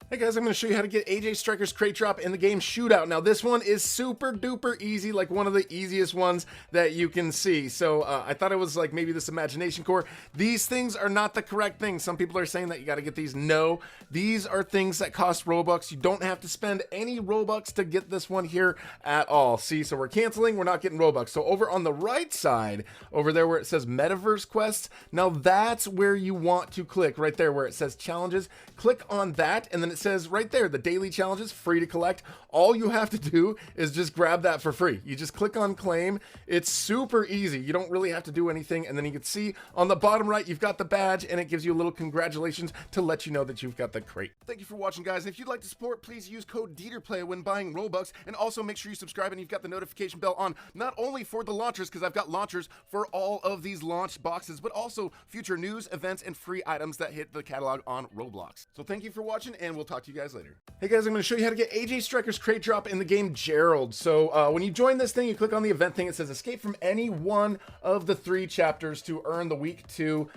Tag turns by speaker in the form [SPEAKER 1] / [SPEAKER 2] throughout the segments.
[SPEAKER 1] Hey guys, I'm going to show you how to get AJ Striker's crate drop in the game Shootout. Now this one is super duper easy, like one of the easiest ones that you can see. So I thought it was like maybe this imagination core. These things are not the correct thing. Some people are saying that you got to get these. No, these are things that cost Robux. You don't have to spend any Robux to get this one here at all. See, so we're canceling, we're not getting Robux. So over on the right side, over there where it says Metaverse quests, now that's where you want to click, right there where it says challenges. Click on that, and then it says right there, the daily challenges, free to collect. All you have to do is just grab that for free. You just click on claim. It's super easy. You don't really have to do anything. And then you can see on the bottom right, you've got the badge, and it gives you a little congratulations to let you know that you've got the crate. Thank you for watching, guys. If you'd like to support, please use code DeeterPlay when buying Robux, and also make sure you subscribe and you've got the notification bell on, not only for the launchers, because I've got launchers for all of these launch boxes, but also future news, events, and free items that hit the catalog on Roblox. So thank you for watching, and we'll talk to you guys later. Hey guys, I'm going to show you how to get AJ Striker's crate drop in the game Gerald. So when you join this thing, you click on the event thing. It says escape from any one of the 3 chapters to earn the week 2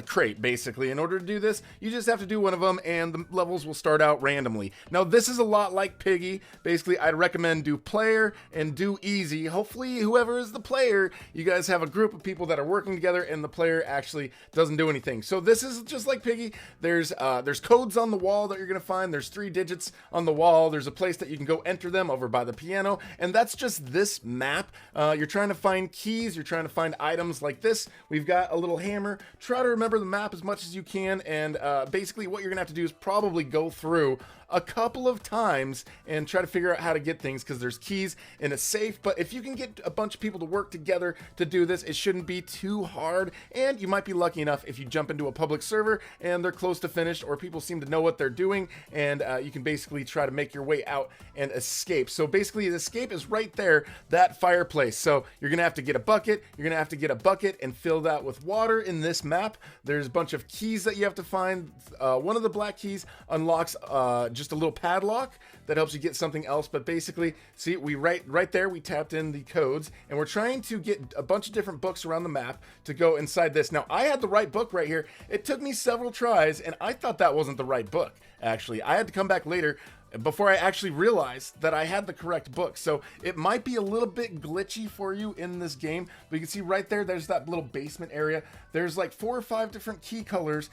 [SPEAKER 1] crate, basically. In order to do this, you just have to do one of them, and the levels will start out randomly. Now, this is a lot like Piggy. Basically, I'd recommend do player and do easy. Hopefully, whoever is the player, you guys have a group of people that are working together, and the player actually doesn't do anything. So this is just like Piggy. There's codes on the wall that you're going to find. There's 3 digits on the wall. There's a place that you can go enter them over by the piano, and that's just this map. You're trying to find keys. You're trying to find items like this. We've got a little hammer. Try to remember the map as much as you can, and basically what you're gonna have to do is probably go through a couple of times and try to figure out how to get things, because there's keys in a safe. But if you can get a bunch of people to work together to do this, it shouldn't be too hard, and you might be lucky enough if you jump into a public server and they're close to finished, or people seem to know what they're doing, and you can basically try to make your way out and escape. So basically the escape is right there, that fireplace. So you're gonna have to get a bucket. You're gonna have to get a bucket and fill that with water. In this map, there's a bunch of keys that you have to find. One of the black keys unlocks just a little padlock that helps you get something else. But basically, see, we right there, we tapped in the codes, and we're trying to get a bunch of different books around the map to go inside this. Now, I had the right book right here. It took me several tries, and I thought that wasn't the right book, actually. I had to come back later before I actually realized that I had the correct book. So it might be a little bit glitchy for you in this game, but you can see right there, there's that little basement area. There's like 4 or 5 different key colors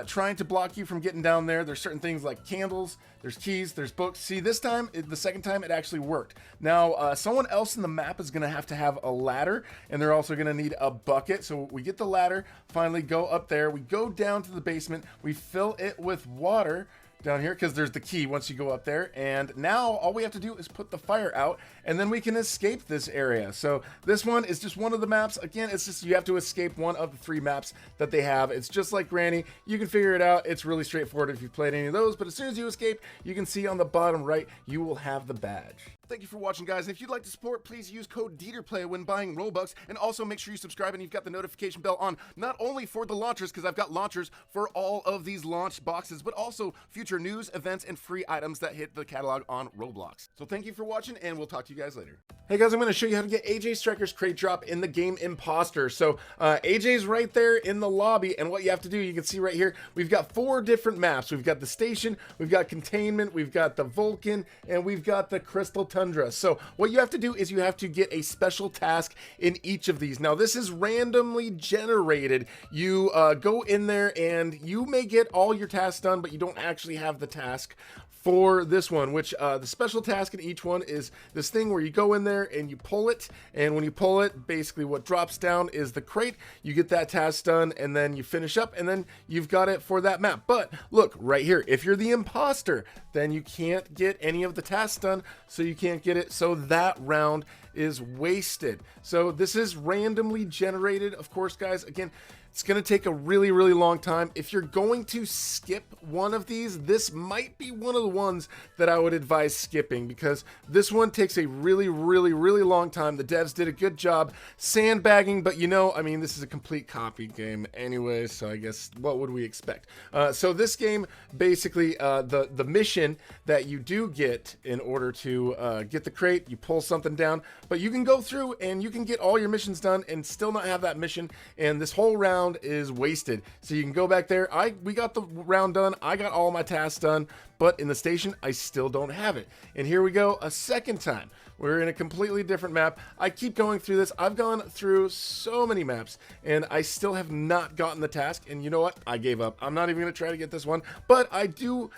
[SPEAKER 1] trying to block you from getting down there. There's certain things like candles, there's keys, there's books. See, this time, the second time, it actually worked. Now, someone else in the map is gonna have to have a ladder, and they're also gonna need a bucket. So we get the ladder, finally go up there, we go down to the basement, we fill it with water down here, because there's the key once you go up there, and now all we have to do is put the fire out, and then we can escape this area. So this one is just one of the maps. Again, it's just you have to escape one of the 3 maps that they have. It's just like Granny. You can figure it out. It's really straightforward if you've played any of those, but as soon as you escape, you can see on the bottom right, you will have the badge. Thank you for watching, guys. If you'd like to support, please use code DeeterPlay when buying Robux, and also make sure you subscribe and you've got the notification bell on, not only for the launchers, because I've got launchers for all of these launch boxes, but also future news, events, and free items that hit the catalog on Roblox. So thank you for watching, and we'll talk to you guys later. Hey guys, I'm going to show you how to get AJ Striker's crate drop in the game Imposter. So AJ's right there in the lobby, and what you have to do, you can see right here, we've got 4 different maps. We've got the station, we've got containment, we've got the Vulcan, and we've got the Crystal Tundra. So what you have to do is you have to get a special task in each of these. Now, this is randomly generated. You go in there, and you may get all your tasks done, but you don't actually have the task for this one, which the special task in each one is this thing where you go in there and you pull it, and when you pull it, basically what drops down is the crate. You get that task done, and then you finish up, and then you've got it for that map. But look right here, if you're the imposter, then you can't get any of the tasks done, so you can't get it. So that round is wasted. So this is randomly generated, of course, guys. Again, it's going to take a really, really long time. If you're going to skip one of these, this might be one of the ones that I would advise skipping, because this one takes a really, really, really long time. The devs did a good job sandbagging, but you know, I mean, this is a complete copy game anyway, so I guess what would we expect? So this game, basically, the mission that you do get in order to get the crate, you pull something down, but you can go through and you can get all your missions done and still not have that mission, and this whole round round is wasted. So you can go back there. We got the round done. I got all my tasks done, but in the station, I still don't have it. And here we go a second time. We're in a completely different map. I keep going through this. I've gone through so many maps, and I still have not gotten the task. And you know what? I gave up. I'm not even going to try to get this one, but I do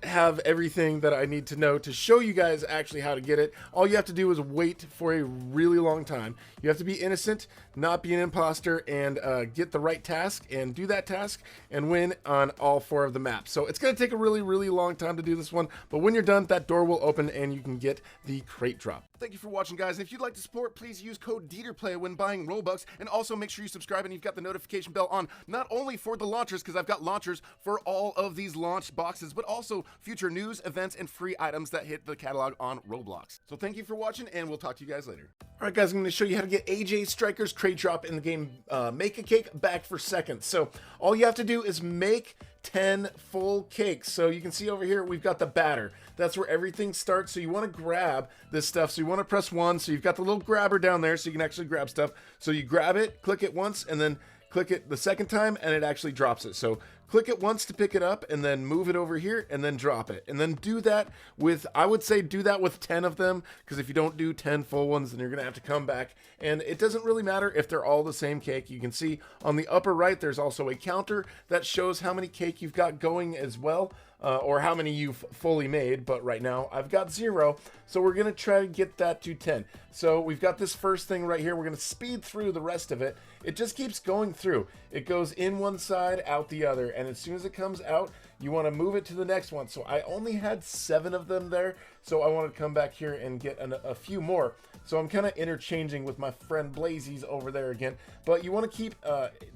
[SPEAKER 1] have everything that I need to know to show you guys actually how to get it. All you have to do is wait for a really long time. You have to be innocent, not be an imposter, and get the right task and do that task and win on all 4 of the maps. So it's going to take a really, really long time to do this one, but when you're done, that door will open and you can get the crate drop. Thank you for watching, guys. And if you'd like to support, please use code DeeterPlay when buying Robux, and also make sure you subscribe and you've got the notification bell on, not only for the launchers, because I've got launchers for all of these launch boxes, but also future news, events, and free items that hit the catalog on Roblox. So thank you for watching, and we'll talk to you guys later. All right, guys, I'm going to show you how to get AJ Striker's crate drop in the game Make a Cake back for seconds. So all you have to do is make 10 full cakes. So you can see over here, we've got the batter. That's where everything starts. So you want to grab this stuff. So you want to press 1. So you've got the little grabber down there so you can actually grab stuff. So you grab it, click it once, and then click it the second time, and it actually drops it. So click it once to pick it up, and then move it over here, and then drop it. And then do that with, I would say do that with 10 of them, because if you don't do 10 full ones, then you're going to have to come back. And it doesn't really matter if they're all the same cake. You can see on the upper right, there's also a counter that shows how many cake you've got going as well. Or how many you've fully made, but right now I've got 0, so we're gonna try to get that to 10. So we've got this first thing right here. We're gonna speed through the rest of it. It just keeps going through. It goes in one side, out the other, and as soon as it comes out, you want to move it to the next one. So I only had 7 of them there, so I want to come back here and get a few more. So I'm kind of interchanging with my friend Blazy's over there again, but you want to keep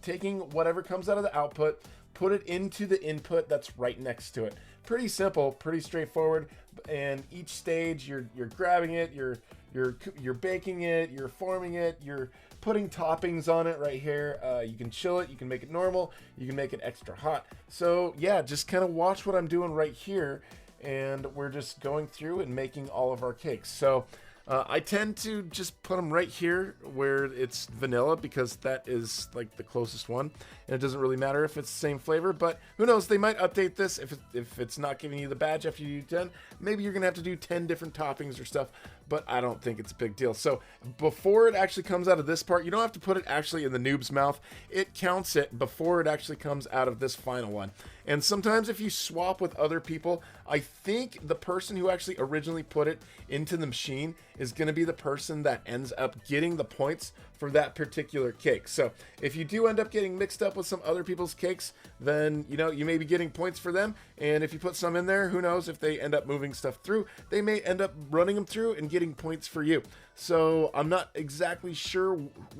[SPEAKER 1] taking whatever comes out of the output, put it into the input that's right next to it. Pretty simple, pretty straightforward. And each stage, you're grabbing it, you're baking it, you're forming it, you're putting toppings on it right here. You can chill it, you can make it normal, you can make it extra hot. So yeah, just kind of watch what I'm doing right here, and we're just going through and making all of our cakes. So I tend to just put them right here where it's vanilla, because that is like the closest one, and it doesn't really matter if it's the same flavor. But who knows, they might update this if it's not giving you the badge after you do 10. Maybe you're gonna have to do 10 different toppings or stuff, but I don't think it's a big deal. So before it actually comes out of this part, you don't have to put it actually in the noob's mouth. It counts it before it actually comes out of this final one. And sometimes if you swap with other people, I think the person who actually originally put it into the machine is going to be the person that ends up getting the points for that particular cake. So if you do end up getting mixed up with some other people's cakes, then you know you may be getting points for them. And if you put some in there, who knows, if they end up moving stuff through, they may end up running them through and getting points for you. So I'm not exactly sure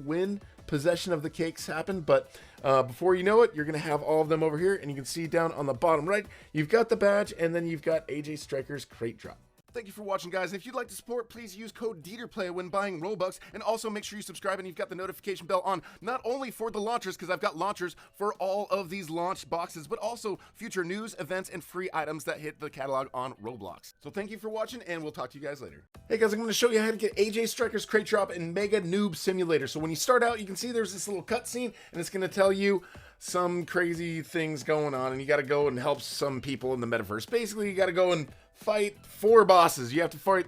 [SPEAKER 1] when possession of the cakes happen, but before you know it, you're gonna have all of them over here, and you can see down on the bottom right, you've got the badge, and then you've got AJ Striker's crate drop. Thank you for watching, guys. And if you'd like to support, please use code DeeterPlay when buying Robux, and also make sure you subscribe and you've got the notification bell on, not only for the launchers, because I've got launchers for all of these launch boxes, but also future news, events, and free items that hit the catalog on Roblox. So thank you for watching, and we'll talk to you guys later. Hey guys, I'm going to show you how to get AJ Striker's crate drop in Mega Noob Simulator. So when you start out, you can see there's this little cutscene, and it's going to tell you some crazy things going on, and you got to go and help some people in the metaverse. Basically, you got to go and fight 4 bosses. You have to fight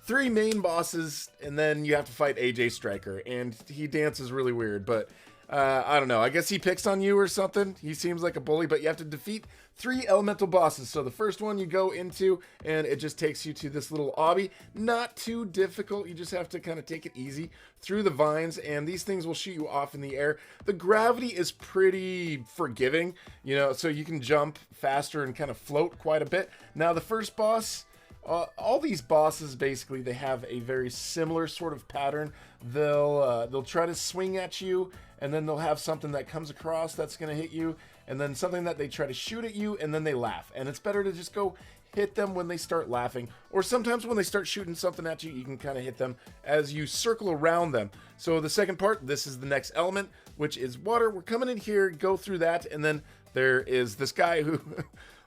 [SPEAKER 1] 3 main bosses, and then you have to fight AJ Striker, and he dances really weird, but I don't know. I guess he picks on you or something. He seems like a bully, but you have to defeat 3 elemental bosses. So the first one you go into, and it just takes you to this little obby. Not too difficult. You just have to kind of take it easy through the vines, and these things will shoot you off in the air. The gravity is pretty forgiving, you know, so you can jump faster and kind of float quite a bit. Now the first boss, all these bosses basically, they have a very similar sort of pattern. They'll try to swing at you, and then they'll have something that comes across that's going to hit you, and then something that they try to shoot at you, and then they laugh. And it's better to just go hit them when they start laughing, or sometimes when they start shooting something at you, you can kind of hit them as you circle around them. So the second part, this is the next element, which is water. We're coming in here, go through that, and then there is this guy who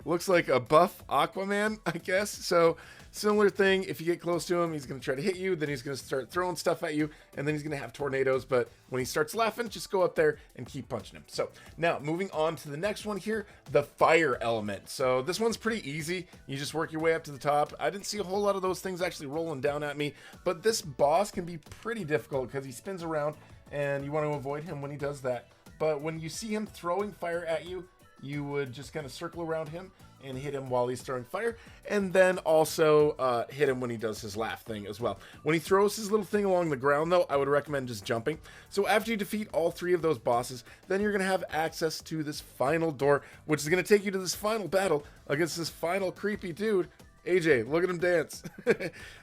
[SPEAKER 1] looks like a buff Aquaman, I guess. So similar thing, if you get close to him, he's going to try to hit you, then he's going to start throwing stuff at you, and then he's going to have tornadoes. But when he starts laughing, just go up there and keep punching him. So now moving on to the next one here, the fire element. So this one's pretty easy. You just work your way up to the top. I didn't see a whole lot of those things actually rolling down at me, but this boss can be pretty difficult because he spins around and you want to avoid him when he does that. But when you see him throwing fire at you, you would just kind of circle around him and hit him while he's throwing fire, and then also hit him when he does his laugh thing as well. When he throws his little thing along the ground, though, I would recommend just jumping. So after you defeat all 3 of those bosses, then you're going to have access to this final door, which is going to take you to this final battle against this final creepy dude. AJ, look at him dance.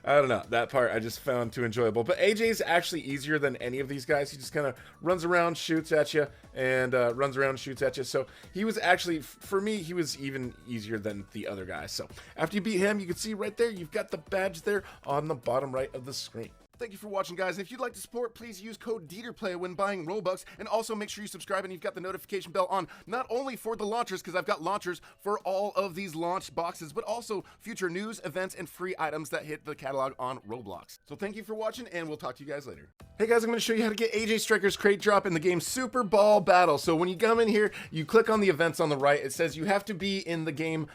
[SPEAKER 1] I don't know, that part I just found too enjoyable. But AJ's actually easier than any of these guys. He just kind of runs around, shoots at you, and runs around, shoots at you. So he was actually, for me, he was even easier than the other guys. So after you beat him, you can see right there, you've got the badge there on the bottom right of the screen. Thank you for watching, guys. And if you'd like to support, please use code DeeterPlay when buying Robux. And also make sure you subscribe and you've got the notification bell on, not only for the launchers, because I've got launchers for all of these launch boxes, but also future news, events, and free items that hit the catalog on Roblox. So thank you for watching, and we'll talk to you guys later. Hey guys, I'm going to show you how to get AJ Striker's crate drop in the game Super Ball Battle. So when you come in here, you click on the events on the right. It says you have to be in the game,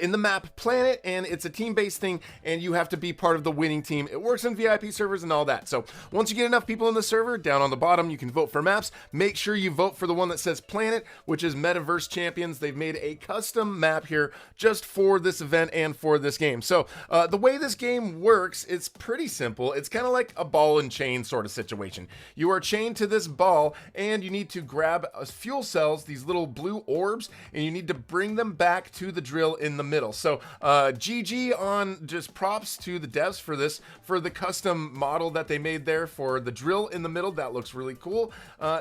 [SPEAKER 1] in the map Planet, and it's a team-based thing, and you have to be part of the winning team. It works in VIP servers and all that. So once you get enough people in the server, down on the bottom, you can vote for maps. Make sure you vote for the one that says Planet, which is Metaverse Champions. They've made a custom map here just for this event and for this game. So the way this game works, it's pretty simple. It's kind of like a ball and chain sort of situation. You are chained to this ball, and you need to grab fuel cells, these little blue orbs, and you need to bring them back to the drill in the middle. So GG on just props to the devs for this, for the custom model that they made there for the drill in the middle. That looks really cool.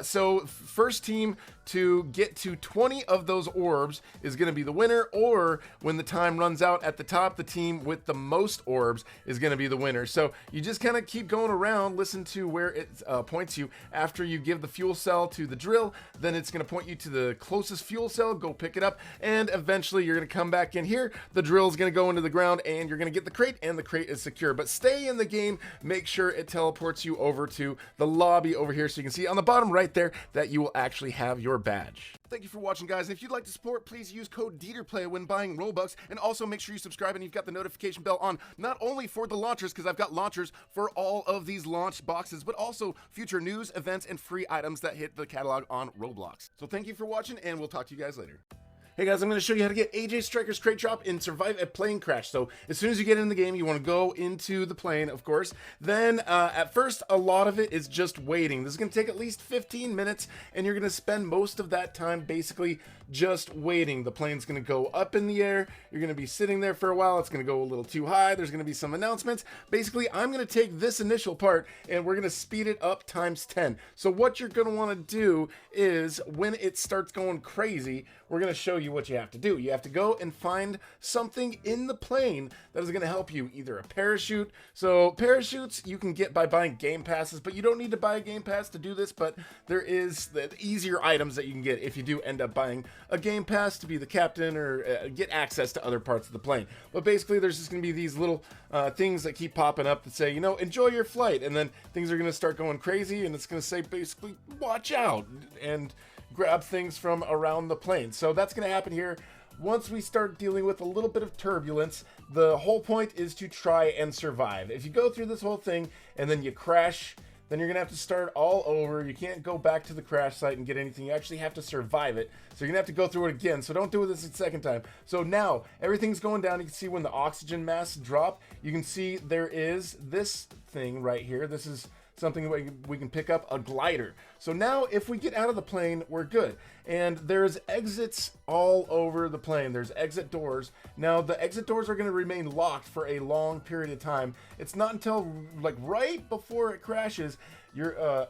[SPEAKER 1] So first team to get to 20 of those orbs is going to be the winner, or when the time runs out at the top, the team with the most orbs is going to be the winner. So you just kind of keep going around, listen to where it points you. After you give the fuel cell to the drill, then it's going to point you to the closest fuel cell, go pick it up, and eventually you're going to come back in here. The drill is going to go into the ground, and you're going to get the crate, and the crate is secure. But stay in the game, make sure it teleports you over to the lobby over here, so you can see on the bottom right there that you will actually have your badge. Thank you for watching, guys. And if you'd like to support, please use code DeeterPlay when buying Robux. And also make sure you subscribe and you've got the notification bell on, not only for the launchers, because I've got launchers for all of these launch boxes, but also future news, events, and free items that hit the catalog on Roblox. So thank you for watching, and we'll talk to you guys later. Hey guys, I'm going to show you how to get AJ Striker's crate drop and survive a plane crash. So as soon as you get in the game, you want to go into the plane, of course. Then at first, a lot of it is just waiting. This is going to take at least 15 minutes, and you're going to spend most of that time basically just waiting. The plane's going to go up in the air. You're going to be sitting there for a while. It's going to go a little too high. There's going to be some announcements. Basically, I'm going to take this initial part, and we're going to speed it up times 10. So what you're going to want to do is when it starts going crazy, we're going to show you what you have to do. You have to go and find something in the plane that is going to help you, either a parachute. So parachutes you can get by buying game passes, but you don't need to buy a game pass to do this, but there is the easier items that you can get if you do end up buying a game pass to be the captain or get access to other parts of the plane. But basically there's just going to be these little things that keep popping up that say, you know, enjoy your flight, and then things are going to start going crazy, and it's going to say basically watch out and grab things from around the plane. So that's going to happen here. Once we start dealing with a little bit of turbulence, the whole point is to try and survive. If you go through this whole thing and then you crash, then you're going to have to start all over. You can't go back to the crash site and get anything. You actually have to survive it. So you're going to have to go through it again. So don't do this a second time. So now everything's going down. You can see when the oxygen masks drop, you can see there is this thing right here. This is something we can pick up, a glider. So now if we get out of the plane, we're good. And there's exits all over the plane. There's exit doors. Now the exit doors are going to remain locked for a long period of time. It's not until like right before it crashes,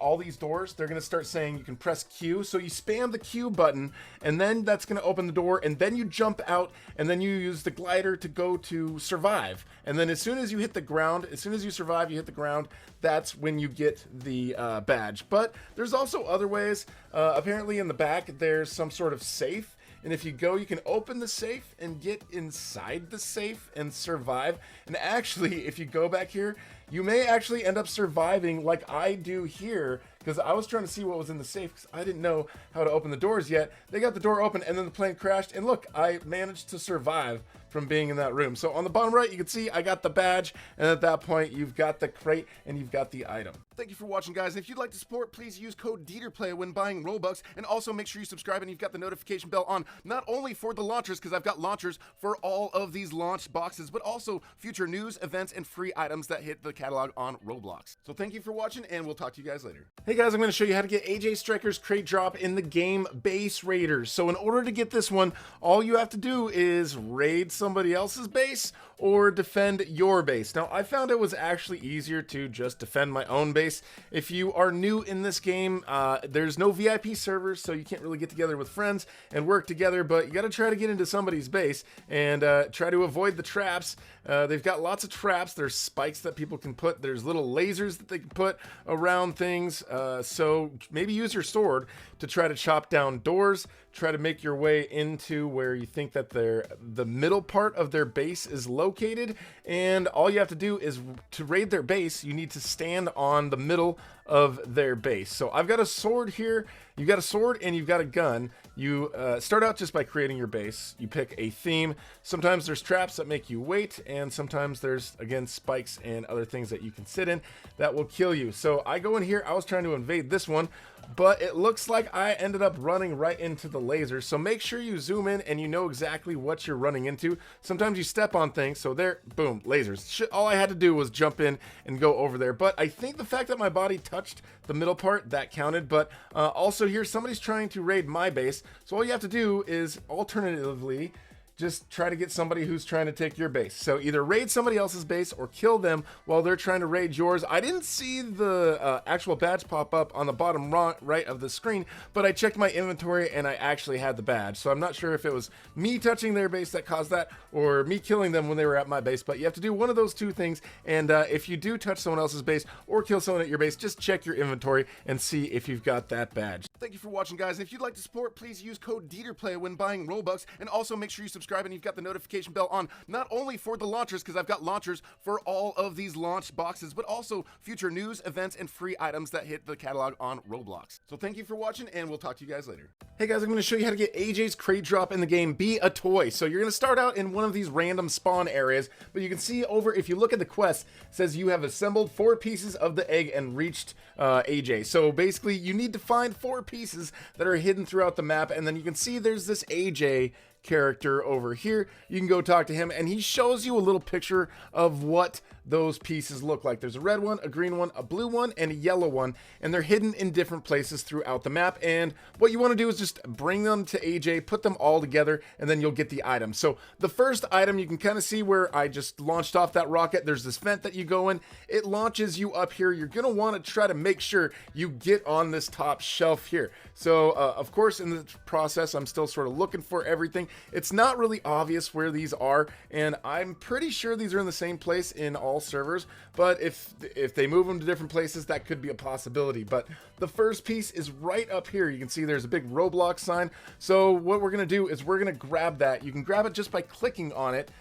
[SPEAKER 1] all these doors, they're going to start saying you can press Q. So you spam the Q button, and then that's going to open the door, and then you jump out, and then you use the glider to go to survive. And then as soon as you hit the ground, as soon as you survive, you hit the ground, that's when you get the badge. But there's also other ways. Apparently in the back, there's some sort of safe. And if you go, you can open the safe and get inside the safe and survive. And actually, if you go back here, you may actually end up surviving like I do here, because I was trying to see what was in the safe because I didn't know how to open the doors yet. They got the door open and then the plane crashed, and look, I managed to survive from being in that room. So on the bottom right, you can see I got the badge, and at that point, you've got the crate and you've got the item. Thank you for watching, guys. And if you'd like to support, please use code DeeterPlay when buying Robux, and also make sure you subscribe and you've got the notification bell on, not only for the launchers, because I've got launchers for all of these launch boxes, but also future news, events, and free items that hit the catalog on Roblox. So thank you for watching, and we'll talk to you guys later. Hey guys, I'm going to show you how to get AJ Striker's crate drop in the game Base Raiders. So in order to get this one, all you have to do is raid somebody else's base or defend your base. Now, I found it was actually easier to just defend my own base. If you are new in this game, there's no VIP servers, so you can't really get together with friends and work together, but you got to try to get into somebody's base and try to avoid the traps. They've got lots of traps. There's spikes that people can put. There's little lasers that they can put around things. So maybe use your sword to try to chop down doors, try to make your way into where you think that the middle part of their base is located, and all you have to do is to raid their base, you need to stand on the middle of their base. So I've got a sword here. You've got a sword and you've got a gun. You start out just by creating your base. You pick a theme. Sometimes there's traps that make you wait, and sometimes there's, again, spikes and other things that you can sit in that will kill you. So I go in here. I was trying to invade this one, but it looks like I ended up running right into the laser. So make sure you zoom in and you know exactly what you're running into. Sometimes you step on things, so there, boom, lasers. All I had to do was jump in and go over there. But I think the fact that my body touched the middle part, that counted. But also here, somebody's trying to raid my base. So all you have to do is alternatively just try to get somebody who's trying to take your base. So either raid somebody else's base or kill them while they're trying to raid yours. I didn't see the actual badge pop up on the bottom right of the screen, but I checked my inventory and I actually had the badge. So I'm not sure if it was me touching their base that caused that or me killing them when they were at my base, but you have to do one of those two things. And if you do touch someone else's base or kill someone at your base, just check your inventory and see if you've got that badge. Thank you for watching, guys. And if you'd like to support, please use code DeeterPlay when buying Robux, and also make sure you subscribe and you've got the notification bell on, not only for the launchers, because I've got launchers for all of these launch boxes, but also future news, events, and free items that hit the catalog on Roblox. So thank you for watching, and we'll talk to you guys later. Hey guys, I'm going to show you how to get AJ's crate drop in the game Be a Toy. So you're going to start out in one of these random spawn areas, but you can see over, if you look at the quest, it says you have assembled 4 pieces of the egg and reached AJ. So basically, you need to find 4 pieces that are hidden throughout the map, and then you can see there's this AJ character over here. You can go talk to him and he shows you a little picture of what those pieces look like. There's a red one, a green one, a blue one, and a yellow one, and they're hidden in different places throughout the map. And what you want to do is just bring them to AJ, put them all together, and then you'll get the item. So the first item, you can kind of see where I just launched off that rocket. There's this vent that you go in. It launches you up here. You're going to want to try to make sure you get on this top shelf here. So of course, in the process, I'm still sort of looking for everything. It's not really obvious where these are, and I'm pretty sure these are in the same place in all servers, but if they move them to different places, that could be a possibility. But the first piece is right up here. You can see there's a big Roblox sign. So what we're going to do is we're going to grab that. You can grab it just by clicking on it.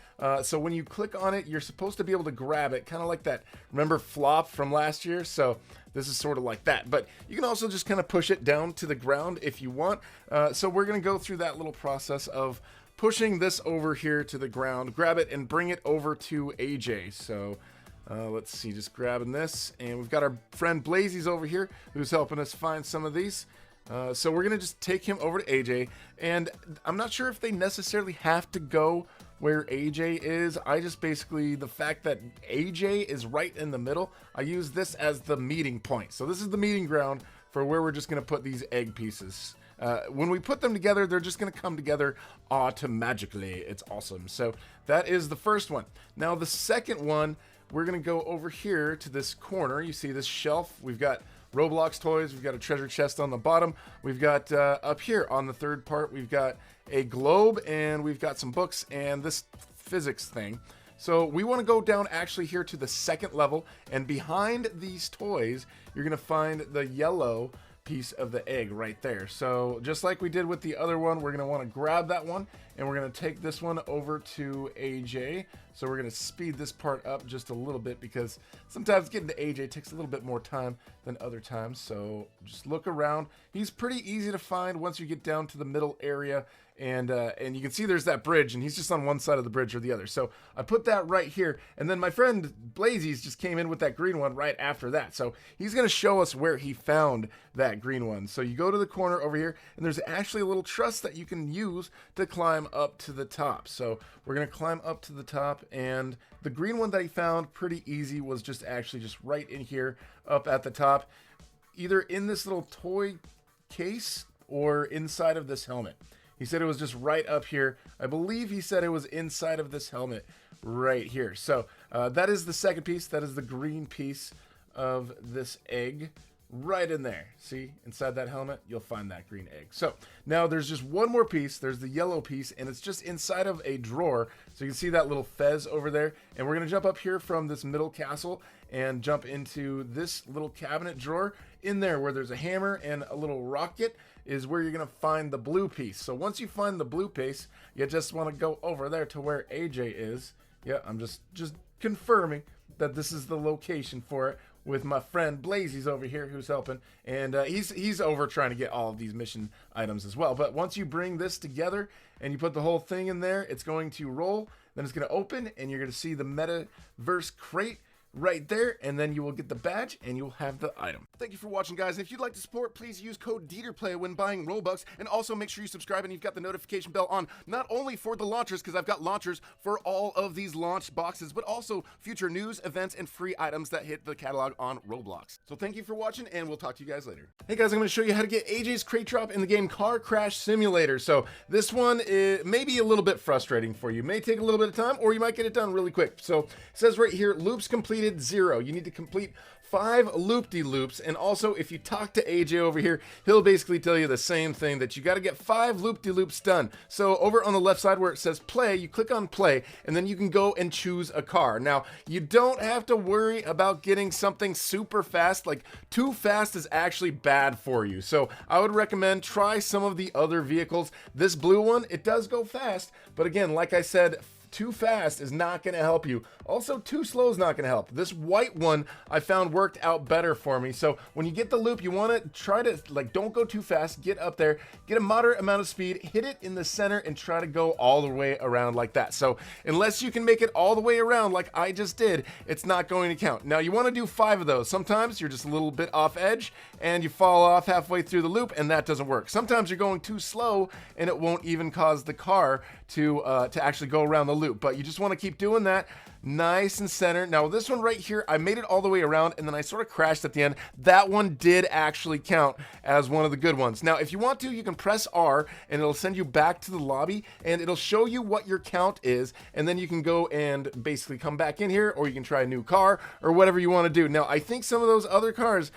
[SPEAKER 1] So when you click on it, you're supposed to be able to grab it, kind of like that, remember flop from last year? So this is sort of like that, but you can also just kind of push it down to the ground if you want. So we're going to go through that little process of pushing this over here to the ground, grab it and bring it over to AJ. So let's see, just grabbing this, and we've got our friend Blazy's over here who's helping us find some of these. So we're gonna just take him over to AJ, and I'm not sure if they necessarily have to go where AJ is. I just basically, the fact that AJ is right in the middle, I use this as the meeting point. So this is the meeting ground for where we're just gonna put these egg pieces. When we put them together, they're just going to come together automatically. It's awesome. So that is the first one. Now the second one, we're going to go over here to this corner. You see this shelf. We've got Roblox toys. We've got a treasure chest on the bottom. We've got up here on the third part, we've got a globe, and we've got some books and this physics thing. So we want to go down actually here to the second level, and behind these toys, you're going to find the yellow piece of the egg right there. So just like we did with the other one, we're going to want to grab that one, and we're going to take this one over to AJ. So we're going to speed this part up just a little bit, because sometimes getting to AJ takes a little bit more time than other times. So just look around. He's pretty easy to find once you get down to the middle area. And you can see there's that bridge, and he's just on one side of the bridge or the other. So I put that right here, and then my friend Blazies just came in with that green one right after that. So he's going to show us where he found that green one. So you go to the corner over here, and there's actually a little truss that you can use to climb up to the top. So we're going to climb up to the top, and the green one that he found, pretty easy, was just right in here up at the top, either in this little toy case or inside of this helmet. He said it was just right up here. I believe he said it was inside of this helmet right here. So that is the second piece. That is the green piece of this egg right in there. See, inside that helmet, you'll find that green egg. So now there's just one more piece. There's the yellow piece, and it's just inside of a drawer. So you can see that little fez over there. And we're going to jump up here from this middle castle and jump into this little cabinet drawer. In there, where there's a hammer and a little rocket, is where you're going to find the blue piece. So once you find the blue piece, you just want to go over there to where AJ is. Yeah, I'm just confirming that this is the location for it, with my friend Blazies over here who's helping, and he's over trying to get all of these mission items as well. But once you bring this together and you put the whole thing in there, it's going to roll, then it's going to open, and you're going to see the Metaverse crate right there, and then you will get the badge and you'll have the item. Thank you for watching, guys. If you'd like to support, please use code DeeterPlay when buying Robux, and also make sure you subscribe and you've got the notification bell on, not only for the launchers, because I've got launchers for all of these launch boxes, but also future news, events, and free items that hit the catalog on Roblox. So thank you for watching, and we'll talk to you guys later. Hey guys, I'm going to show you how to get AJ's crate drop in the game Car Crash Simulator. So this one may be a little bit frustrating for you. May take a little bit of time, or you might get it done really quick. So it says right here, loops completed 0. You need to complete 5 loop-de-loops, and also if you talk to AJ over here, he'll basically tell you the same thing, that you got to get 5 loop-de-loops done. So over on the left side where it says play, you click on play, and then you can go and choose a car. Now, you don't have to worry about getting something super fast. Like, too fast is actually bad for you. So I would recommend try some of the other vehicles. This blue one, it does go fast, but again, like I said, too fast is not going to help you. Also, too slow is not going to help. This white one I found worked out better for me. So when you get the loop, you want to try to, like, don't go too fast. Get up there, get a moderate amount of speed, hit it in the center, and try to go all the way around like that. So unless you can make it all the way around like I just did, it's not going to count. Now, you want to do 5 of those. Sometimes you're just a little bit off edge and you fall off halfway through the loop, and that doesn't work. Sometimes you're going too slow and it won't even cause the car to actually go around the loop. But you just want to keep doing that nice and center. Now this one right here, I made it all the way around, and then I sort of crashed at the end. That one did actually count as one of the good ones. Now if you want to, you can press R and it'll send you back to the lobby, and it'll show you what your count is, and then you can go and basically come back in here, or you can try a new car or whatever you want to do. Now I think some of those other cars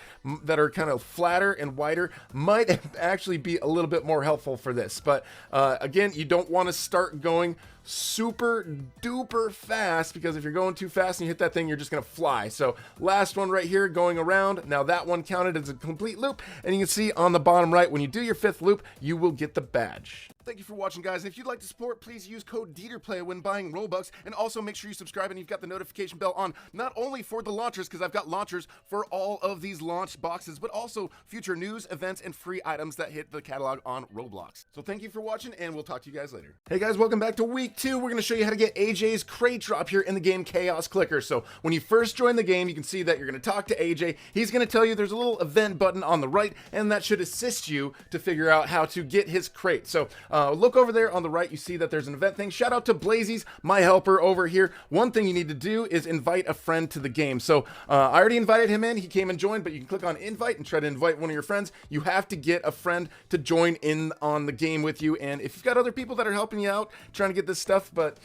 [SPEAKER 1] that are kind of flatter and wider might actually be a little bit more helpful for this, but again, you don't want to start going super duper fast, because if you're going too fast and you hit that thing, you're just gonna fly. So last one right here, going around. Now that one counted as a complete loop, and you can see on the bottom right, when you do your 5th loop, you will get the badge. Thank you for watching, guys. If you'd like to support, please use code DeeterPlay when buying Robux, and also make sure you subscribe and you've got the notification bell on, not only for the launchers, because I've got launchers for all of these launch boxes, but also future news, events, and free items that hit the catalog on Roblox. So thank you for watching, and we'll talk to you guys later. Hey guys, welcome back to week 2. We're going to show you how to get AJ's crate drop here in the game Chaos Clicker. So when you first join the game, you can see that you're going to talk to AJ. He's going to tell you there's a little event button on the right, and that should assist you to figure out how to get his crate. So look over there on the right, you see that there's an event thing. Shout out to Blazies, my helper over here. One thing you need to do is invite a friend to the game. So I already invited him in. He came and joined, but you can click on invite and try to invite one of your friends. You have to get a friend to join in on the game with you. And if you've got other people that are helping you out trying to get this stuff, but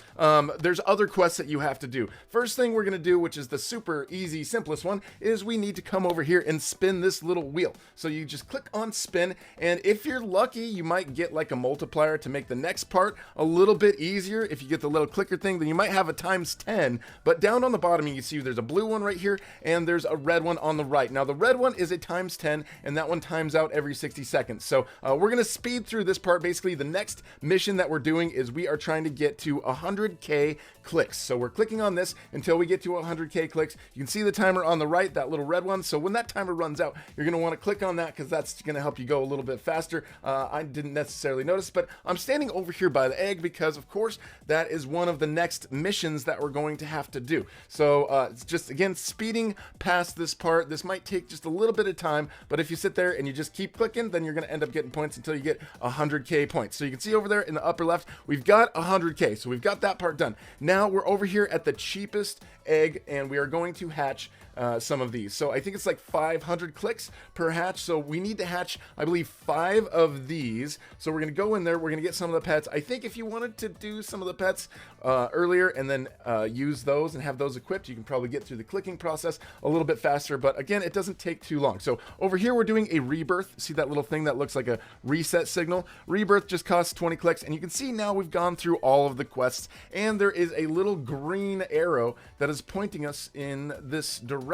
[SPEAKER 1] there's other quests that you have to do. First thing we're going to do, which is the super easy, simplest one, is we need to come over here and spin this little wheel. So you just click on spin, and if you're lucky, you might get like a multiplier multiplier to make the next part a little bit easier. If you get the little clicker thing, then you might have a times 10, but down on the bottom you can see there's a blue one right here and there's a red one on the right. Now the red one is a times 10 and that one times out every 60 seconds. So we're gonna speed through this part. Basically the next mission that we're doing is we are trying to get to 100k clicks. So we're clicking on this until we get to 100k clicks. You can see the timer on the right, that little red one. So when that timer runs out, you're gonna wanna click on that because that's gonna help you go a little bit faster. I didn't necessarily notice, but I'm standing over here by the egg because of course that is one of the next missions that we're going to have to do. So it's just again speeding past this part. This might take just a little bit of time, but if you sit there and you just keep clicking, then you're gonna end up getting points until you get 100k points. So you can see over there in the upper left, we've got 100k. So we've got that part done. Now we're over here at the cheapest egg and we are going to hatch some of these. So I think it's like 500 clicks per hatch. So we need to hatch, I believe, 5 of these. So we're going to go in there. We're going to get some of the pets. I think if you wanted to do some of the pets earlier and then use those and have those equipped, you can probably get through the clicking process a little bit faster. But again, it doesn't take too long. So over here, we're doing a rebirth. See that little thing that looks like a reset signal? Rebirth just costs 20 clicks. And you can see now we've gone through all of the quests and there is a little green arrow that is pointing us in this direction.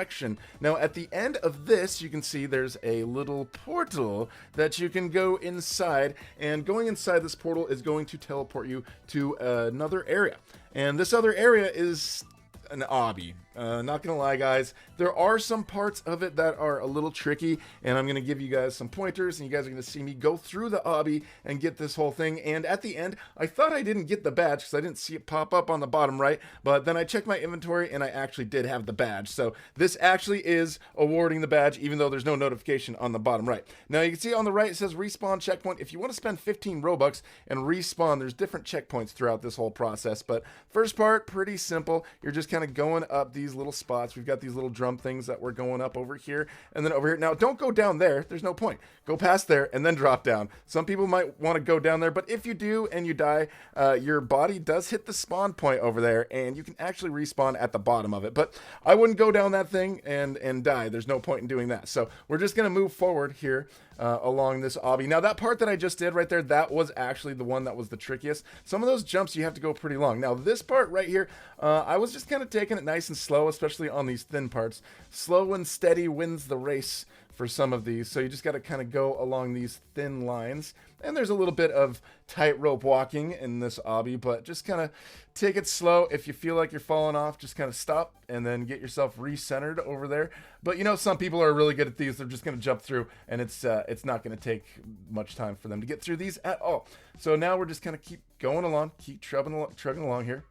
[SPEAKER 1] Now at the end of this, you can see there's a little portal that you can go inside, and going inside this portal is going to teleport you to another area. And this other area is an obby. Not gonna lie, guys, there are some parts of it that are a little tricky, and I'm gonna give you guys some pointers, and you guys are gonna see me go through the obby and get this whole thing. And at the end, I thought I didn't get the badge because I didn't see it pop up on the bottom right, but then I checked my inventory and I actually did have the badge. So this actually is awarding the badge, even though there's no notification on the bottom right. Now you can see on the right it says respawn checkpoint. If you want to spend 15 Robux and respawn, there's different checkpoints throughout this whole process. But first part, pretty simple. You're just kind of going up these little spots. We've got these little drum things that we're going up over here and then over here. Now don't go down there, there's no point. Go past there and then drop down. Some people might want to go down there, but if you do and you die, your body does hit the spawn point over there and you can actually respawn at the bottom of it. But I wouldn't go down that thing and die. There's no point in doing that. So we're just gonna move forward here along this obby. Now that part that I just did right there, that was actually the one that was the trickiest. Some of those jumps you have to go pretty long. Now this part right here, I was just kind of taking it nice and slow, especially on these thin parts. Slow and steady wins the race for some of these. So you just got to kind of go along these thin lines. And there's a little bit of tightrope walking in this obby, but just kind of take it slow. If you feel like you're falling off, just kind of stop and then get yourself recentered over there. But you know, some people are really good at these. They're just going to jump through, and it's not going to take much time for them to get through these at all. So now we're just kind of keep going along, keep trugging along here.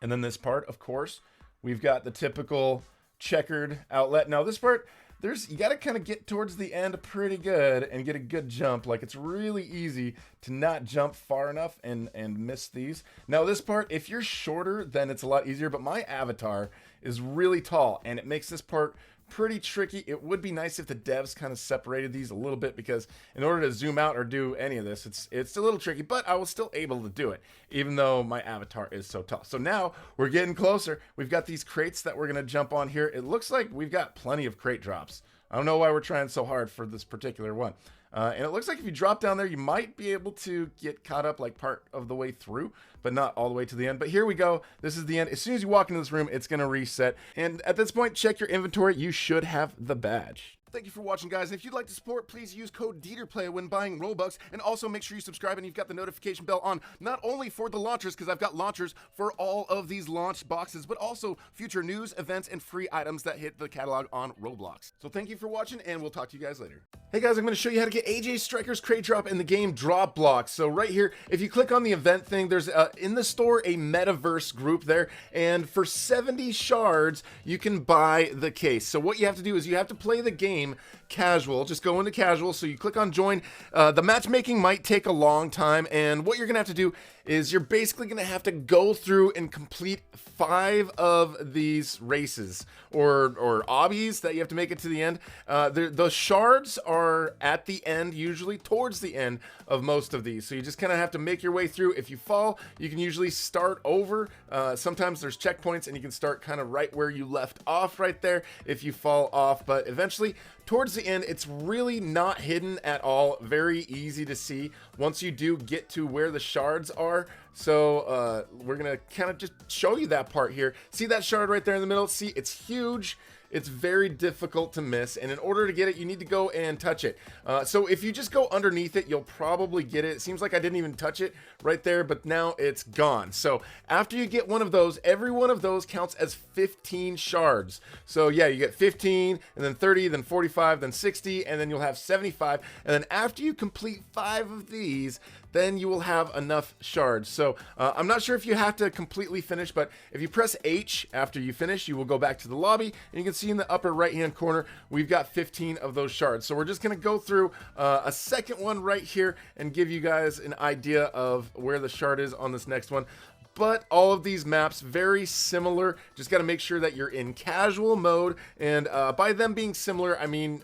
[SPEAKER 1] And then this part, of course, we've got the typical checkered outlet. Now this part, you got to kind of get towards the end pretty good and get a good jump. Like, it's really easy to not jump far enough and miss these. Now this part, if you're shorter, then it's a lot easier, but my avatar is really tall and it makes this part pretty tricky. It would be nice if the devs kind of separated these a little bit, because in order to zoom out or do any of this, it's a little tricky, but I was still able to do it even though my avatar is so tall. So now we're getting closer. We've got these crates that we're going to jump on here. It looks like we've got plenty of crate drops. I don't know why we're trying so hard for this particular one. And it looks like if you drop down there, you might be able to get caught up like part of the way through, but not all the way to the end. But here we go. This is the end. As soon as you walk into this room, it's going to reset. And at this point, check your inventory. You should have the badge. Thank you for watching, guys. And if you'd like to support, please use code DeeterPlay when buying Robux. And also make sure you subscribe and you've got the notification bell on, not only for the launchers, because I've got launchers for all of these launch boxes, but also future news, events, and free items that hit the catalog on Roblox. So thank you for watching, and we'll talk to you guys later. Hey guys, I'm going to show you how to get AJ Striker's crate drop in the game Roblox. So right here, if you click on the event thing, there's in the store a Metaverse group there, and for 70 shards, you can buy the case. So what you have to do is you have to play the game casual. Just go into casual. So you click on join. The matchmaking might take a long time, and what you're gonna have to do is you're basically gonna have to go through and complete 5 of these races or obbies that you have to make it to the end. The shards are at the end, usually towards the end of most of these. So you just kind of have to make your way through. If you fall, you can usually start over. Sometimes there's checkpoints and you can start kind of right where you left off right there if you fall off, but eventually towards the end, it's really not hidden at all. Very easy to see once you do get to where the shards are. So we're gonna kind of just show you that part here. See that shard right there in the middle? See, it's huge. It's very difficult to miss, and in order to get it, you need to go and touch it. So if you just go underneath it, you'll probably get it. It seems like I didn't even touch it right there, but now it's gone. So after you get one of those, every one of those counts as 15 shards. So yeah, you get 15, and then 30, then 45, then 60, and then you'll have 75. And then after you complete 5 of these, then you will have enough shards. So I'm not sure if you have to completely finish, but if you press H after you finish, you will go back to the lobby, and you can see in the upper right hand corner, we've got 15 of those shards. So we're just gonna go through a second one right here and give you guys an idea of where the shard is on this next one. But all of these maps very similar. Just got to make sure that you're in casual mode, and by them being similar, I mean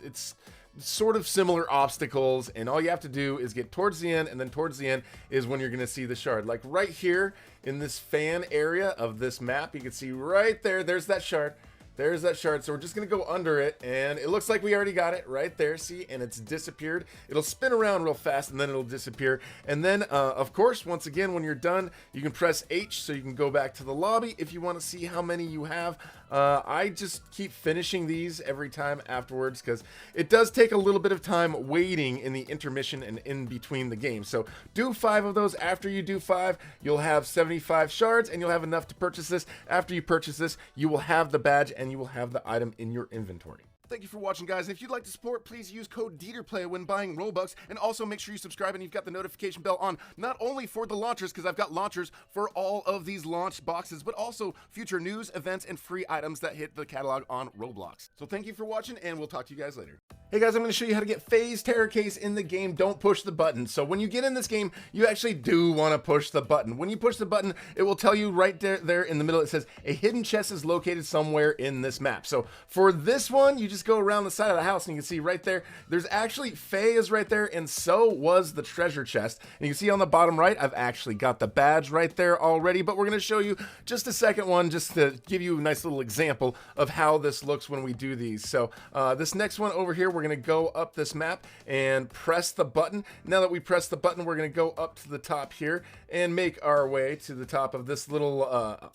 [SPEAKER 1] it's sort of similar obstacles, and all you have to do is get towards the end, and then towards the end is when you're going to see the shard. Like right here in this fan area of this map, you can see right there, there's that shard. There's that shard. So we're just going to go under it, and it looks like we already got it right there. See, and it's disappeared. It'll spin around real fast, and then it'll disappear. And then, of course, once again, when you're done, you can press H so you can go back to the lobby if you want to see how many you have. I just keep finishing these every time afterwards because it does take a little bit of time waiting in the intermission and in between the games. So do 5 of those. After you do 5, you'll have 75 shards, and you'll have enough to purchase this. After you purchase this, you will have the badge, and you will have the item in your inventory. Thank you for watching, guys. And if you'd like to support, please use code DeeterPlay when buying Robux, and also make sure you subscribe and you've got the notification bell on, not only for the launchers, because I've got launchers for all of these launch boxes, but also future news, events, and free items that hit the catalog on Roblox. So thank you for watching, and we'll talk to you guys later. Hey guys, I'm going to show you how to get Phase Terror Case in the game. Don't push the button. So when you get in this game, you actually do want to push the button. When you push the button, it will tell you right there in the middle, it says a hidden chest is located somewhere in this map. So for this one, you just go around the side of the house, and you can see right there, there's actually Faye is right there, and so was the treasure chest. And you can see on the bottom right, I've actually got the badge right there already, but we're going to show you just a second one just to give you a nice little example of how this looks when we do these. So this next one over here, we're going to go up this map and press the button. Now that we press the button, we're going to go up to the top here and make our way to the top of this little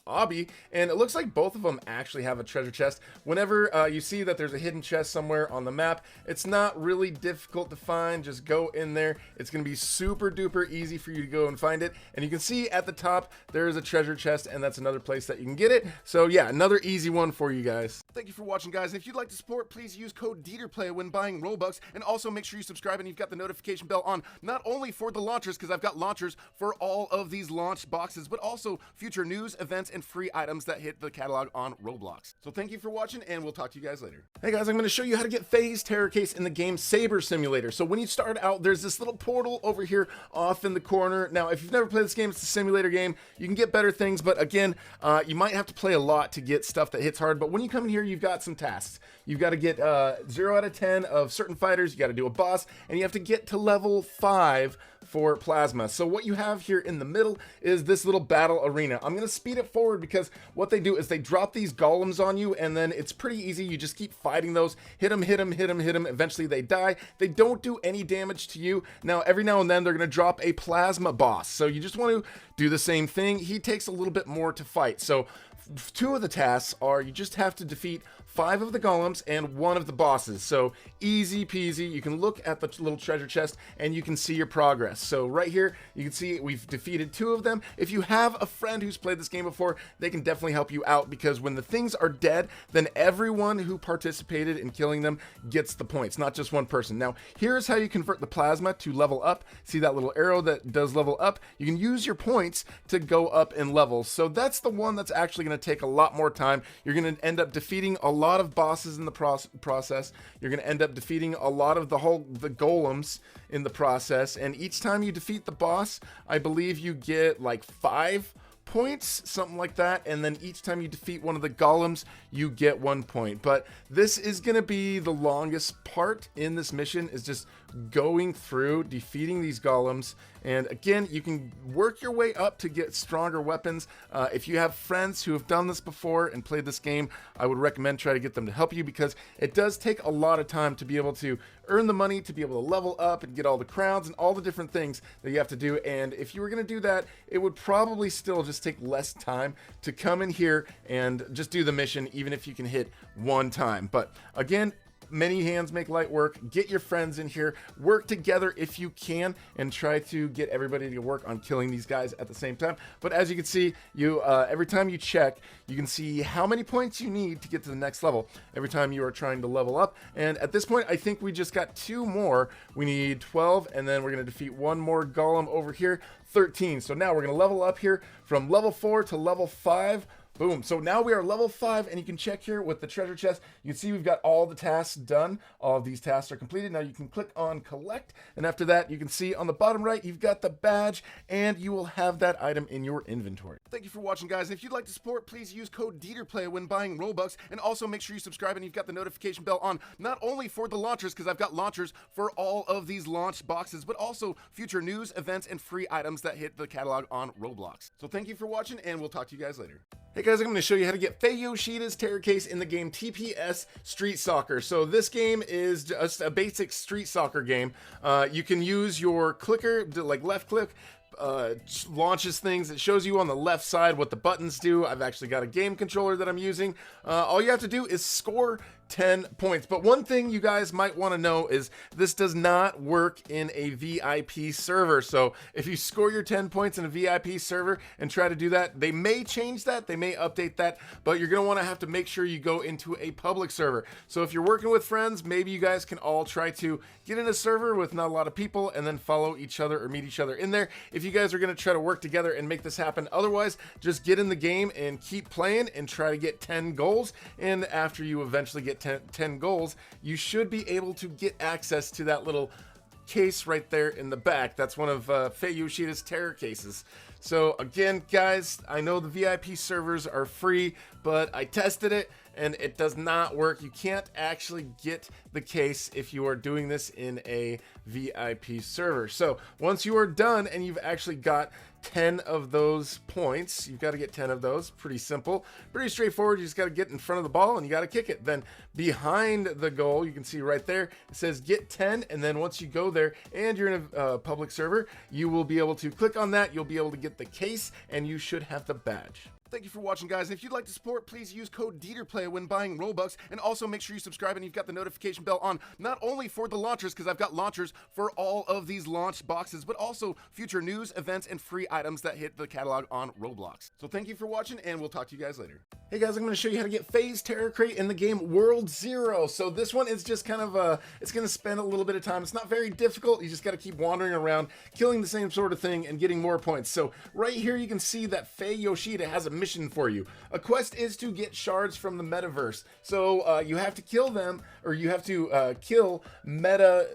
[SPEAKER 1] obby, and it looks like both of them actually have a treasure chest. Whenever you see that there's a hidden chest somewhere on the map, it's not really difficult to find. Just go in there. It's going to be super duper easy for you to go and find it, and you can see at the top there is a treasure chest, and that's another place that you can get it. So yeah, another easy one for you guys. Thank you for watching, guys. And if you'd like to support, please use code DeeterPlay when buying Robux, and also make sure you subscribe and you've got the notification bell on, not only for the launchers, because I've got launchers for all of these launch boxes, but also future news, events, and free items that hit the catalog on Roblox. So thank you for watching, and we'll talk to you guys later. Hey guys, I'm going to show you how to get Phase Terror Case in the game Saber Simulator. So when you start out, there's this little portal over here off in the corner. Now, if you've never played this game, it's a simulator game. You can get better things, but again, you might have to play a lot to get stuff that hits hard. But when you come in here, you've got some tasks. You've got to get 0 out of 10 of certain fighters. You got to do a boss, and you have to get to level 5 for plasma. So what you have here in the middle is this little battle arena. I'm going to speed it forward because what they do is they drop these golems on you, and then it's pretty easy. You just keep fighting those. Hit them, hit them, hit them, hit them. Eventually they die. They don't do any damage to you. Now, every now and then they're going to drop a plasma boss. So you just want to do the same thing. He takes a little bit more to fight. So 2 of the tasks are you just have to defeat 5 of the golems and 1 of the bosses. So easy peasy. You can look at the little treasure chest and you can see your progress. So right here, you can see we've defeated 2 of them. If you have a friend who's played this game before, they can definitely help you out, because when the things are dead, then everyone who participated in killing them gets the points, not just one person. Now, here's how you convert the plasma to level up. See that little arrow that does level up? You can use your points to go up in levels. So that's the one that's actually going to take a lot more time. You're going to end up defeating a lot of bosses in the process. You're going to end up defeating a lot of the golems in the process, and each time you defeat the boss, I believe you get like 5 points, something like that, and then each time you defeat one of the golems, you get 1 point. But this is going to be the longest part in this mission, is just going through, defeating these golems. And again, you can work your way up to get stronger weapons. If you have friends who have done this before and played this game, I would recommend try to get them to help you, because it does take a lot of time to be able to earn the money, to be able to level up and get all the crowns and all the different things that you have to do. And if you were going to do that, it would probably still just take less time to come in here and just do the mission, even if you can hit one time. But again, many hands make light work. Get your friends in here, work together if you can, and try to get everybody to work on killing these guys at the same time. But as you can see, you every time you check, you can see how many points you need to get to the next level every time you are trying to level up. And at this point, I think we just got 2 more. We need 12, and then we're going to defeat 1 more golem over here, 13. So now we're going to level up here from level 4 to level 5. Boom. So now we are level 5, and you can check here with the treasure chest. You can see we've got all the tasks done. All of these tasks are completed. Now you can click on collect, and after that, you can see on the bottom right, you've got the badge, and you will have that item in your inventory. Thank you for watching, guys. And if you'd like to support, please use code DeeterPlay when buying Robux, and also make sure you subscribe and you've got the notification bell on, not only for the launchers, because I've got launchers for all of these launch boxes, but also future news, events, and free items that hit the catalog on Roblox. So thank you for watching, and we'll talk to you guys later. Hey guys, I'm going to show you how to get Faye Yoshida's terror case in the game TPS Street Soccer. So this game is just a basic street soccer game. You can use your clicker, like left click, launches things. It shows you on the left side what the buttons do. I've actually got a game controller that I'm using. All you have to do is score 10 points. But one thing you guys might want to know is this does not work in a VIP server. So if you score your 10 points in a VIP server and try to do that, they may change that, they may update that, but you're going to want to have to make sure you go into a public server. So if you're working with friends, maybe you guys can all try to get in a server with not a lot of people and then follow each other or meet each other in there if you guys are going to try to work together and make this happen. Otherwise, just get in the game and keep playing and try to get 10 goals. And after you eventually get 10 goals, you should be able to get access to that little case right there in the back. That's one of Faye Yoshida's terror cases. So again, guys, I know the VIP servers are free, but I tested it and it does not work. You can't actually get the case if you are doing this in a VIP server. So once you are done and you've actually got 10 of those points, you've got to get 10 of those. Pretty simple, pretty straightforward. You just got to get in front of the ball and you got to kick it. Then behind the goal, you can see right there, it says get 10. And then once you go there and you're in a public server, you will be able to click on that. You'll be able to get the case and you should have the badge. Thank you for watching, guys. And if you'd like to support, please use code DeeterPlay when buying Robux, and also make sure you subscribe and you've got the notification bell on, not only for the launchers, because I've got launchers for all of these launch boxes, but also future news, events, and free items that hit the catalog on Roblox. So thank you for watching, and we'll talk to you guys later. Hey guys, I'm going to show you how to get Faye's Terror Crate in the game World Zero. So this one is just kind of, it's going to spend a little bit of time. It's not very difficult. You just got to keep wandering around, killing the same sort of thing, and getting more points. So right here, you can see that Faye Yoshida has a mission for you. A quest is to get shards from the Metaverse. So you have to kill them, or you have to kill meta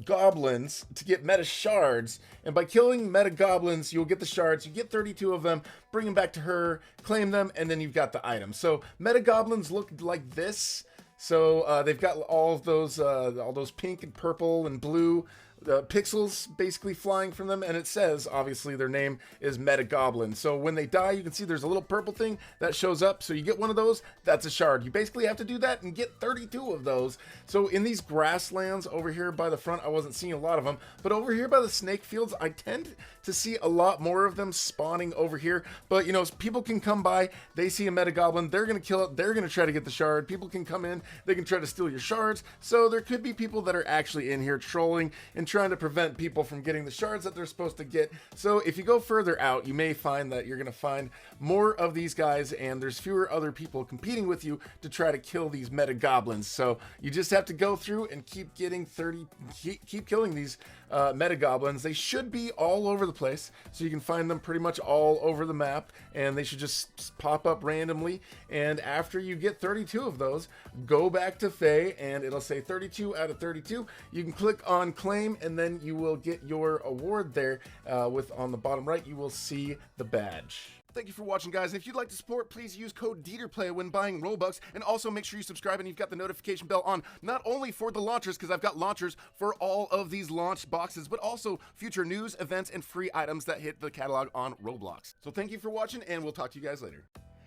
[SPEAKER 1] goblins to get meta shards, and by killing meta goblins you'll get the shards. You get 32 of them, bring them back to her, claim them, and then you've got the item. So meta goblins look like this. So they've got all those pink and purple and blue pixels basically flying from them, and it says obviously their name is Meta Goblin. So when they die, you can see there's a little purple thing that shows up. So you get one of those, that's a shard. You basically have to do that and get 32 of those. So in these grasslands over here by the front, I wasn't seeing a lot of them, but over here by the snake fields, I tend to see a lot more of them spawning over here. But you know, people can come by, they see a Meta Goblin, they're gonna kill it, they're gonna try to get the shard. People can come in, they can try to steal your shards. So there could be people that are actually in here trolling and trying to prevent people from getting the shards that they're supposed to get. So if you go further out, you may find that you're going to find more of these guys, and there's fewer other people competing with you to try to kill these meta goblins. So you just have to go through and keep getting keep killing these meta goblins. They should be all over the place, so you can find them pretty much all over the map, and they should just pop up randomly. And after you get 32 of those, go back to Faye and it'll say 32 out of 32. You can click on claim, and then you will get your award there. On the bottom right, you will see the badge. Thank you for watching, guys. And if you'd like to support, please use code DeeterPlay when buying Robux. And also make sure you subscribe and you've got the notification bell on, not only for the launchers, because I've got launchers for all of these launch boxes, but also future news, events, and free items that hit the catalog on Roblox. So thank you for watching, and we'll talk to you guys later.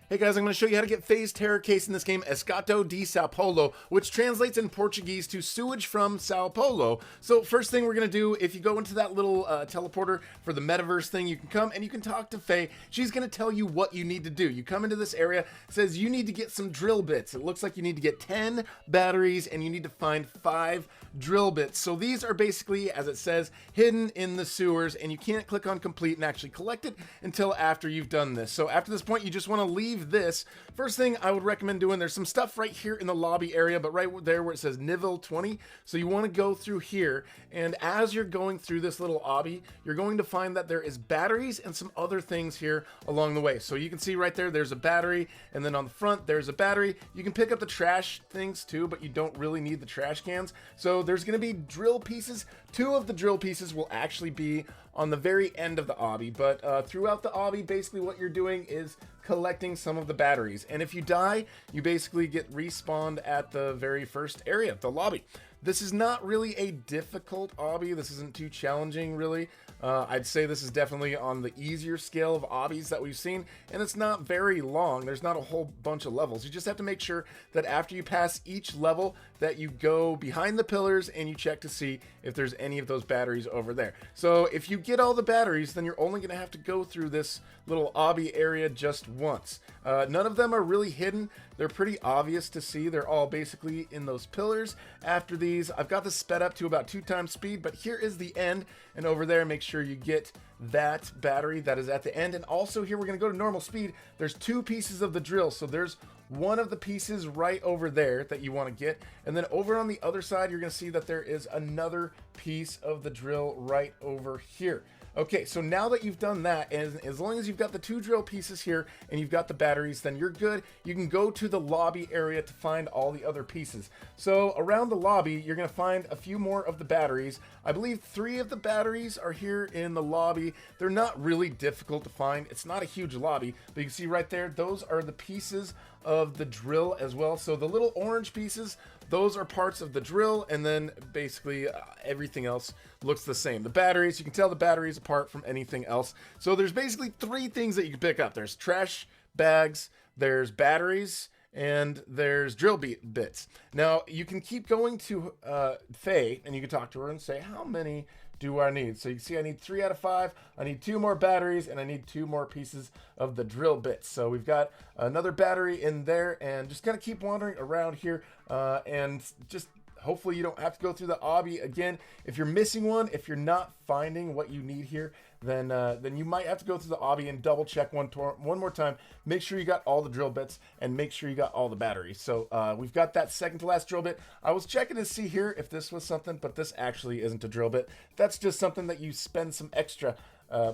[SPEAKER 1] Hey guys, I'm going to show you how to get phase terror case in this game, Escato de Sao Paulo, which translates in Portuguese to sewage from Sao Paulo. So first thing we're going to do, if you go into that little teleporter for the Metaverse thing, you can come and you can talk to Faye. She's going to tell you what you need to do. You come into this area, it says you need to get some drill bits. It looks like you need to get 10 batteries and you need to find 5 drill bits. So these are basically, as it says, hidden in the sewers, and you can't click on complete and actually collect it until after you've done this. So after this point, you just want to leave this. First thing I would recommend doing, there's some stuff right here in the lobby area, but right there where it says Nivel 20. So you want to go through here, and as you're going through this little obby, you're going to find that there is batteries and some other things here along the way. So you can see right there, there's a battery, and then on the front, there's a battery. You can pick up the trash things too, but you don't really need the trash cans. So there's going to be drill pieces. 2 of the drill pieces will actually be on the very end of the obby, but throughout the obby, basically what you're doing is collecting some of the batteries. And if you die, you basically get respawned at the very first area, the lobby. This is not really a difficult obby. This isn't too challenging, really. I'd say this is definitely on the easier scale of obbies that we've seen, and it's not very long. There's not a whole bunch of levels. You just have to make sure that after you pass each level that you go behind the pillars and you check to see if there's any of those batteries over there. So if you get all the batteries, then you're only going to have to go through this little obby area just once. None of them are really hidden. They're pretty obvious to see. They're all basically in those pillars. After these, I've got this sped up to about 2 times speed, but here is the end, and over there, make sure you get that battery that is at the end. And also here, we're going to go to normal speed. There's 2 pieces of the drill, so there's one of the pieces right over there that you want to get, and then over on the other side, you're going to see that there is another piece of the drill right over here. Okay, so now that you've done that, and as long as you've got the 2 drill pieces here and you've got the batteries, then you're good. You can go to the lobby area to find all the other pieces. So around the lobby, you're going to find a few more of the batteries. I believe 3 of the batteries are here in the lobby. They're not really difficult to find. It's not a huge lobby, but you can see right there, those are the pieces of the drill as well. So the little orange pieces, those are parts of the drill, and then basically everything else looks the same. The batteries, you can tell the batteries apart from anything else. So there's basically 3 things that you can pick up. There's trash bags, there's batteries, and there's drill bits. Now you can keep going to Faye, and you can talk to her and say, how many do I need? So you can see I need 3 out of 5, I need 2 more batteries, and I need 2 more pieces of the drill bits. So we've got another battery in there, and just kind of keep wandering around here, and just hopefully you don't have to go through the obby again. If you're missing one, if you're not finding what you need here, then you might have to go through the obby and double check one more time. Make sure you got all the drill bits and make sure you got all the batteries. So we've got that second to last drill bit. I was checking to see here if this was something, but this actually isn't a drill bit. That's just something that you spend some extra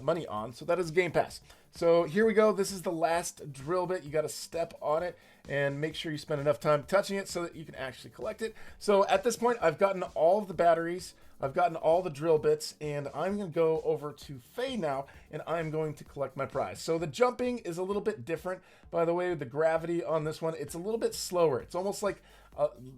[SPEAKER 1] money on. So that is Game Pass. So here we go. This is the last drill bit. You got to step on it and make sure you spend enough time touching it so that you can actually collect it. So at this point, I've gotten all of the batteries. I've gotten all the drill bits, and I'm going to go over to Faye now, and I'm going to collect my prize. So the jumping is a little bit different. By the way, the gravity on this one, it's a little bit slower. It's almost like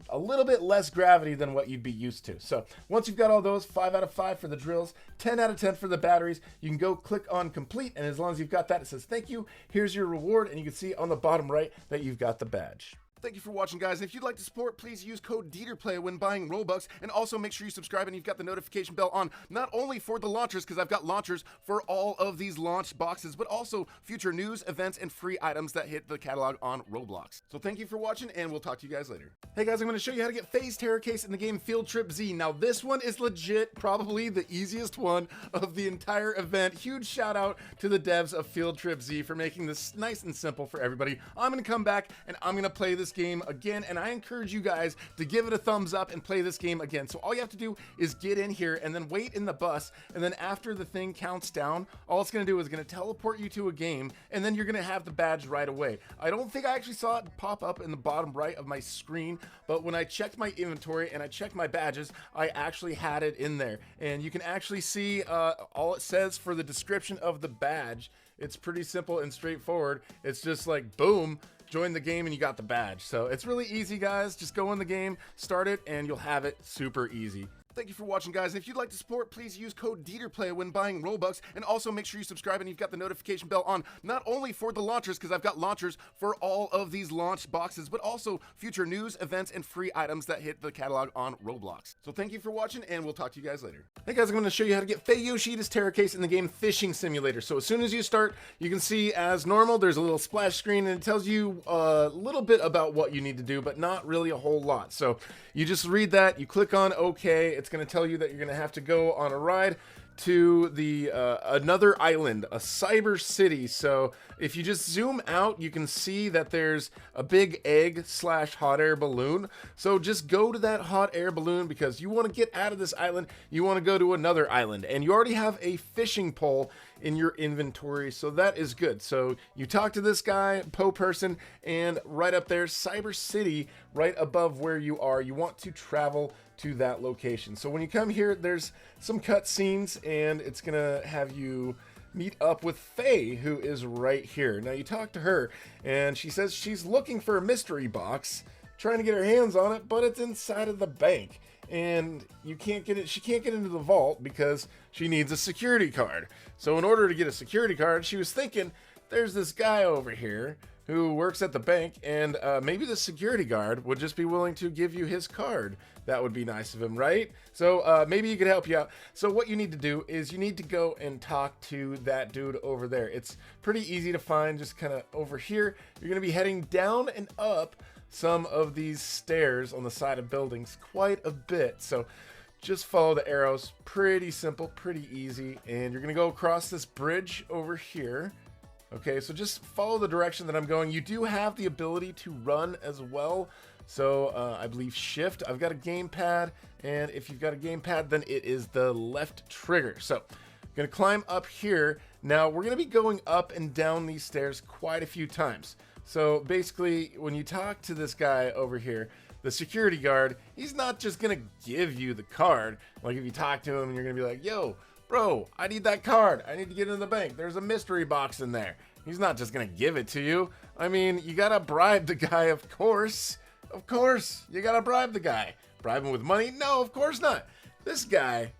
[SPEAKER 1] a little bit less gravity than what you'd be used to. So once you've got all those, 5 out of 5 for the drills, 10 out of 10 for the batteries, you can go click on complete, and as long as you've got that, it says thank you, here's your reward, and you can see on the bottom right that you've got the badge. Thank you for watching, guys. And if you'd like to support, please use code DeeterPlay when buying Robux. And also make sure you subscribe and you've got the notification bell on, not only for the launchers, because I've got launchers for all of these launch boxes, but also future news, events, and free items that hit the catalog on Roblox. So thank you for watching, and we'll talk to you guys later. Hey guys, I'm going to show you how to get phase terror case in the game Field Trip Z. Now this one is legit, probably the easiest one of the entire event. Huge shout out to the devs of Field Trip Z for making this nice and simple for everybody. I'm going to come back and I'm going to play this game again, and I encourage you guys to give it a thumbs up and play this game again. So all you have to do is get in here and then wait in the bus, and then after the thing counts down, all it's going to do is going to teleport you to a game, and then you're going to have the badge right away. I don't think I actually saw it pop up in the bottom right of my screen, but when I checked my inventory and I checked my badges, I actually had it in there, and you can actually see all it says for the description of the badge It's pretty simple and straightforward. It's just like, boom, join the game and you got the badge. So it's really easy, guys. Just go in the game, start it, and you'll have it super easy. Thank you for watching, guys. And if you'd like to support, please use code DeeterPlay when buying Robux. And also make sure you subscribe and you've got the notification bell on, not only for the launchers, because I've got launchers for all of these launch boxes, but also future news, events, and free items that hit the catalog on Roblox. So thank you for watching, and we'll talk to you guys later. Hey guys, I'm going to show you how to get Faye Yoshida's Terror Case in the game Fishing Simulator. So as soon as you start, you can see as normal, there's a little splash screen, and it tells you a little bit about what you need to do, but not really a whole lot. So you just read that, you click on OK. It's going to tell you that you're going to have to go on a ride to the another island, a cyber city. So if you just zoom out, you can see that there's a big egg / hot air balloon. So just go to that hot air balloon because you want to get out of this island. You want to go to another island, and you already have a fishing pole in your inventory, so that is good. So you talk to this guy, Poe person, and right up there, Cyber City, right above where you are, you want to travel to that location. So when you come here, there's some cut scenes, and it's gonna have you meet up with Faye, who is right here. Now you talk to her, and she says she's looking for a mystery box, trying to get her hands on it, but it's inside of the bank, and you can't get it. She can't get into the vault because she needs a security card. So in order to get a security card, she was thinking, there's this guy over here who works at the bank, and maybe the security guard would just be willing to give you his card. That would be nice of him, right? So maybe he could help you out. So what you need to do is you need to go and talk to that dude over there. It's pretty easy to find, just kind of over here. You're going to be heading down and up some of these stairs on the side of buildings quite a bit. So just follow the arrows. Pretty simple, pretty easy. And you're going to go across this bridge over here. Okay, so just follow the direction that I'm going. You do have the ability to run as well. So I believe shift. I've got a gamepad, and if you've got a gamepad, then it is the left trigger. So I'm gonna climb up here. Now we're gonna be going up and down these stairs quite a few times. So basically, when you talk to this guy over here, the security guard, he's not just gonna give you the card. Like if you talk to him and you're gonna be like, yo, bro, I need that card. I need to get into the bank. There's a mystery box in there. He's not just gonna give it to you. I mean, you gotta bribe the guy, of course. Of course, you gotta bribe the guy. Bribe him with money? No, of course not. This guy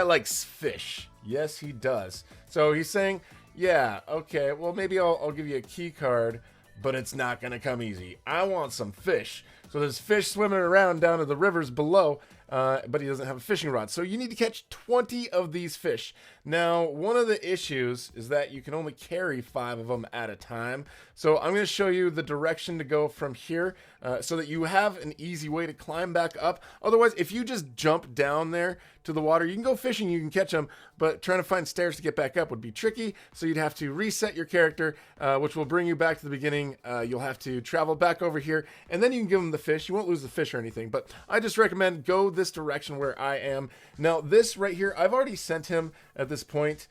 [SPEAKER 1] likes fish. Yes, he does. So he's saying, yeah, okay, well, maybe I'll give you a key card, but it's not gonna come easy. I want some fish. So there's fish swimming around down in the rivers below, but he doesn't have a fishing rod. So you need to catch 20 of these fish. Now, one of the issues is that you can only carry 5 of them at a time. So I'm going to show you the direction to go from here so that you have an easy way to climb back up. Otherwise, if you just jump down there to the water, you can go fishing, you can catch them, but trying to find stairs to get back up would be tricky. So you'd have to reset your character, which will bring you back to the beginning. You'll have to travel back over here, and then you can give them the fish. You won't lose the fish or anything, but I just recommend go this direction where I am. Now, this right here, I've already sent him at this point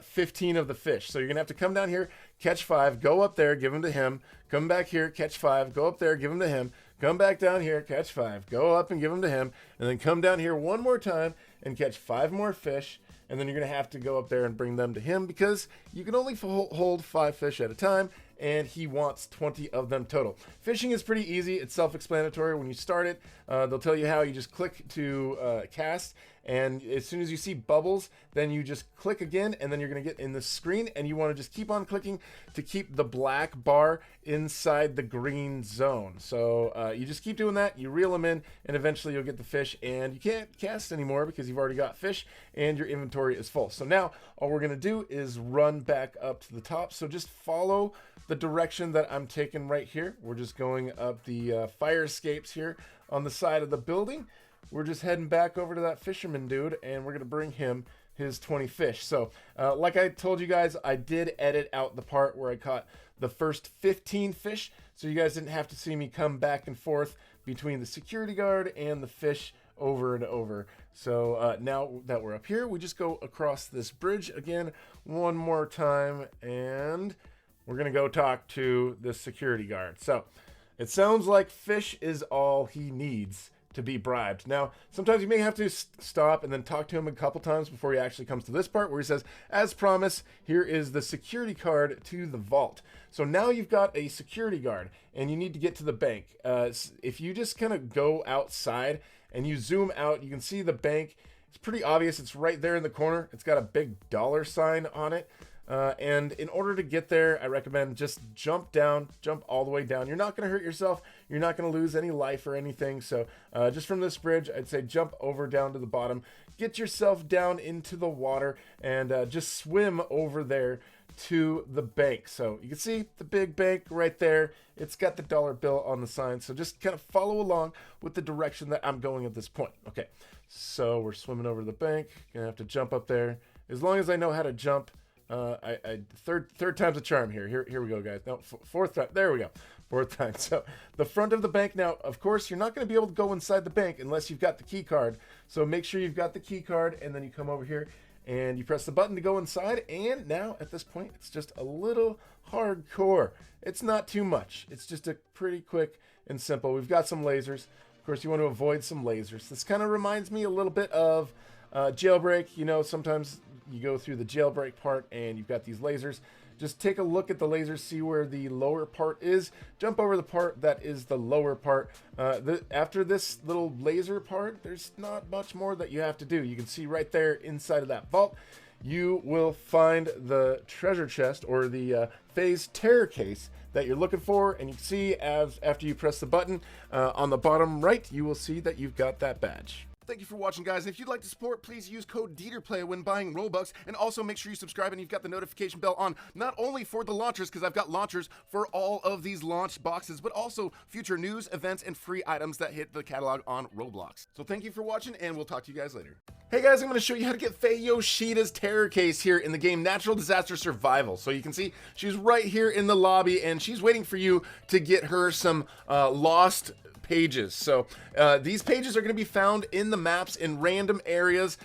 [SPEAKER 1] 15 of the fish. So you're gonna have to come down here, catch 5, go up there, give them to him, come back here, catch 5, go up there, give them to him, come back down here, catch 5, go up and give them to him, and then come down here one more time and catch 5 more fish. And then you're gonna have to go up there and bring them to him because you can only hold 5 fish at a time, and he wants 20 of them total. Fishing is pretty easy. It's self-explanatory. When you start it, they'll tell you how. You just click to cast, and as soon as you see bubbles, then you just click again, and then you're going to get in the screen, and you want to just keep on clicking to keep the black bar inside the green zone. So you just keep doing that. You reel them in, and eventually you'll get the fish, and you can't cast anymore because you've already got fish, and your inventory is full. So now all we're going to do is run back up to the top. So just follow the direction that I'm taking right here. We're just going up the fire escapes here on the side of the building. We're just heading back over to that fisherman dude, and we're going to bring him his 20 fish. So like I told you guys, I did edit out the part where I caught the first 15 fish, so you guys didn't have to see me come back and forth between the security guard and the fish over and over. So now that we're up here, we just go across this bridge again one more time, and we're going to go talk to the security guard. So it sounds like fish is all he needs to be bribed. Now, sometimes you may have to stop and then talk to him a couple times before he actually comes to this part where he says, as promised, here is the security card to the vault. So now you've got a security guard and you need to get to the bank. If you just kind of go outside and you zoom out, you can see the bank. It's pretty obvious. It's right there in the corner. It's got a big dollar sign on it. And in order to get there, I recommend just jump all the way down. You're not going to hurt yourself. You're not going to lose any life or anything. So just from this bridge, I'd say jump over down to the bottom, get yourself down into the water, and just swim over there to the bank. So you can see the big bank right there. It's got the dollar bill on the sign. So just kind of follow along with the direction that I'm going at this point. Okay, so we're swimming over to the bank. Gonna have to jump up there. As long as I know how to jump. Third time's a charm here. Here we go, guys. No, fourth time. There we go. Fourth time. So the front of the bank. Now, of course, you're not going to be able to go inside the bank unless you've got the key card. So make sure you've got the key card, and then you come over here and you press the button to go inside. And now at this point, it's just a little hardcore. It's not too much. It's just a pretty quick and simple. We've got some lasers. Of course, you want to avoid some lasers. This kind of reminds me a little bit of Jailbreak. You know, sometimes you go through the jailbreak part and you've got these lasers. Just take a look at the lasers, see where the lower part is. Jump over the part that is the lower part. After this little laser part, there's not much more that you have to do. You can see right there inside of that vault, you will find the treasure chest or the phase terror case that you're looking for. And you can see after you press the button on the bottom right, you will see that you've got that badge. Thank you for watching, guys. And if you'd like to support, please use code DeeterPlay when buying Robux. And also make sure you subscribe and you've got the notification bell on, not only for the launchers, because I've got launchers for all of these launch boxes, but also future news, events, and free items that hit the catalog on Roblox. So thank you for watching, and we'll talk to you guys later. Hey guys, I'm going to show you how to get Faye Yoshida's terror case here in the game Natural Disaster Survival. So you can see she's right here in the lobby, and she's waiting for you to get her some lost pages. So these pages are going to be found in the maps in random areas.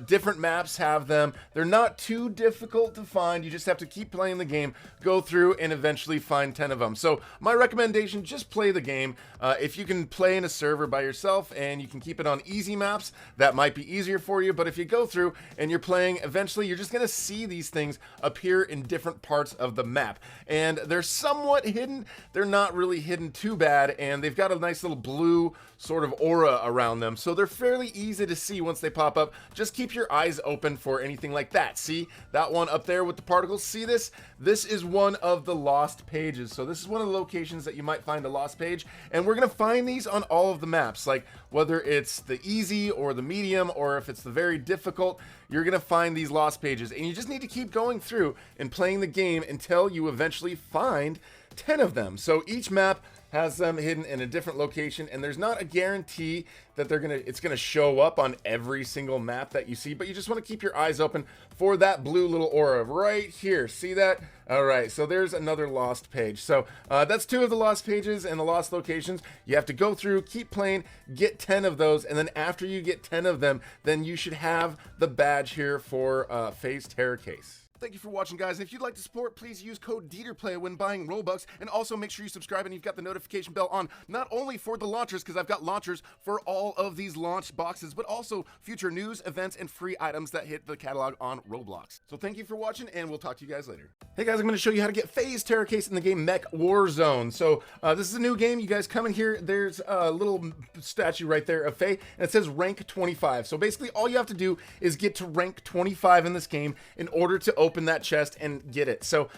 [SPEAKER 1] Different maps have them. They're not too difficult to find. You just have to keep playing the game, go through, and eventually find 10 of them. So my recommendation, just play the game. If you can play in a server by yourself and you can keep it on easy maps, that might be easier for you. But if you go through and you're playing, eventually you're just going to see these things appear in different parts of the map. And they're somewhat hidden. They're not really hidden too bad, and they've got a nice little blue sort of aura around them, so they're fairly easy to see once they pop up. Just keep your eyes open for anything like that. See that one up there with the particles? See this? This is one of the lost pages. So this is one of the locations that you might find a lost page, and we're gonna find these on all of the maps, like whether it's the easy or the medium, or if it's the very difficult, you're gonna find these lost pages, and you just need to keep going through and playing the game until you eventually find 10 of them. So each map has them hidden in a different location, and there's not a guarantee that it's gonna show up on every single map that you see, but you just want to keep your eyes open for that blue little aura right here. See that? All right, so there's another lost page. So that's 2 of the lost pages and the lost locations. You have to go through, keep playing, get 10 of those, and then after you get 10 of them, then you should have the badge here for Faye's terror case. Thank you for watching, guys. And if you'd like to support, please use code DeeterPlay when buying Robux. And also make sure you subscribe and you've got the notification bell on, not only for the launchers, because I've got launchers for all of these launch boxes, but also future news, events, and free items that hit the catalog on Roblox. So thank you for watching, and we'll talk to you guys later. Hey guys, I'm going to show you how to get Faye's terror case in the game Mech Warzone. So this is a new game. You guys come in here. There's a little statue right there of Faye, and it says rank 25. So basically all you have to do is get to rank 25 in this game in order to open that chest and get it. So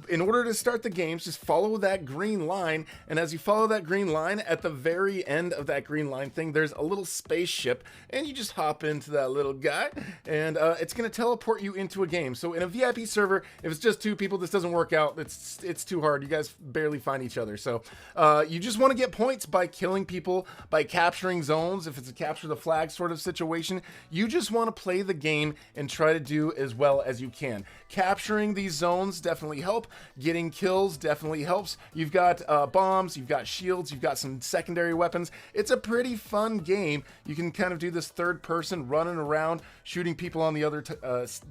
[SPEAKER 1] in order to start the games, just follow that green line, and as you follow that green line, at the very end of that green line thing, there's a little spaceship, and you just hop into that little guy, and it's going to teleport you into a game. So in a VIP server, if it's just 2 people, this doesn't work out. It's too hard. You guys barely find each other. So you just want to get points by killing people, by capturing zones. If it's a capture the flag sort of situation, you just want to play the game and try to do as well as you can. capturing these zones definitely help. Getting kills definitely helps. You've got bombs, you've got shields, you've got some secondary weapons. It's a pretty fun game. You can kind of do this third person running around, shooting people on the other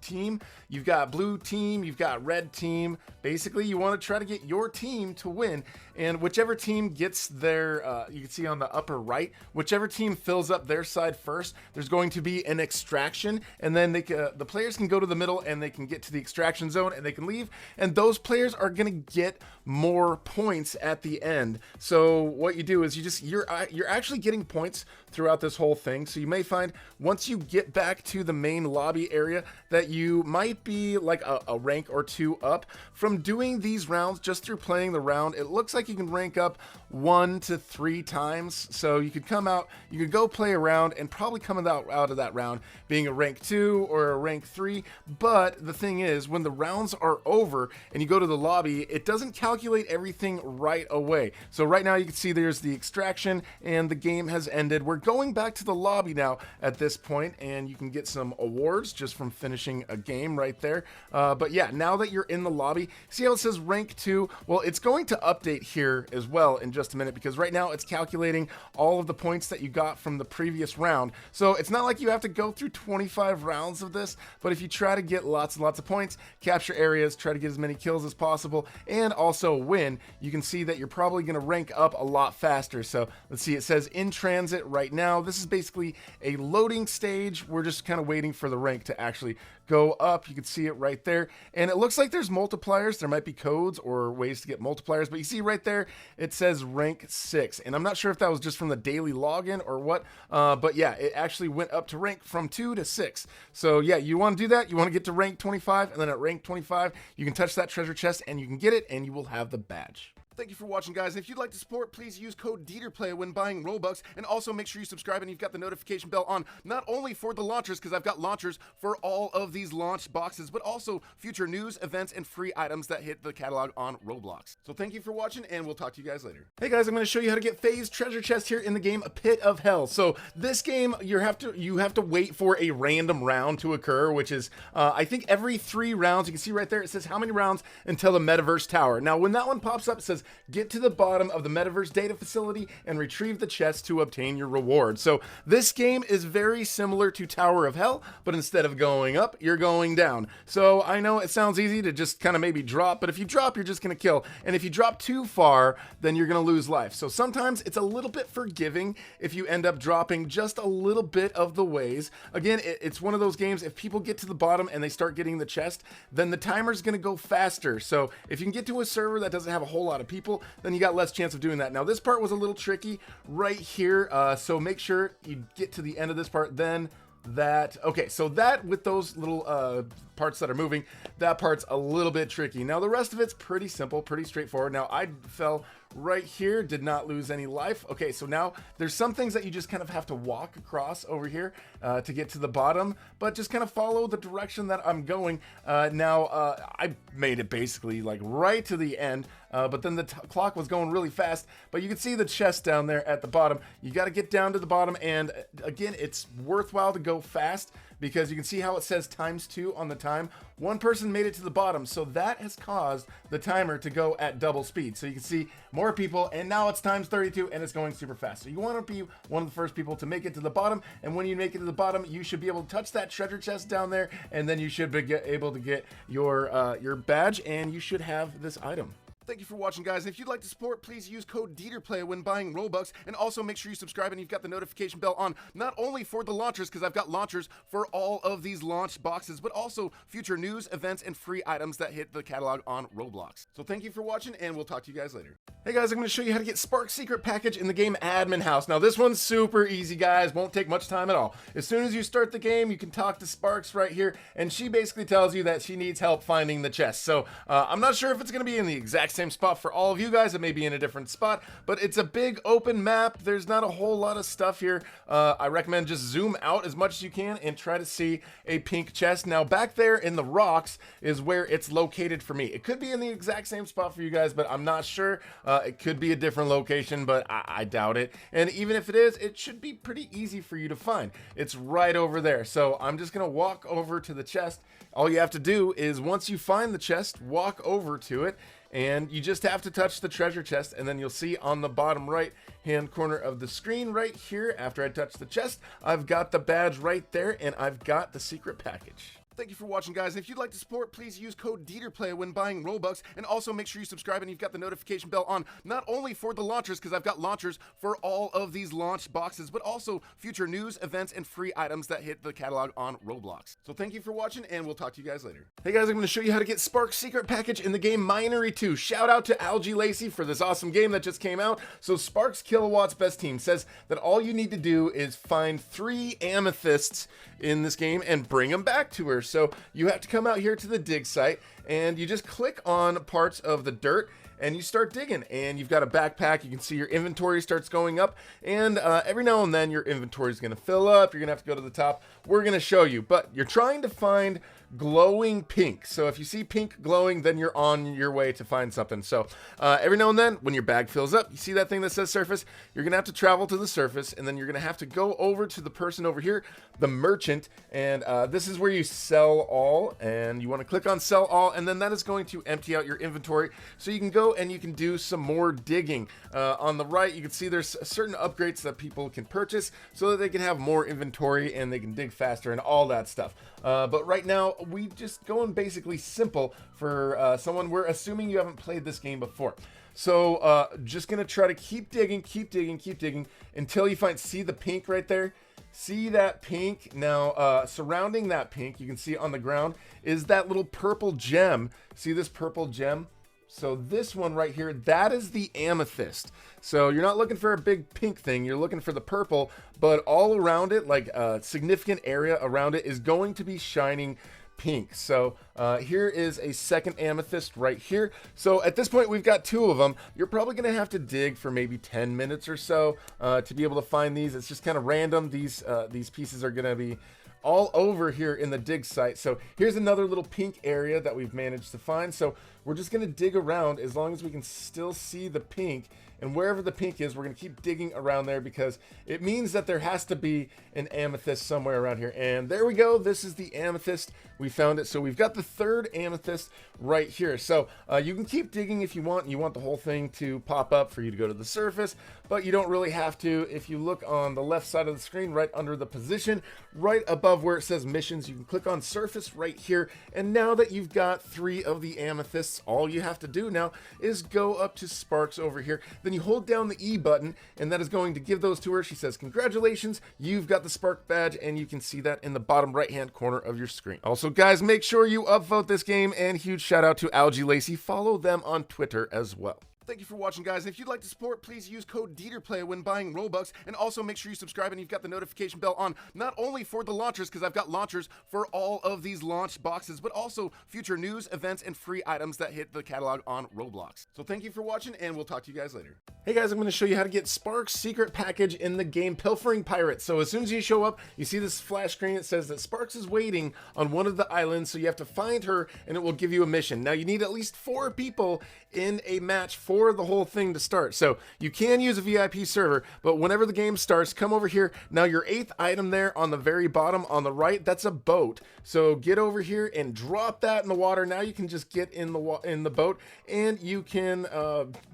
[SPEAKER 1] team. You've got blue team, you've got red team. Basically, you want to try to get your team to win, and whichever team gets their, you can see on the upper right, whichever team fills up their side first, there's going to be an extraction, and then the players can go to the middle and they can get to the extraction zone and they can leave, and those players are going to get more points at the end. So what you do is you're actually getting points throughout this whole thing. So you may find once you get back to the main lobby area that you might be like a rank or two up from doing these rounds. Just through playing the round, it looks like you can rank up 1 to 3 times. So you could come out, you could go play around and probably come out of that round being a rank 2 or a rank 3. But the thing is, when the rounds are over and you go to the lobby, it doesn't calculate everything right away. So right now you can see there's the extraction and the game has ended. We're going back to the lobby now at this point, and you can get some awards just from finishing a game right there. But yeah, now that you're in the lobby, see how it says rank 2? Well, it's going to update here as well in just a minute, because right now it's calculating all of the points that you got from the previous round. So it's not like you have to go through 25 rounds of this, but if you try to get lots and lots of points, capture areas, try to get as many kills as possible, and also win, you can see that you're probably going to rank up a lot faster. So let's see, it says in transit right now. This is basically a loading stage. We're just kind of waiting for the rank to actually go up. You can see it right there, and it looks like there's multipliers. There might be codes or ways to get multipliers, but you see right there it says rank 6, and I'm not sure if that was just from the daily login or what, but yeah, it actually went up to rank from 2 to 6. So yeah, you want to do that. You want to get to rank 25, and then at rank 25 you can touch that treasure chest and you can get it, and you will have the badge. Thank you for watching, guys. And if you'd like to support, please use code DeeterPlay when buying Robux. And also make sure you subscribe and you've got the notification bell on, not only for the launchers, because I've got launchers for all of these launch boxes, but also future news, events, and free items that hit the catalog on Roblox. So thank you for watching, and we'll talk to you guys later. Hey guys, I'm going to show you how to get Faye's treasure chest here in the game, A Pit of Hell. So this game, you have to wait for a random round to occur, which is, I think every 3 rounds. You can see right there, it says how many rounds until the Metaverse tower. Now, when that one pops up, it says, get to the bottom of the Metaverse data facility and retrieve the chest to obtain your reward. So this game is very similar to Tower of Hell, but instead of going up, you're going down. So I know it sounds easy to just kind of maybe drop, but if you drop, you're just going to kill. And if you drop too far, then you're going to lose life. So sometimes it's a little bit forgiving if you end up dropping just a little bit of the ways. Again, it's one of those games, if people get to the bottom and they start getting the chest, then the timer's going to go faster. So if you can get to a server that doesn't have a whole lot of people, then you got less chance of doing that. Now this part was a little tricky right here, so make sure you get to the end of this part, then that. Okay, so that with those little parts that are moving, that part's a little bit tricky. Now the rest of it's pretty simple, pretty straightforward. Now I fell right here, did not lose any life. Okay, so now there's some things that you just kind of have to walk across over here to get to the bottom, but just kind of follow the direction that I'm going. I made it basically like right to the end, but then the clock was going really fast, but you can see the chest down there at the bottom. You got to get down to the bottom, and again, it's worthwhile to go fast because you can see how it says ×2 on the time. One person made it to the bottom, so that has caused the timer to go at double speed. So you can see more people, and now it's ×32, and it's going super fast. So you want to be one of the first people to make it to the bottom, and when you make it to the bottom, you should be able to touch that treasure chest down there, and then you should be able to get your badge, and you should have this item. Thank you for watching, guys. And if you'd like to support, please use code DeeterPlay when buying Robux. And also make sure you subscribe and you've got the notification bell on, not only for the launchers, because I've got launchers for all of these launch boxes, but also future news, events, and free items that hit the catalog on Roblox. So thank you for watching, and we'll talk to you guys later. Hey guys, I'm going to show you how to get Spark's secret package in the game Admin House. Now this one's super easy, guys. Won't take much time at all. As soon as you start the game, you can talk to Sparks right here, and she basically tells you that she needs help finding the chest. So I'm not sure if it's going to be in the exact same spot for all of you guys. It may be in a different spot, but it's a big open map. There's not a whole lot of stuff here. I recommend just zoom out as much as you can and try to see a pink chest. Now back there in the rocks is where it's located for me. It could be in the exact same spot for you guys, but I'm not sure. It could be a different location, but I doubt it. And even if it is, it should be pretty easy for you to find. It's right over there. So I'm just gonna walk over to the chest. All you have to do is once you find the chest, walk over to it, and you just have to touch the treasure chest, and then you'll see on the bottom right hand corner of the screen right here, after I touch the chest, I've got the badge right there, and I've got the secret package. Thank you for watching, guys. And if you'd like to support, please use code DeeterPlay when buying Robux. And also make sure you subscribe and you've got the notification bell on, not only for the launchers, because I've got launchers for all of these launch boxes, but also future news, events, and free items that hit the catalog on Roblox. So thank you for watching, and we'll talk to you guys later. Hey guys, I'm going to show you how to get Spark's secret package in the game Minery 2. Shout out to Algie Lacey for this awesome game that just came out. So Spark's Kilowatts Best Team says that all you need to do is find 3 amethysts in this game and bring them back to her. So you have to come out here to the dig site and you just click on parts of the dirt and you start digging, and you've got a backpack. You can see your inventory starts going up, and every now and then your inventory is going to fill up. You're going to have to go to the top. We're going to show you, but you're trying to find glowing pink. So if you see pink glowing, then you're on your way to find something. So every now and then when your bag fills up, you see that thing that says surface, you're going to have to travel to the surface, and then you're going to have to go over to the person over here, the merchant, and this is where you sell all, and you want to click on sell all, and then that is going to empty out your inventory so you can go and you can do some more digging. On the right, you can see there's certain upgrades that people can purchase so that they can have more inventory and they can dig faster and all that stuff. But right now, we just going basically simple for someone. We're assuming you haven't played this game before. So just gonna try to keep digging until you find, see the pink right there? See that pink? Now, surrounding that pink, you can see on the ground, is that little purple gem. See this purple gem? So this one right here, that is the amethyst. So you're not looking for a big pink thing, you're looking for the purple, but all around it, like a significant area around it, is going to be shining pink. So here is a second amethyst right here. So at this point, we've got 2 of them. You're probably going to have to dig for maybe 10 minutes or so to be able to find these. It's just kind of random. These pieces are going to be all over here in the dig site. So here's another little pink area that we've managed to find. So we're just going to dig around as long as we can still see the pink, and wherever the pink is, we're going to keep digging around there because it means that there has to be an amethyst somewhere around here. And there we go. This is the amethyst. We found it. So we've got the 3rd amethyst right here. So you can keep digging if you want. You want the whole thing to pop up for you to go to the surface, but you don't really have to. If you look on the left side of the screen, right under the position, right above where it says missions, you can click on surface right here. And now that you've got 3 of the amethysts, all you have to do now is go up to Sparks over here. Then you hold down the E button, and that is going to give those to her. She says, congratulations, you've got the Spark badge, and you can see that in the bottom right hand corner of your screen. Also, guys, make sure you upvote this game, and huge shout out to Algie Lacey. Follow them on Twitter as well. Thank you for watching, guys. And if you'd like to support, please use code DeeterPlay when buying Robux. And also make sure you subscribe and you've got the notification bell on, not only for the launchers, because I've got launchers for all of these launch boxes, but also future news, events, and free items that hit the catalog on Roblox. So thank you for watching, and we'll talk to you guys later. Hey guys, I'm going to show you how to get Spark's secret package in the game Pilfering Pirates. So as soon as you show up, you see this flash screen. It says that Sparks is waiting on one of the islands, so you have to find her, and it will give you a mission. Now, you need at least 4 people in a match for the whole thing to start. So you can use a VIP server, but whenever the game starts, come over here. Now your 8th item there on the very bottom on the right, that's a boat. So get over here and drop that in the water. Now you can just get in the boat, and you can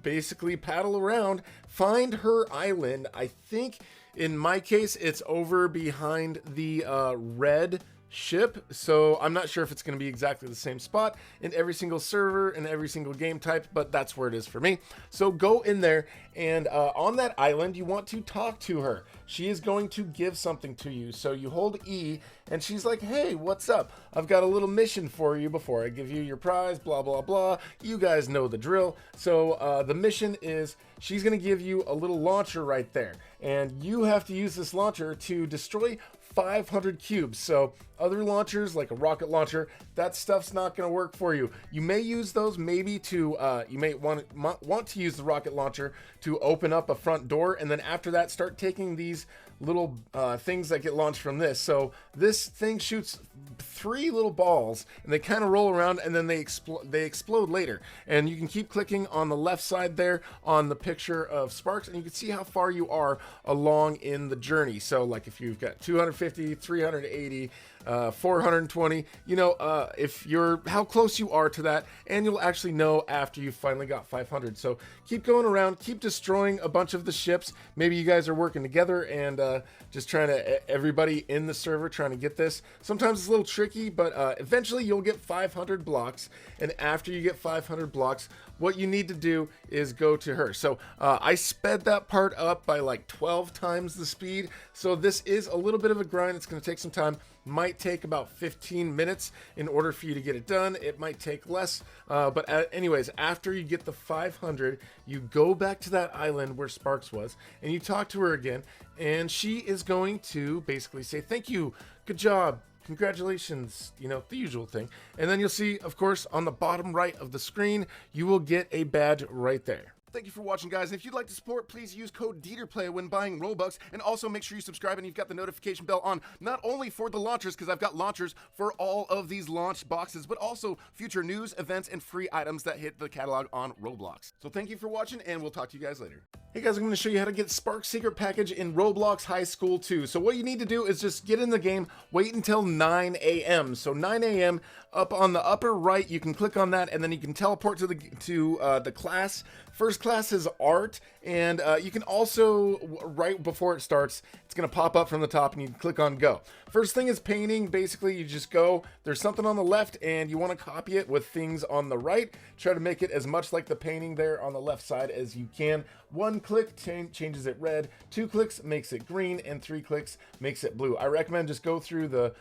[SPEAKER 1] basically paddle around, find her island. I think in my case, it's over behind the red ship, so I'm not sure if it's going to be exactly the same spot in every single server and every single game type, but that's where it is for me. So go in there, and on that island you want to talk to her. She is going to give something to you, so you hold E, and she's like, hey, what's up? I've got a little mission for you before I give you your prize, blah blah blah. You guys know the drill. So the mission is, she's going to give you a little launcher right there, and you have to use this launcher to destroy 500 cubes. So Other launchers, like a rocket launcher, that stuff's not going to work for you. You may use those maybe to, you may want to use the rocket launcher to open up a front door, and then after that, start taking these little things that get launched from this. So this thing shoots 3 little balls, and they kind of roll around, and then they explode later. And you can keep clicking on the left side there on the picture of sparks, and you can see how far you are along in the journey. So like if you've got 250, 380, 420, you know, if you're how close you are to that, and you'll actually know after you finally got 500. So keep going around, keep destroying a bunch of the ships. Maybe you guys are working together and just trying to, everybody in the server trying to get this. Sometimes it's a little tricky, but eventually you'll get 500 blocks, and after you get 500 blocks, what you need to do is go to her. So I sped that part up by like 12 times the speed, so this is a little bit of a grind. It's going to take some time. Might take about 15 minutes in order for you to get it done. It might take less, but anyways, after you get the 500, you go back to that island where Sparks was, and you talk to her again, and she is going to basically say, thank you, good job, congratulations, you know, the usual thing. And then you'll see, of course, on the bottom right of the screen, you will get a badge right there. Thank you for watching, guys. And if you'd like to support, please use code DeeterPlay when buying Robux. And also make sure you subscribe and you've got the notification bell on, not only for the launchers, because I've got launchers for all of these launch boxes, but also future news, events, and free items that hit the catalog on Roblox. So thank you for watching, and we'll talk to you guys later. Hey guys, I'm going to show you how to get Spark Secret Package in Roblox High School 2. So what you need to do is just get in the game, wait until 9 a.m. So 9 a.m. up on the upper right, you can click on that, and then you can teleport to the class. First class is art, and you can also, right before it starts, it's going to pop up from the top, and you can click on go. First thing is painting. Basically, you just go, there's something on the left, and you want to copy it with things on the right. Try to make it as much like the painting there on the left side as you can. 1 click changes it red, 2 clicks makes it green, and 3 clicks makes it blue. I recommend just go through the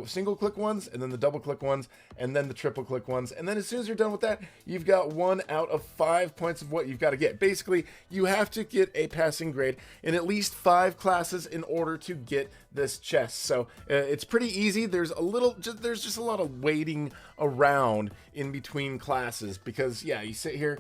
[SPEAKER 1] single click ones, and then the double click ones, and then the triple click ones. And then as soon as you're done with that, you've got 1 out of 5 points of what you've got to get. Basically, you have to get a passing grade in at least 5 classes in order to get this chest. So it's pretty easy. There's just a lot of waiting around in between classes, because yeah, you sit here,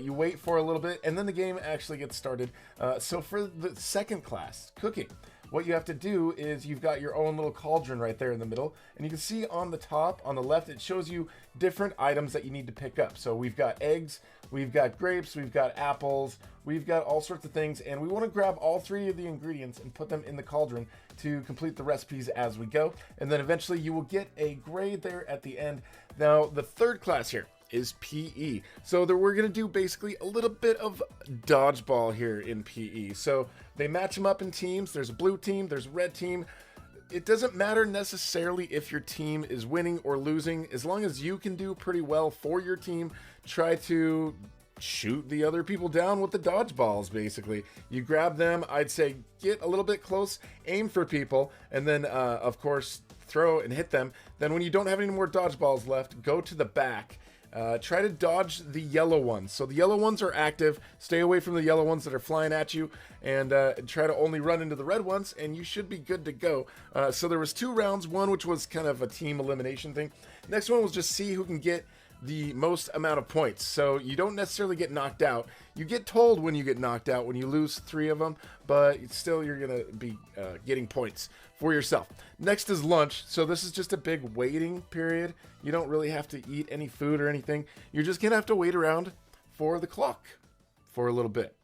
[SPEAKER 1] you wait for a little bit, and then the game actually gets started. So for the second class, cooking, what you have to do is you've got your own little cauldron right there in the middle, and you can see on the top, on the left, it shows you different items that you need to pick up. So we've got eggs, we've got grapes, we've got apples, we've got all sorts of things, and we want to grab all 3 of the ingredients and put them in the cauldron to complete the recipes as we go, and then eventually you will get a grade there at the end. Now, the third class here is PE. So we're going to do basically a little bit of dodgeball here in PE. So they match them up in teams. There's a blue team, there's a red team. It doesn't matter necessarily if your team is winning or losing, as long as you can do pretty well for your team. Try to shoot the other people down with the dodgeballs. Basically, you grab them, I'd say get a little bit close, aim for people, and then of course throw and hit them. Then when you don't have any more dodgeballs left, go to the back. Try to dodge the yellow ones. So the yellow ones are active. Stay away from the yellow ones that are flying at you, and try to only run into the red ones, and you should be good to go. So there was 2 rounds, one which was kind of a team elimination thing. Next one was just see who can get the most amount of points. So you don't necessarily get knocked out. You get told when you get knocked out when you lose 3 of them, but still you're gonna be getting points for yourself. Next is lunch. So this is just a big waiting period. You don't really have to eat any food or anything. You're just gonna have to wait around for the clock for a little bit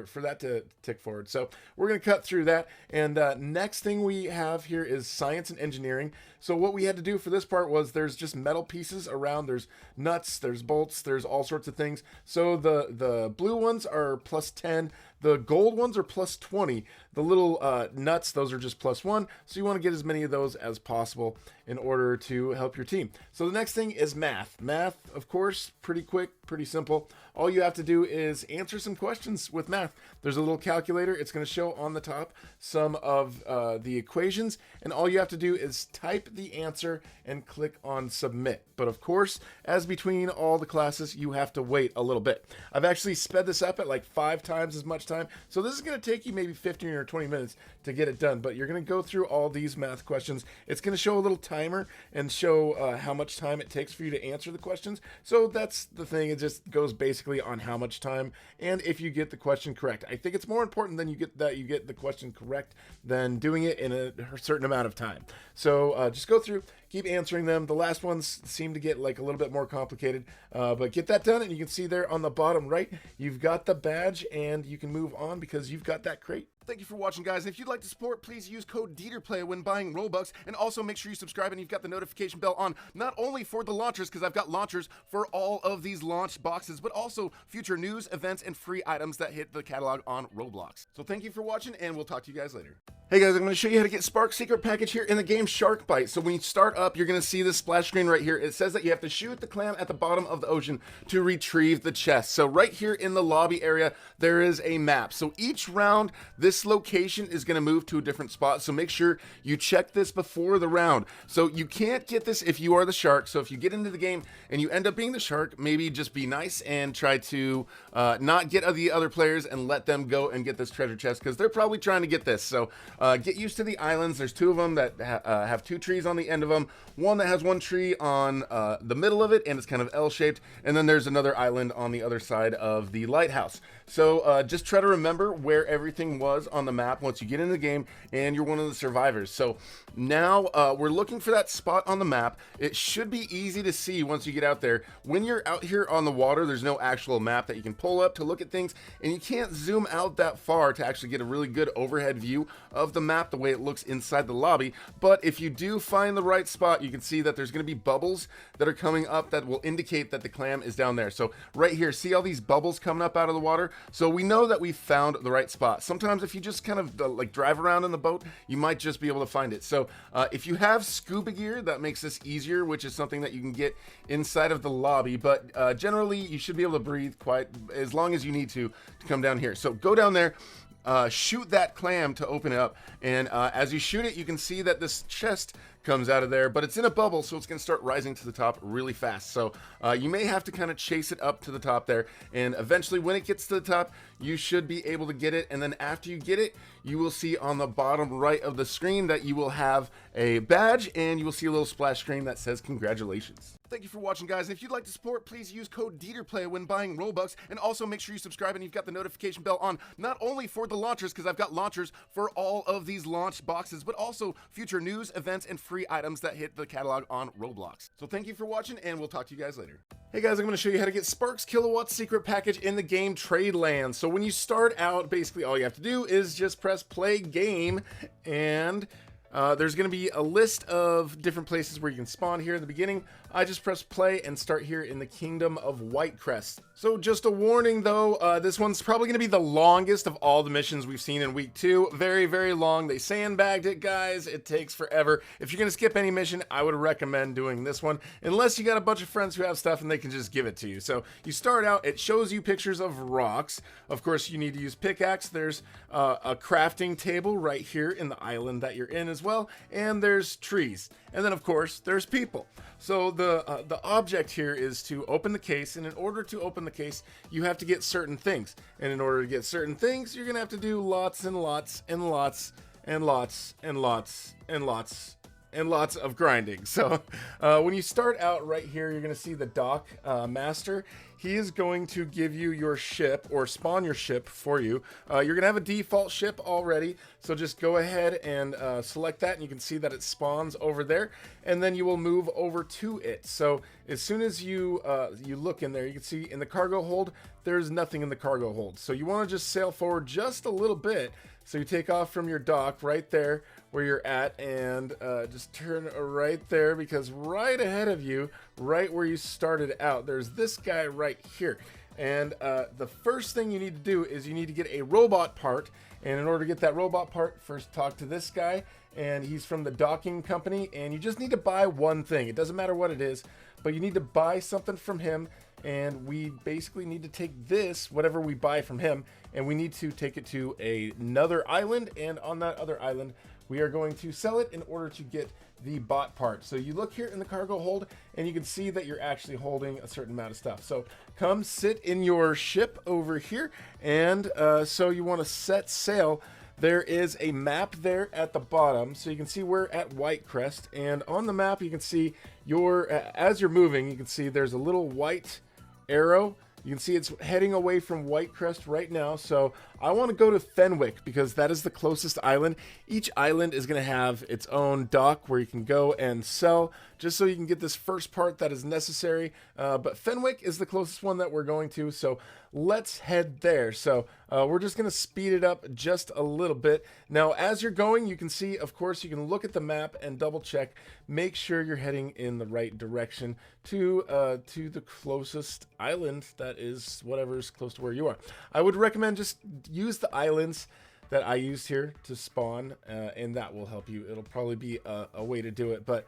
[SPEAKER 1] for that to tick forward. So we're going to cut through that. And next thing we have here is science and engineering. So what we had to do for this part was there's just metal pieces around. There's nuts, there's bolts, there's all sorts of things. So the blue ones are +10. The gold ones are +20. The little nuts, those are just +1. So you want to get as many of those as possible in order to help your team. So the next thing is math. Math, of course, pretty quick, pretty simple. all you have to do is answer some questions with math. There's a little calculator. It's going to show on the top some of the equations, and all you have to do is type the answer and click on submit. But of course, as between all the classes, you have to wait a little bit. I've actually sped this up at like 5 times as much time, so this is going to take you maybe 15 or 20 minutes to get it done, but you're going to go through all these math questions. It's going to show a little timer and show how much time it takes for you to answer the questions. So that's the thing. It just goes basically on how much time and if you get the question correct. I think it's more important than you get the question correct than doing it in a certain amount of time. So just go through, keep answering them. The last ones seem to get like a little bit more complicated, but get that done, and you can see there on the bottom right, you've got the badge, and you can move on because you've got that crate. Thank you for watching, guys. And if you'd like to support, please use code DeeterPlay when buying Robux, and also make sure you subscribe and you've got the notification bell on, not only for the launchers, because I've got launchers for all of these launch boxes, but also future news, events, and free items that hit the catalog on Roblox. So thank you for watching, and we'll talk to you guys later. Hey guys, I'm going to show you how to get Spark's secret package here in the game Shark Bite. So when you start up, you're going to see this splash screen right here. It says that you have to shoot the clam at the bottom of the ocean to retrieve the chest. So right here in the lobby area, there is a map. So each round, this location is going to move to a different spot. So make sure you check this before the round. So you can't get this if you are the shark. So if you get into the game and you end up being the shark, maybe just be nice and try to not get the other players and let them go and get this treasure chest, because they're probably trying to get this. So get used to the islands. There's 2 of them that have 2 trees on the end of them. One that has 1 tree on the middle of it, and it's kind of L-shaped. And then there's another island on the other side of the lighthouse. So just try to remember where everything was on the map once you get in the game and you're one of the survivors. So now we're looking for that spot on the map. It should be easy to see once you get out there. When you're out here on the water, there's no actual map that you can pull up to look at things, and you can't zoom out that far to actually get a really good overhead view of the map the way it looks inside the lobby. But if you do find the right spot, you can see that there's going to be bubbles that are coming up that will indicate that the clam is down there. So right here, see all these bubbles coming up out of the water? So we know that we found the right spot. Sometimes if you just kind of like drive around in the boat, you might just be able to find it. So if you have scuba gear, that makes this easier, which is something that you can get inside of the lobby. But generally, you should be able to breathe quite as long as you need to come down here. So go down there. Shoot that clam to open it up, and as you shoot it, you can see that this chest comes out of there, but it's in a bubble, so it's going to start rising to the top really fast. So you may have to kind of chase it up to the top there, and eventually when it gets to the top, you should be able to get it. And then after you get it, you will see on the bottom right of the screen that you will have a badge, and you will see a little splash screen that says congratulations. Thank you for watching, guys. And if you'd like to support, please use code DeeterPlay when buying Robux, and also make sure you subscribe and you've got the notification bell on, not only for the launchers, because I've got launchers for all of these launch boxes, but also future news, events, and free items that hit the catalog on Roblox. So thank you for watching, and we'll talk to you guys later. Hey guys, I'm going to show you how to get Spark's Kilowatt secret package in the game Tradeland. So when you start out, basically all you have to do is just press play game, and there's going to be a list of different places where you can spawn here in the beginning. I just press play and start here in the Kingdom of Whitecrest. So just a warning though, this one's probably going to be the longest of all the missions we've seen in week 2. Very, very long. They sandbagged it, guys. It takes forever. If you're going to skip any mission, I would recommend doing this one, unless you got a bunch of friends who have stuff and they can just give it to you. So you start out, it shows you pictures of rocks. Of course, you need to use pickaxe. There's a crafting table right here in the island that you're in as well, and there's trees. And then, of course, there's people. So the object here is to open the case, and in order to open the case, you have to get certain things. And in order to get certain things, you're gonna have to do lots and lots and lots and lots and lots and lots and lots of grinding. So when you start out right here, you're gonna see the dock master. He is going to give you your ship, or spawn your ship for you. You're gonna have a default ship already, so just go ahead and select that, and you can see that it spawns over there, and then you will move over to it. So as soon as you look in there, you can see in the cargo hold, there's nothing in the cargo hold. So you want to just sail forward just a little bit. So you take off from your dock right there where you're at, and just turn right there, because right ahead of you, right where you started out, there's this guy right here. And the first thing you need to do is you need to get a robot part. And in order to get that robot part, first talk to this guy, and he's from the docking company, and you just need to buy one thing. It doesn't matter what it is, but you need to buy something from him. and we basically need to take this, whatever we buy from him, and we need to take it to another island, and on that other island, we are going to sell it in order to get the bot part. So you look here in the cargo hold, and you can see that you're actually holding a certain amount of stuff. So come sit in your ship over here, and so you want to set sail. There is a map there at the bottom, so you can see we're at Whitecrest, and on the map you can see as you're moving, you can see there's a little white arrow. You can see it's heading away from Whitecrest right now, so I want to go to Fenwick because that is the closest island. Each island is going to have its own dock where you can go and sell, just so you can get this first part that is necessary. But Fenwick is the closest one that we're going to, so let's head there. So we're just going to speed it up just a little bit. Now, as you're going, you can see, of course, you can look at the map and double check. Make sure you're heading in the right direction to the closest island that is whatever's close to where you are. I would recommend just use the islands that I used here to spawn, and that will help you. It'll probably be a way to do it. But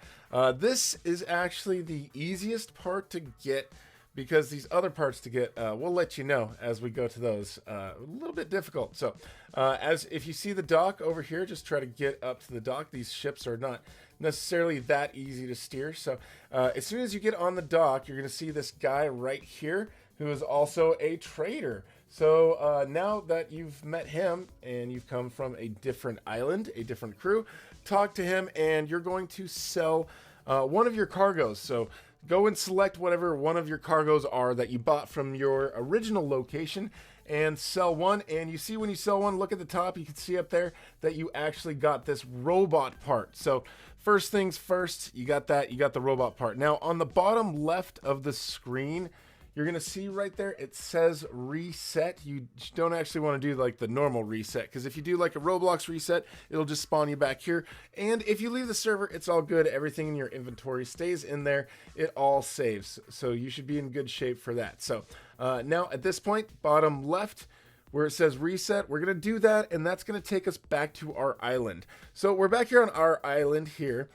[SPEAKER 1] this is actually the easiest part to get, because these other parts to get, we'll let you know as we go to those. A little bit difficult. So if you see the dock over here, just try to get up to the dock. These ships are not necessarily that easy to steer. So as soon as you get on the dock, you're going to see this guy right here who is also a trader. So now that you've met him and you've come from a different island, a different crew, talk to him, and you're going to sell one of your cargoes. So go and select whatever one of your cargoes are that you bought from your original location and sell one. And you see when you sell one, look at the top, you can see up there that you actually got this robot part. So first things first, you got that, you got the robot part. Now on the bottom left of the screen, you're going to see right there, it says reset. You don't actually want to do like the normal reset, because if you do like a Roblox reset, it'll just spawn you back here. And if you leave the server, it's all good. Everything in your inventory stays in there. It all saves. So you should be in good shape for that. So now at this point, bottom left, where it says reset, we're going to do that, and that's going to take us back to our island. So we're back here on our island here.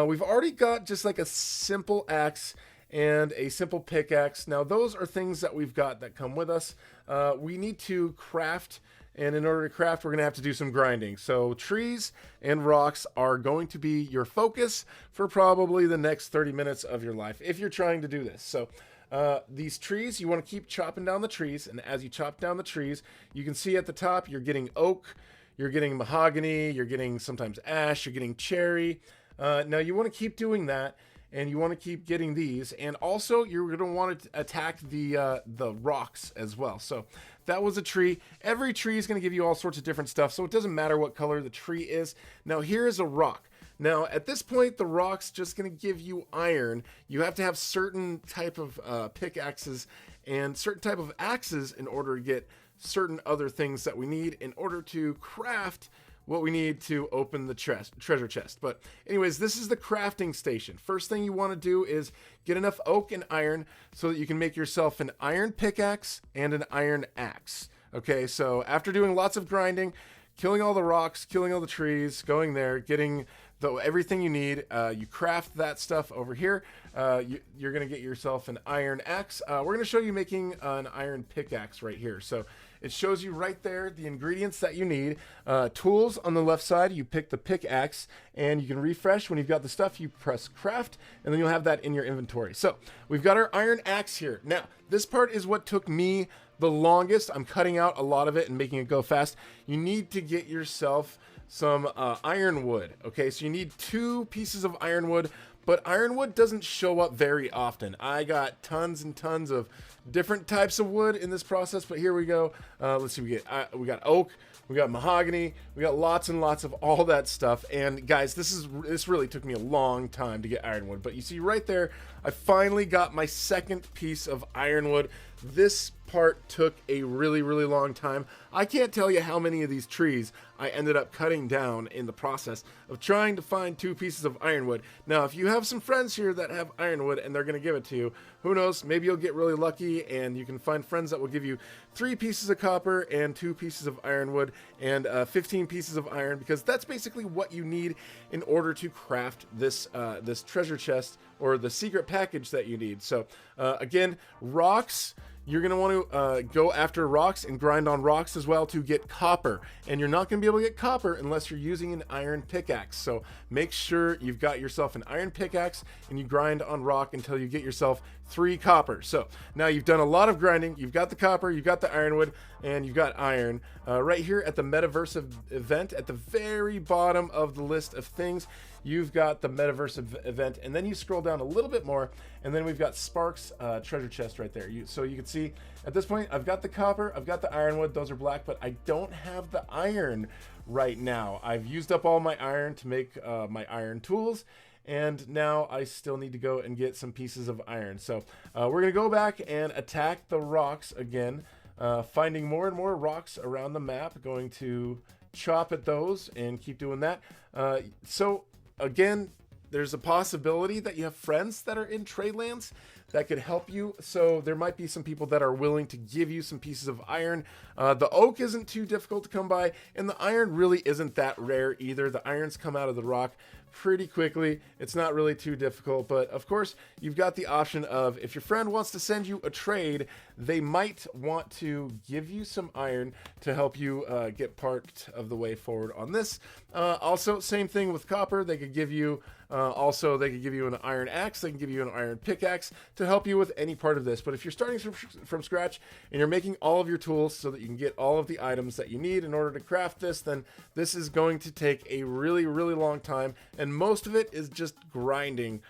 [SPEAKER 1] We've already got just like a simple axe and a simple pickaxe. Now those are things that we've got that come with us. We need to craft, and in order to craft, we're gonna have to do some grinding. So trees and rocks are going to be your focus for probably the next 30 minutes of your life if you're trying to do this. So these trees, you want to keep chopping down the trees, and as you chop down the trees, you can see at the top you're getting oak, you're getting mahogany, you're getting sometimes ash, you're getting cherry. Now you want to keep doing that, and you want to keep getting these, and also you're going to want to attack the rocks as well. So that was a tree. Every tree is going to give you all sorts of different stuff, so it doesn't matter what color the tree is. Now here is a rock. Now at this point, the rock's just going to give you iron. You have to have certain type of pickaxes and certain type of axes in order to get certain other things that we need in order to craft what we need to open the treasure chest. But anyways, this is the crafting station. First thing you want to do is get enough oak and iron so that you can make yourself an iron pickaxe and an iron axe. Okay, so after doing lots of grinding, killing all the rocks, killing all the trees, going there, getting everything you need, you craft that stuff over here. You're going to get yourself an iron axe. We're going to show you making an iron pickaxe right here. So it shows you right there the ingredients that you need. Tools on the left side, you pick the pickaxe, and you can refresh. When you've got the stuff, you press craft, and then you'll have that in your inventory. So we've got our iron axe here. Now, this part is what took me the longest. I'm cutting out a lot of it and making it go fast. You need to get yourself some ironwood. Okay, so you need 2 pieces of ironwood, but ironwood doesn't show up very often. I got tons and tons of different types of wood in this process, but here we go. Let's see, we got oak, we got mahogany, we got lots and lots of all that stuff. And guys, this really took me a long time to get ironwood, but you see right there, I finally got my second piece of ironwood. This part took a really, really long time. I can't tell you how many of these trees I ended up cutting down in the process of trying to find 2 pieces of ironwood. Now, if you have some friends here that have ironwood and they're going to give it to you, who knows, maybe you'll get really lucky and you can find friends that will give you 3 pieces of copper and 2 pieces of ironwood and 15 pieces of iron, because that's basically what you need in order to craft this treasure chest or the secret package that you need. So again, rocks. You're going to want to go after rocks and grind on rocks as well to get copper. And you're not going to be able to get copper unless you're using an iron pickaxe. So make sure you've got yourself an iron pickaxe and you grind on rock until you get yourself 3 copper. So now you've done a lot of grinding. You've got the copper, you've got the ironwood, and you've got iron. Right here at the Metaverse event, at the very bottom of the list of things, you've got the Metaverse event, and then you scroll down a little bit more, and then we've got Sparks treasure chest right there. So you can see at this point, I've got the copper, I've got the ironwood, those are black, but I don't have the iron right now. I've used up all my iron to make my iron tools, and now I still need to go and get some pieces of iron. So we're gonna go back and attack the rocks again, finding more and more rocks around the map, going to chop at those and keep doing that. So again, there's a possibility that you have friends that are in trade lands that could help you. So there might be some people that are willing to give you some pieces of iron. The oak isn't too difficult to come by, and the iron really isn't that rare either. The irons come out of the rock pretty quickly. It's not really too difficult, but of course you've got the option of, if your friend wants to send you a trade, they might want to give you some iron to help you get part of the way forward on this. Also, same thing with copper. They could give you they could give you an iron axe, they can give you an iron pickaxe to help you with any part of this. But if you're starting from scratch and you're making all of your tools so that you can get all of the items that you need in order to craft this, then this is going to take a really, really long time, and most of it is just grinding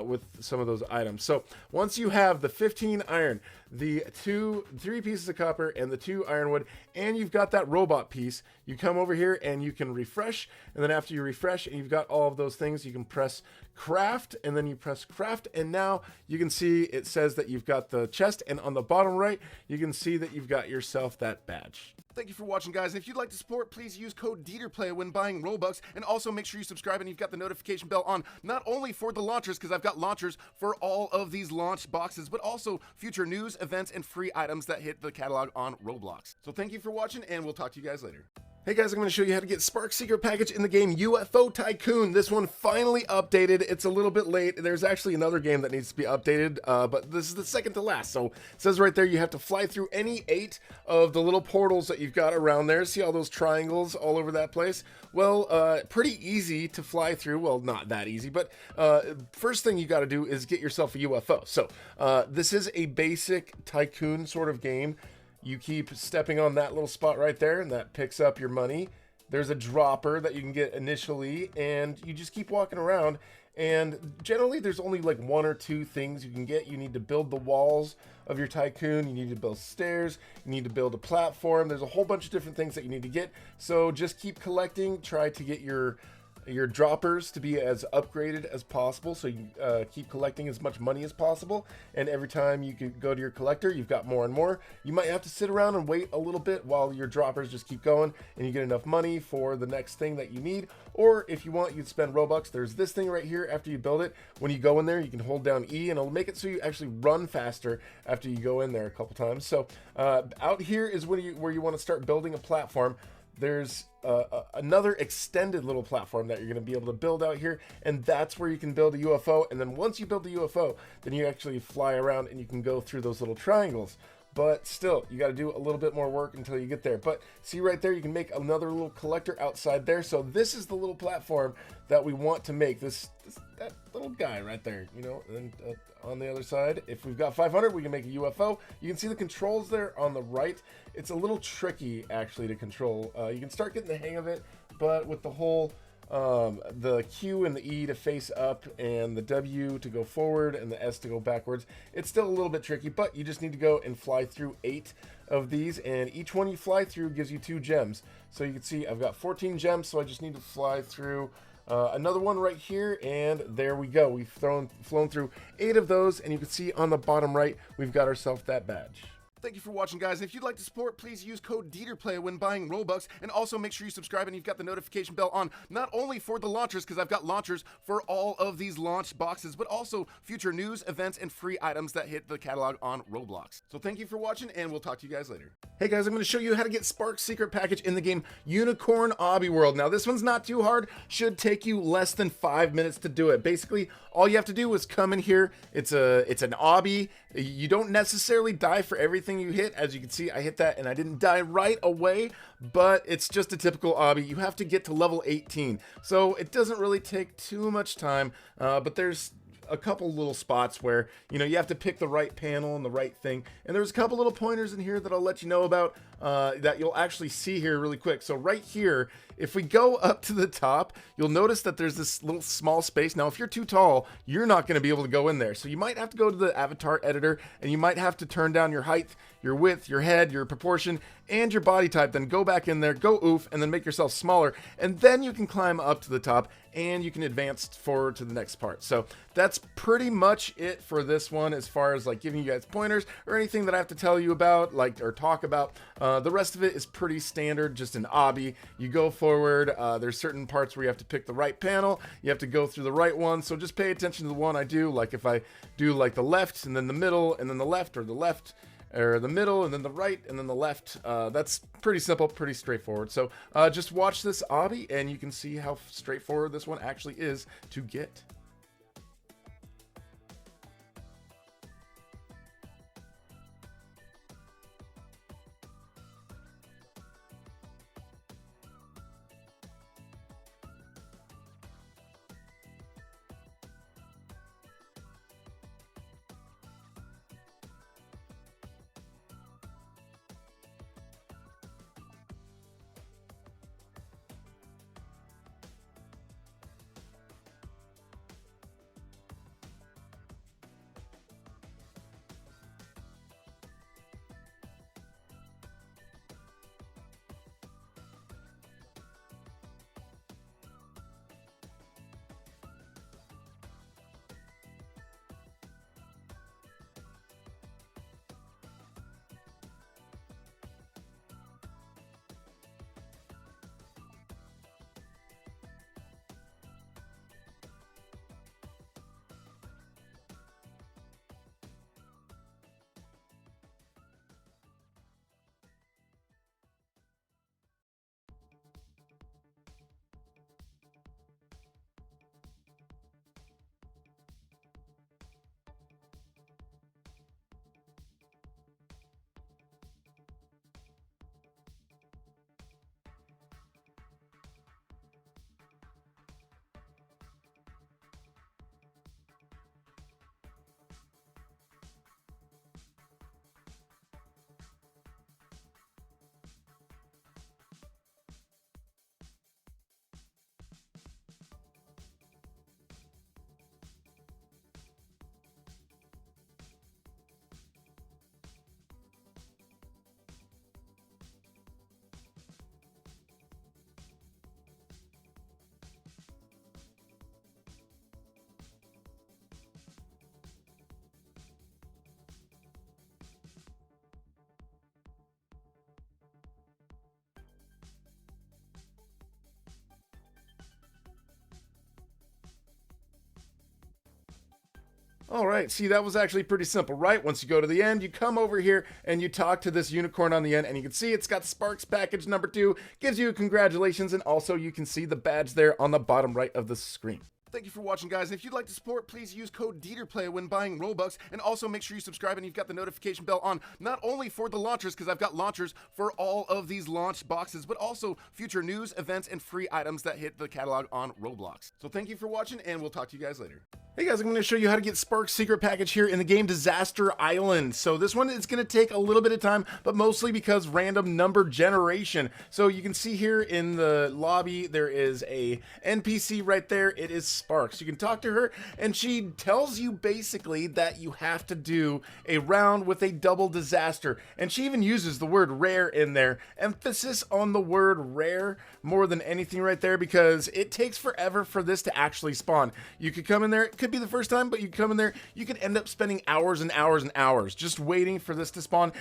[SPEAKER 1] with some of those items. So once you have the 15 iron, the 3 pieces of copper, and the 2 ironwood, and you've got that robot piece, you come over here and you can refresh, and then after you refresh and you've got all of those things, you can press craft, and then you press craft, and now you can see it says that you've got the chest, and on the bottom right you can see that you've got yourself that badge. Thank you for watching, guys. And if you'd like to support, please use code DeeterPlay when buying Robux, and also make sure you subscribe and you've got the notification bell on, not only for the launchers, because I've got launchers for all of these launch boxes, but also future news, events, and free items that hit the catalog on Roblox. So thank you for watching, and we'll talk to you guys later. Hey guys, I'm going to show you how to get Spark's secret package in the game UFO Tycoon. This one finally updated. It's a little bit late. There's actually another game that needs to be updated, but this is the second to last. So it says right there you have to fly through any 8 of the little portals that you've got around there. See all those triangles all over that place? Well, pretty easy to fly through. Well, not that easy, but first thing you got to do is get yourself a UFO. So this is a basic tycoon sort of game. You keep stepping on that little spot right there, and that picks up your money. There's a dropper that you can get initially, and you just keep walking around. And generally, there's only like 1 or 2 things you can get. You need to build the walls of your tycoon. You need to build stairs. You need to build a platform. There's a whole bunch of different things that you need to get. So just keep collecting. Try to get your droppers to be as upgraded as possible, so you keep collecting as much money as possible, and every time you can go to your collector, you've got more and more. You might have to sit around and wait a little bit while your droppers just keep going and you get enough money for the next thing that you need. Or if you want, you can spend Robux. There's this thing right here. After you build it, when you go in there, you can hold down E, and it'll make it so you actually run faster after you go in there a couple times. So out here is where you want to start building a platform. There's another extended little platform that you're going to be able to build out here, and that's where you can build a UFO. And then once you build the UFO, then you actually fly around and you can go through those little triangles. But still, you got to do a little bit more work until you get there. But see right there, you can make another little collector outside there. So this is the little platform that we want to make. That little guy right there, you know. And on the other side, if we've got 500, we can make a UFO. You can see the controls there on the right. It's a little tricky actually to control. You can start getting the hang of it, but with the whole the Q and the E to face up, and the W to go forward, and the S to go backwards, it's still a little bit tricky, but you just need to go and fly through 8 of these, and each one you fly through gives you 2 gems. So you can see I've got 14 gems, so I just need to fly through another one right here, and there we go. We've flown through 8 of those, and you can see on the bottom right we've got ourselves that badge. Thank you for watching, guys. And if you'd like to support, please use code DeeterPlay when buying Robux. And also make sure you subscribe and you've got the notification bell on, not only for the launchers, because I've got launchers for all of these launch boxes, but also future news, events, and free items that hit the catalog on Roblox. So thank you for watching, and we'll talk to you guys later. Hey guys, I'm going to show you how to get Spark's secret package in the game Unicorn Obby World. Now this one's not too hard, should take you less than 5 minutes to do it. Basically, all you have to do is come in here. It's an obby. You don't necessarily die for everything you hit. As you can see, I hit that and I didn't die right away, but it's just a typical obby. You have to get to level 18, so it doesn't really take too much time, but there's a couple little spots where, you know, you have to pick the right panel and the right thing, and there's a couple little pointers in here that I'll let you know about that you'll actually see here really quick. So right here, if we go up to the top, you'll notice that there's this little small space. Now if you're too tall, you're not going to be able to go in there, so you might have to go to the avatar editor and you might have to turn down your height, your width, your head, your proportion, and your body type. Then go back in there, go oof, and then make yourself smaller, and then you can climb up to the top and you can advance forward to the next part. So that's pretty much it for this one, as far as like giving you guys pointers or anything that I have to tell you about, like, or talk about. The rest of it is pretty standard, just an obby. You go forward, there's certain parts where you have to pick the right panel, you have to go through the right one, so just pay attention to the one I do. Like if I do like the left and then the middle and then the left, or the left or the middle and then the right and then the left, that's pretty simple, pretty straightforward. So just watch this obby and you can see how straightforward this one actually is to get. All right, see, that was actually pretty simple, right? Once you go to the end, you come over here and you talk to this unicorn on the end, and you can see it's got Sparks package number 2, gives you congratulations, and also you can see the badge there on the bottom right of the screen. Thank you for watching, guys. And if you'd like to support, please use code DeeterPlay when buying Robux. And also make sure you subscribe and you've got the notification bell on, not only for the launchers, because I've got launchers for all of these launch boxes, but also future news, events, and free items that hit the catalog on Roblox. So thank you for watching, and we'll talk to you guys later. Hey guys, I'm going to show you how to get Spark's secret package here in the game Disaster Island. So this one is going to take a little bit of time, but mostly because random number generation. So you can see here in the lobby, there is a NPC right there. It is Sparks. You can talk to her, and she tells you basically that you have to do a round with a double disaster. And she even uses the word rare in there. Emphasis on the word rare more than anything right there, because it takes forever for this to actually spawn. You could come in there, it could be the first time, but you come in there, you could end up spending hours and hours and hours just waiting for this to spawn.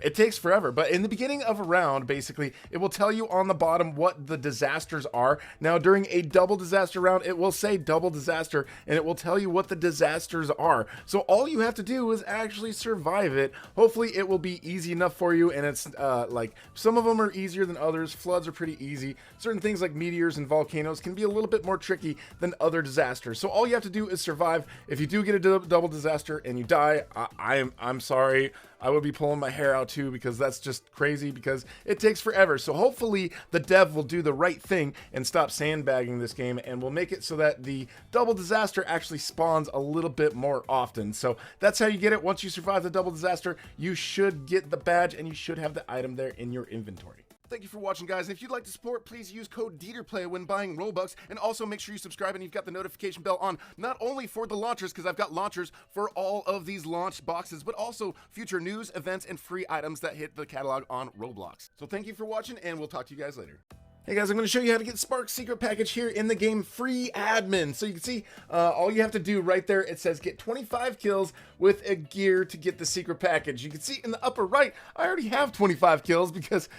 [SPEAKER 1] It takes forever, but in the beginning of a round, basically, it will tell you on the bottom what the disasters are. Now, during a double disaster round, it will say double disaster, and it will tell you what the disasters are. So all you have to do is actually survive it. Hopefully, it will be easy enough for you, and it's like some of them are easier than others. Floods are pretty easy. Certain things like meteors and volcanoes can be a little bit more tricky than other disasters. So all you have to do is survive. If you do get a double disaster and you die, I'm sorry. I would be pulling my hair out too, because that's just crazy, because it takes forever. So hopefully the dev will do the right thing and stop sandbagging this game, and will make it so that the double disaster actually spawns a little bit more often. So that's how you get it. Once you survive the double disaster, you should get the badge, and you should have the item there in your inventory. Thank you for watching, guys. And if you'd like to support, please use code DeeterPlay when buying Robux. And also make sure you subscribe and you've got the notification bell on, not only for the launchers, because I've got launchers for all of these launch boxes, but also future news, events, and free items that hit the catalog on Roblox. So thank you for watching, and we'll talk to you guys later. Hey guys, I'm going to show you how to get Spark's secret package here in the game Free Admin. So you can see all you have to do right there, it says get 25 kills with a gear to get the secret package. You can see in the upper right, I already have 25 kills because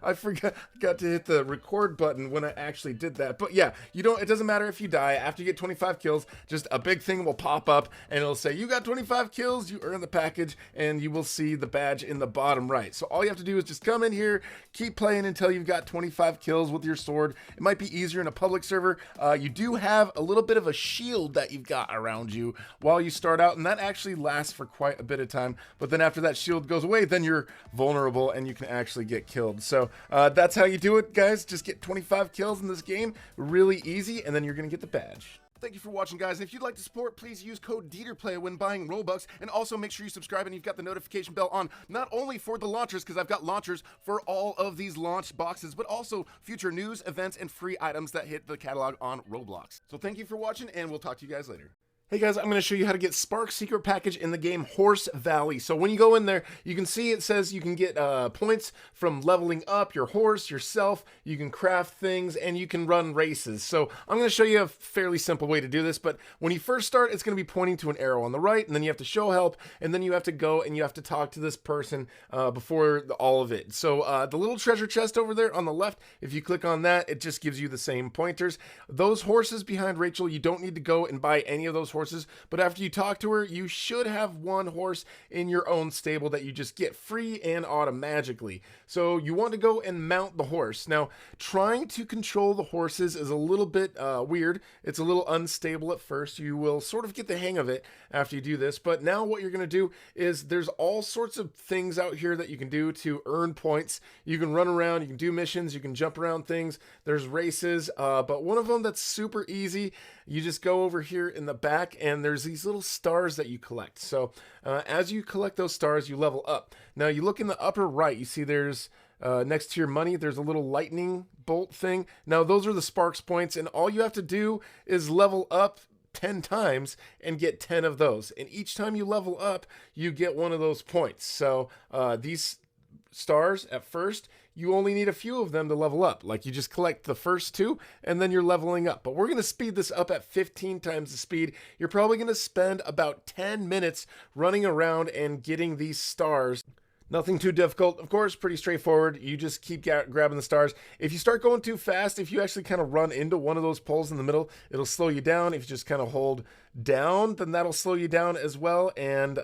[SPEAKER 1] I forgot to hit the record button when I actually did that. But yeah, it doesn't matter if you die. After you get 25 kills, just a big thing will pop up and it'll say you got 25 kills, you earn the package, and you will see the badge in the bottom right. So all you have to do is just come in here, keep playing until you've got 25 kills with your sword. It might be easier in a public server. You do have a little bit of a shield that you've got around you while you start out, and that actually lasts for quite a bit of time. But then after that shield goes away, then you're vulnerable and you can actually get killed. So that's how you do it, guys. Just get 25 kills in this game. Really easy, and then you're gonna get the badge. Thank you for watching, guys. And if you'd like to support, please use code DeeterPlay when buying Robux. And also make sure you subscribe and you've got the notification bell on, not only for the launchers, because I've got launchers for all of these launch boxes, but also future news, events, and free items that hit the catalog on Roblox. So thank you for watching, and we'll talk to you guys later. Hey guys, I'm going to show you how to get Spark's secret package in the game Horse Valley. So when you go in there, you can see it says you can get points from leveling up your horse, yourself, you can craft things, and you can run races. So I'm going to show you a fairly simple way to do this, but when you first start, it's going to be pointing to an arrow on the right, and then you have to show help, and then you have to go and you have to talk to this person before all of it. So the little treasure chest over there on the left, if you click on that, it just gives you the same pointers. Those horses behind Rachel, you don't need to go and buy any of those horses, but after you talk to her, you should have one horse in your own stable that you just get free and automatically. So you want to go and mount the horse. Now, trying to control the horses is a little bit weird. It's a little unstable at first. You will sort of get the hang of it after you do this, but now what you're going to do is there's all sorts of things out here that you can do to earn points. You can run around, you can do missions, you can jump around things, there's races, but one of them that's super easy, you just go over here in the back and there's these little stars that you collect. So as you collect those stars, you level up. Now you look in the upper right, you see there's next to your money, there's a little lightning bolt thing. Now those are the Sparks points, and all you have to do is level up 10 times and get 10 of those. And each time you level up, you get one of those points. So these stars at first, you only need a few of them to level up. Like you just collect the first two and then you're leveling up. But we're going to speed this up at 15 times the speed. You're probably going to spend about 10 minutes running around and getting these stars. Nothing too difficult, of course, pretty straightforward. You just keep grabbing the stars. If you start going too fast, if you actually kind of run into one of those poles in the middle, it'll slow you down. If you just kind of hold down, then that'll slow you down as well. And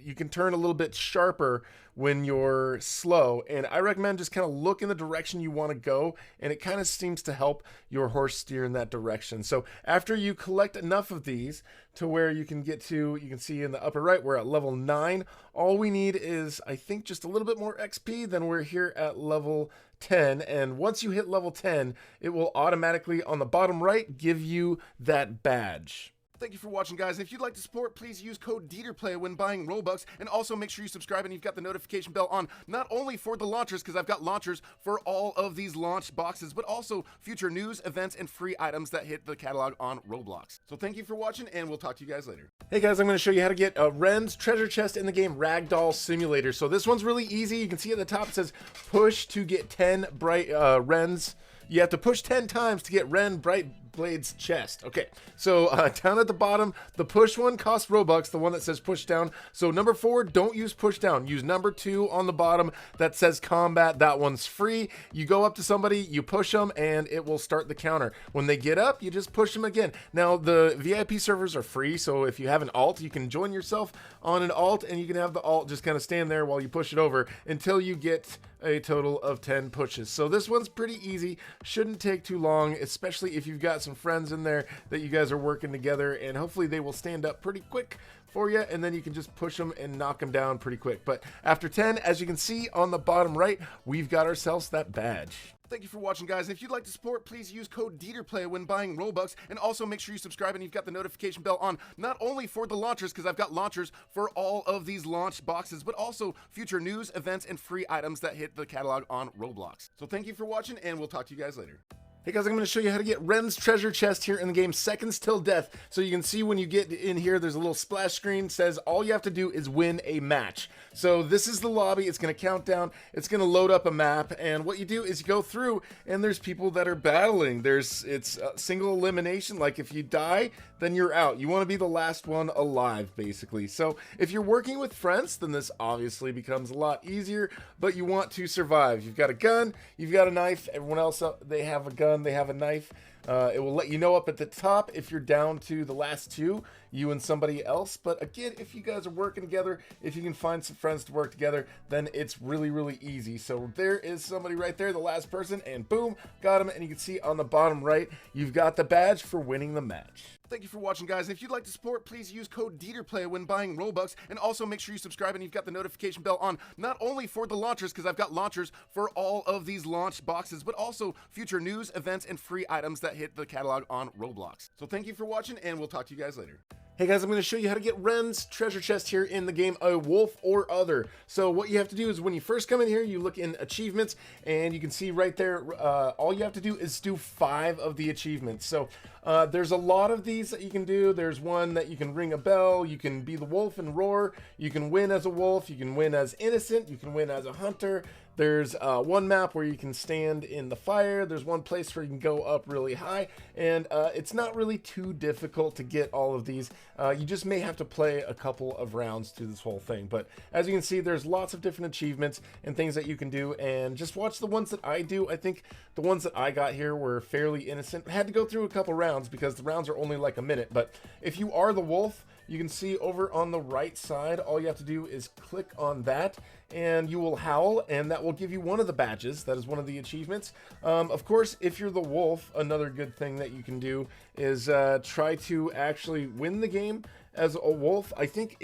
[SPEAKER 1] you can turn a little bit sharper when you're slow. And I recommend just kind of look in the direction you want to go, and it kind of seems to help your horse steer in that direction. So after you collect enough of these to where you can get to, you can see in the upper right, we're at level 9. All we need is, I think, just a little bit more XP. Then we're here at level 10. And once you hit level 10, it will automatically, on the bottom right, give you that badge. Thank you for watching, guys. And if you'd like to support, please use code DeeterPlay when buying Robux. And also make sure you subscribe and you've got the notification bell on, not only for the launchers, because I've got launchers for all of these launch boxes, but also future news, events, and free items that hit the catalog on Roblox. So thank you for watching, and we'll talk to you guys later. Hey guys, I'm going to show you how to get Ren's treasure chest in the game Ragdoll Simulator. So this one's really easy. You can see at the top it says push to get 10 bright Rens. You have to push 10 times to get Ren bright Blade's chest. Okay, so down at the bottom, the push one costs Robux, the one that says push down. So number 4, don't use push down. Use number 2 on the bottom that says combat. That one's free. You go up to somebody, you push them, and it will start the counter. When they get up, you just push them again. Now, the VIP servers are free, so if you have an alt, you can join yourself on an alt, and you can have the alt just kind of stand there while you push it over until you get a total of 10 pushes. So this one's pretty easy, shouldn't take too long, especially if you've got some friends in there that you guys are working together, and hopefully they will stand up pretty quick for you, and then you can just push them and knock them down pretty quick. But after 10, as you can see on the bottom right, we've got ourselves that badge. Thank you for watching, guys. And if you'd like to support, please use code DeeterPlay when buying Robux. And also make sure you subscribe and you've got the notification bell on, not only for the launchers, because I've got launchers for all of these launch boxes, but also future news, events, and free items that hit the catalog on Roblox. So thank you for watching, and we'll talk to you guys later. Hey guys, I'm going to show you how to get Ren's treasure chest here in the game Seconds Till Death. So you can see when you get in here, there's a little splash screen, says all you have to do is win a match. So this is the lobby, it's going to count down, it's going to load up a map, and what you do is you go through, and there's people that are battling. It's a single elimination, like if you die, then you're out. You want to be the last one alive, basically. So if you're working with friends, then this obviously becomes a lot easier, but you want to survive. You've got a gun, you've got a knife, everyone else, they have a gun, they have a knife. It will let you know up at the top if you're down to the last 2, you and somebody else. But again, if you guys are working together, if you can find some friends to work together, then it's really, really easy. So there is somebody right there, the last person, and boom, got him. And you can see on the bottom right, you've got the badge for winning the match. Thank you for watching, guys. And if you'd like to support, please use code DeeterPlay when buying Robux. And also make sure you subscribe and you've got the notification bell on, not only for the launchers, because I've got launchers for all of these launch boxes, but also future news, events, and free items that hit the catalog on Roblox. So thank you for watching, and we'll talk to you guys later. Hey guys, I'm going to show you how to get Ren's treasure chest here in the game, A Wolf or Other. So what you have to do is when you first come in here, you look in achievements, and you can see right there, all you have to do is do 5 of the achievements. So there's a lot of these that you can do. There's one that you can ring a bell, you can be the wolf and roar, you can win as a wolf, you can win as innocent, you can win as a hunter. There's one map where you can stand in the fire. There's one place where you can go up really high, and it's not really too difficult to get all of these. You just may have to play a couple of rounds through this whole thing, but as you can see, there's lots of different achievements and things that you can do, and just watch the ones that I do. I think the ones that I got here were fairly innocent. I had to go through a couple rounds because the rounds are only like a minute, but if you are the wolf, you can see over on the right side, all you have to do is click on that, and you will howl, and that will give you one of the badges. That is one of the achievements. Of course, if you're the wolf, another good thing that you can do is try to actually win the game as a wolf. I think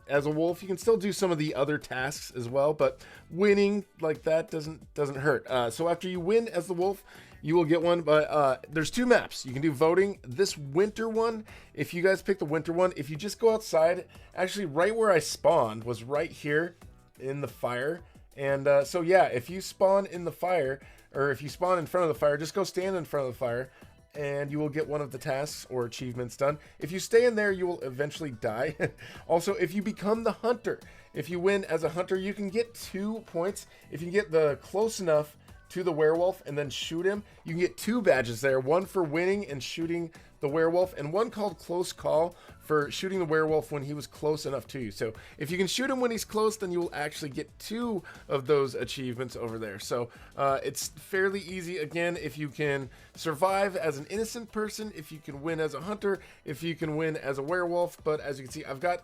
[SPEAKER 1] as a wolf, you can still do some of the other tasks as well, but winning like that doesn't hurt. So after you win as the wolf, you will get one, but there's 2 maps. You can do voting. This winter one, if you guys pick the winter one, if you just go outside, actually right where I spawned was right here in the fire. And so yeah, if you spawn in the fire, or if you spawn in front of the fire, just go stand in front of the fire, and you will get one of the tasks or achievements done. If you stay in there, you will eventually die. Also, if you become the hunter, if you win as a hunter, you can get 2 points. If you get the close enough to the werewolf and then shoot him, you can get 2 badges there, one for winning and shooting the werewolf, and one called Close Call for shooting the werewolf when he was close enough to you. So if you can shoot him when he's close, then you will actually get 2 of those achievements over there. So it's fairly easy. Again, if you can survive as an innocent person, if you can win as a hunter, if you can win as a werewolf. But as you can see, I've got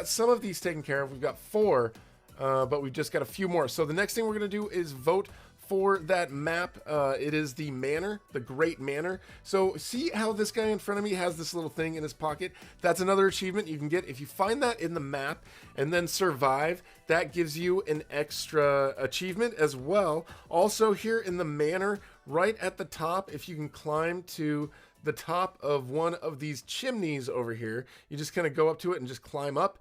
[SPEAKER 1] some of these taken care of. We've got 4, but we've just got a few more. So the next thing we're gonna do is vote for that map. It is the manor, the Great Manor. So see how this guy in front of me has this little thing in his pocket? That's another achievement you can get. If you find that in the map and then survive, that gives you an extra achievement as well. Also here in the manor, right at the top, if you can climb to the top of one of these chimneys over here, you just kind of go up to it and just climb up,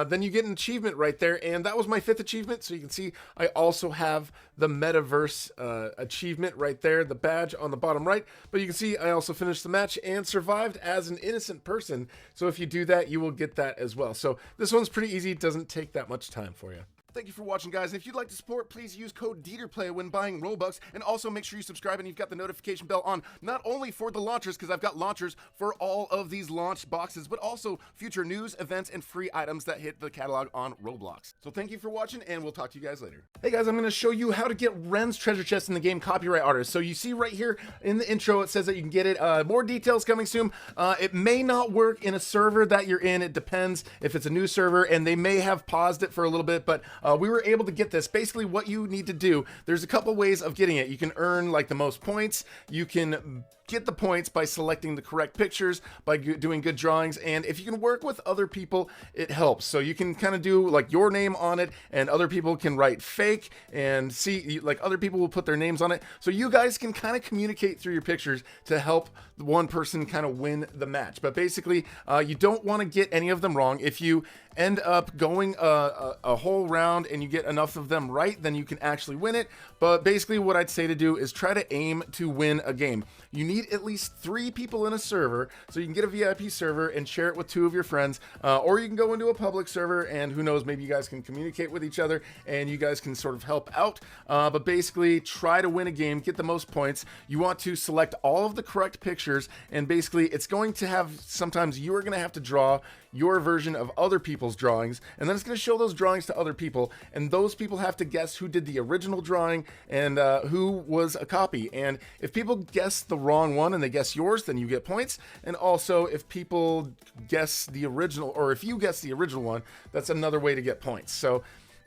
[SPEAKER 1] then you get an achievement right there. And that was my 5th achievement. So you can see I also have the Metaverse achievement right there, the badge on the bottom right. But you can see I also finished the match and survived as an innocent person. So if you do that, you will get that as well. So this one's pretty easy. It doesn't take that much time for you. Thank you for watching, guys. And if you'd like to support, please use code DeeterPlay when buying Robux. And also make sure you subscribe and you've got the notification bell on, not only for the launchers, because I've got launchers for all of these launch boxes, but also future news, events, and free items that hit the catalog on Roblox. So thank you for watching, and we'll talk to you guys later. Hey guys, I'm going to show you how to get Ren's treasure chest in the game Copyright Artist. So you see right here in the intro, it says that you can get it. More details coming soon. It may not work in a server that you're in. It depends if it's a new server, and they may have paused it for a little bit, but we were able to get this. Basically what you need to do, there's a couple ways of getting it. You can earn like the most points. You can get the points by selecting the correct pictures, by doing good drawings, and if you can work with other people, it helps. So you can kind of do like your name on it, and other people can write fake, and see, like other people will put their names on it, so you guys can kind of communicate through your pictures to help one person kind of win the match. But basically you don't want to get any of them wrong. If you end up going a whole round and you get enough of them right, then you can actually win it. But basically what I'd say to do is try to aim to win a game. You need at least 3 people in a server, so you can get a VIP server and share it with 2 of your friends, or you can go into a public server, and who knows, maybe you guys can communicate with each other and you guys can sort of help out. But basically try to win a game, get the most points. You want to select all of the correct pictures, and basically it's going to have, sometimes you are going to have to draw your version of other people's drawings, and then it's going to show those drawings to other people, and those people have to guess who did the original drawing and who was a copy. And if people guess the wrong one and they guess yours, then you get points. And also if people guess the original, or if you guess the original one, that's another way to get points. So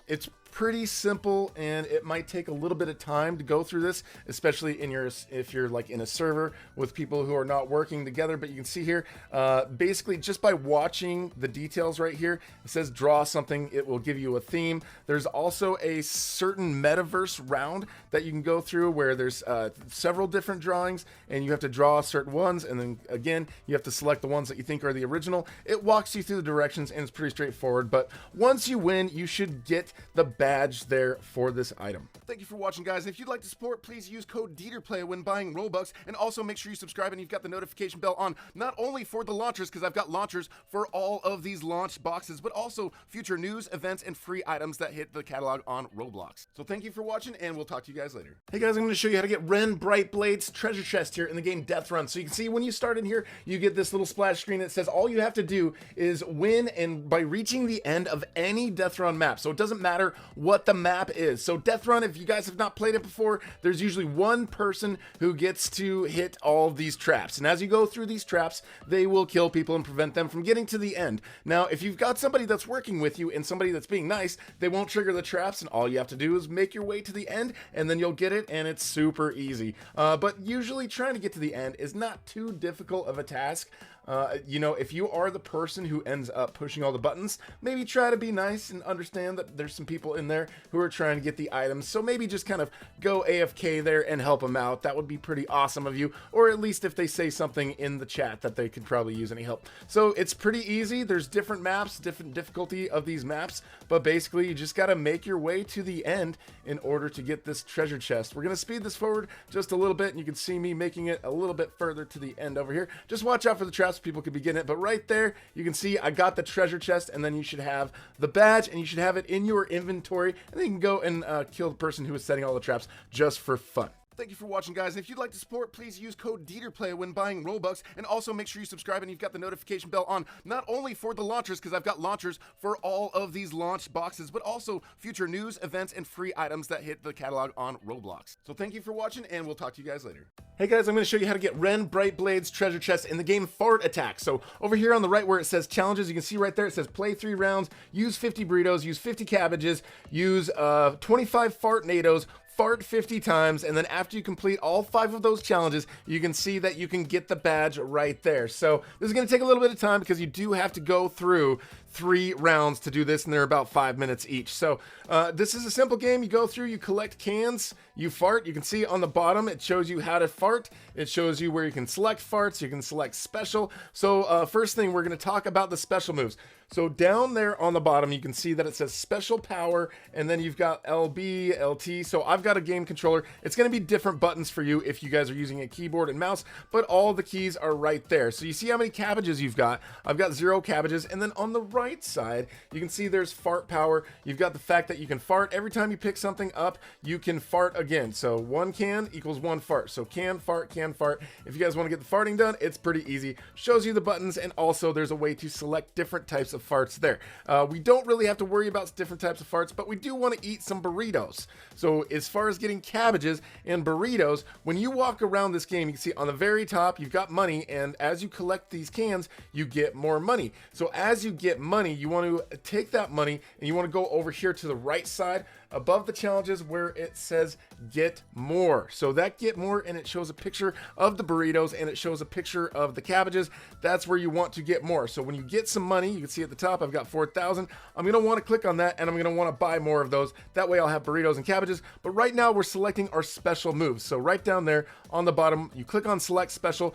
[SPEAKER 1] it's pretty simple, and it might take a little bit of time to go through this, especially if you're like in a server with people who are not working together. But you can see here, basically just by watching the details right here, it says draw something, it will give you a theme. There's also a certain Metaverse round that you can go through where there's several different drawings, and you have to draw certain ones, and then again you have to select the ones that you think are the original. It walks you through the directions, and it's pretty straightforward. But once you win, you should get the badge there for this item. Thank you for watching, guys. And if you'd like to support, please use code DeeterPlay when buying Robux, and also make sure you subscribe and you've got the notification bell on, not only for the launchers, because I've got launchers for all of these launch boxes, but also future news, events, and free items that hit the catalog on Roblox. So thank you for watching, and we'll talk to you guys later. Hey guys, I'm going to show you how to get Ren Bright Blade's treasure chest here in the game Death Run. So you can see when you start in here, you get this little splash screen that says all you have to do is win, and by reaching the end of any Death Run map. So it doesn't matter what the map is. So Death Run, if you guys have not played it before, there's usually one person who gets to hit all of these traps, and as you go through these traps, they will kill people and prevent them from getting to the end. Now if you've got somebody that's working with you and somebody that's being nice, they won't trigger the traps, and all you have to do is make your way to the end, and then you'll get it, and it's super easy. But usually trying to get to the end is not too difficult of a task. You know, if you are the person who ends up pushing all the buttons, maybe try to be nice and understand that there's some people in there who are trying to get the items. So maybe just kind of go AFK there and help them out. That would be pretty awesome of you. Or at least if they say something in the chat that they could probably use any help. So it's pretty easy. There's different maps, different difficulty of these maps, but basically you just got to make your way to the end in order to get this treasure chest. We're going to speed this forward just a little bit, and you can see me making it a little bit further to the end over here. Just watch out for the traps. People could be getting it, but right there you can see I got the treasure chest, and then you should have the badge, and you should have it in your inventory, and then you can go and kill the person who is setting all the traps just for fun. Thank you for watching, guys. And if you'd like to support, please use code DeeterPlay when buying Robux, and also make sure you subscribe and you've got the notification bell on, not only for the launchers, because I've got launchers for all of these launch boxes, but also future news, events, and free items that hit the catalog on Roblox. So thank you for watching, and we'll talk to you guys later. Hey guys, I'm going to show you how to get Ren Bright Blade's treasure chest in the game Fart Attack. So over here on the right where it says challenges, you can see right there it says play 3 rounds, use 50 burritos, use 50 cabbages, use 25 fartnadoes, fart 50 times, and then after you complete all 5 of those challenges, you can see that you can get the badge right there. So this is going to take a little bit of time because you do have to go through 3 rounds to do this, and they're about 5 minutes each. So this is a simple game. You go through, you collect cans, you fart. You can see on the bottom it shows you how to fart. It shows you where you can select farts, you can select special. So first thing, we're going to talk about the special moves. So down there on the bottom, you can see that it says special power, and then you've got LB, LT. So I've got a game controller. It's going to be different buttons for you if you guys are using a keyboard and mouse, but all the keys are right there. So you see how many cabbages you've got. I've got 0 cabbages, and then on the right right side, you can see there's fart power. You've got the fact that you can fart. Every time you pick something up, you can fart again. So 1 can equals 1 fart. So can fart, can fart. If you guys want to get the farting done, it's pretty easy. Shows you the buttons, and also there's a way to select different types of farts there. We don't really have to worry about different types of farts, but we do want to eat some burritos. So as far as getting cabbages and burritos, when you walk around this game, you can see on the very top, you've got money, and as you collect these cans, you get more money. So as you get money, you want to take that money and you want to go over here to the right side above the challenges where it says get more. So that get more, and it shows a picture of the burritos and it shows a picture of the cabbages. That's where you want to get more. So when you get some money, you can see at the top I've got 4,000. I'm going to want to click on that, and I'm going to want to buy more of those. That way I'll have burritos and cabbages. But right now we're selecting our special moves. So right down there on the bottom, you click on select special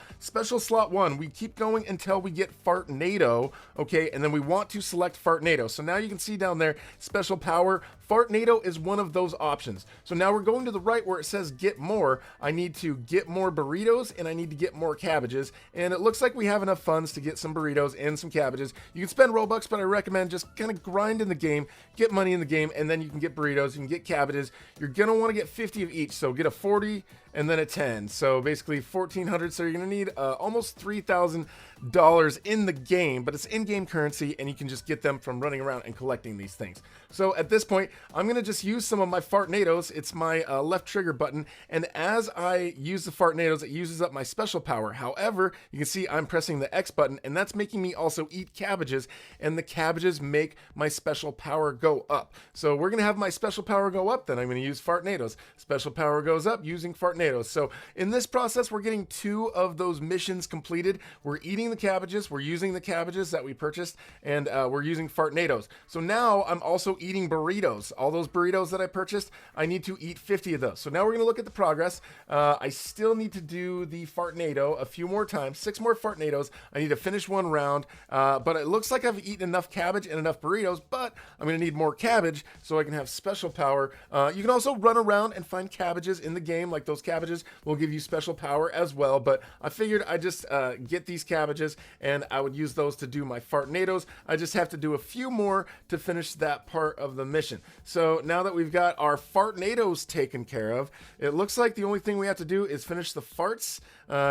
[SPEAKER 1] slot 1. We keep going until we get Fartnado, okay, and then we want to select Fartnado. So now you can see down there special power. Fartnado is one of those options. So now we're going to the right where it says get more. I need to get more burritos and I need to get more cabbages, and it looks like we have enough funds to get some burritos and some cabbages. You can spend Robux, but I recommend just kind of grind in the game, get money in the game, and then you can get burritos, you can get cabbages. You're gonna want to get 50 of each, so get a 40 and then a 10, so basically 1,400. So you're gonna need almost $3,000 in the game, but it's in-game currency, and you can just get them from running around and collecting these things. So at this point, I'm gonna just use some of my Fartnados. It's my left trigger button, and as I use the Fartnados, it uses up my special power. However, you can see I'm pressing the X button, and that's making me also eat cabbages, and the cabbages make my special power go up. So we're gonna have my special power go up, then I'm gonna use Fartnados. Special power goes up using Fartnados. So in this process, we're getting 2 of those missions completed. We're eating the cabbages, we're using the cabbages that we purchased, and we're using Fartnados. So now I'm also eating burritos. All those burritos that I purchased, I need to eat 50 of those. So now we're going to look at the progress. I still need to do the Fartnado a few more times, 6 more Fartnados. I need to finish 1 round, but it looks like I've eaten enough cabbage and enough burritos, but I'm going to need more cabbage so I can have special power. You can also run around and find cabbages in the game, like those cabbages will give you special power as well, but I figured I'd just get these cabbages and I would use those to do my Fartnados. I just have to do a few more to finish that part of the mission. So now that we've got our Fartnados taken care of, it looks like the only thing we have to do is finish the farts.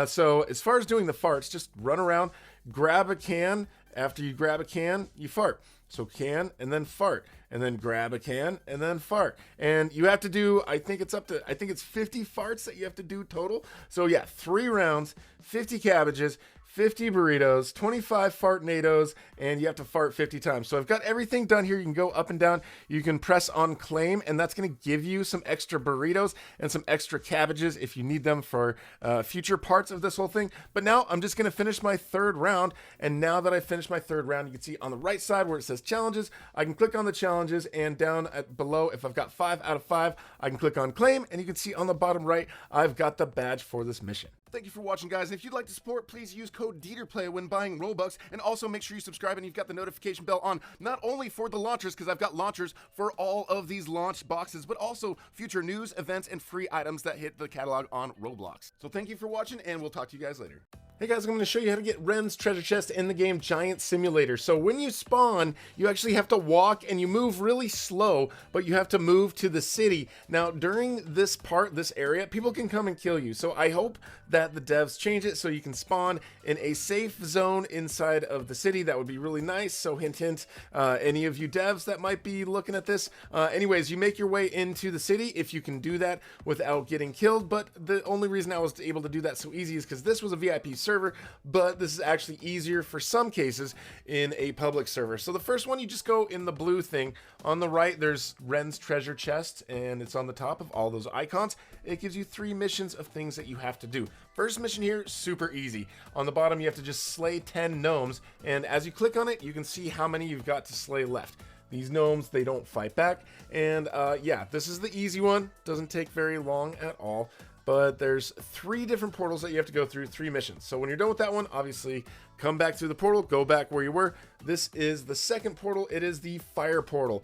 [SPEAKER 1] So as far as doing the farts, just run around, grab a can. After you grab a can, you fart. So can and then fart, and then grab a can and then fart. And you have to do, I think it's 50 farts that you have to do total. So yeah, 3 rounds, 50 cabbages, 50 burritos, 25 Fartnados, and you have to fart 50 times. So I've got everything done here. You can go up and down. You can press on claim, and that's going to give you some extra burritos and some extra cabbages if you need them for future parts of this whole thing. But now I'm just going to finish my 3rd round, and now that I finished my 3rd round, you can see on the right side where it says challenges, I can click on the challenges, and down below, if I've got 5 out of 5, I can click on claim, and you can see on the bottom right, I've got the badge for this mission. Thank you for watching, guys, and if you'd like to support, please use code DeeterPlay when buying Robux, and also make sure you subscribe and you've got the notification bell on, not only for the launchers, because I've got launchers for all of these launch boxes, but also future news, events, and free items that hit the catalog on Roblox. So thank you for watching, and we'll talk to you guys later. Hey guys, I'm going to show you how to get Ren's treasure chest in the game Giant Simulator. So when you spawn, you actually have to walk and you move really slow, but you have to move to the city. Now during this part, this area, people can come and kill you. So I hope that the devs change it so you can spawn in a safe zone inside of the city. That would be really nice. So hint, hint, any of you devs that might be looking at this. Anyways, you make your way into the city if you can do that without getting killed. But the only reason I was able to do that so easy is because this was a VIP server, but this is actually easier for some cases in a public server. So the first one, you just go in the blue thing. On the right, there's Ren's treasure chest, and it's on the top of all those icons. It gives you 3 missions of things that you have to do. First mission here, super easy. On the bottom, you have to just slay 10 gnomes, and as you click on it, you can see how many you've got to slay left. These gnomes, they don't fight back, and yeah, this is the easy one. Doesn't take very long at all. But there's 3 different portals that you have to go through, 3 missions. So when you're done with that one, obviously come back through the portal, go back where you were. This is the second portal. It is the fire portal.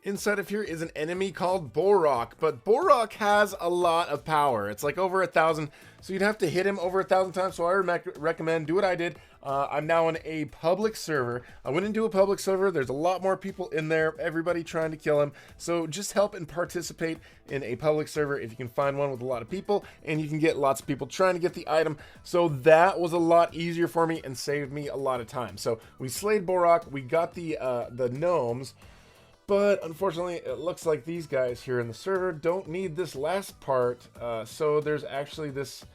[SPEAKER 1] Inside of here is an enemy called Borok, but Borok has a lot of power. It's like over 1,000, so you'd have to hit him over 1,000 times. So I recommend do what I did. I'm now in a public server. I went into a public server. There's a lot more people in there, everybody trying to kill him. So just help and participate in a public server if you can find one with a lot of people, and you can get lots of people trying to get the item. So that was a lot easier for me and saved me a lot of time. So we slayed Borok. We got the gnomes. But unfortunately, it looks like these guys here in the server don't need this last part. So there's actually this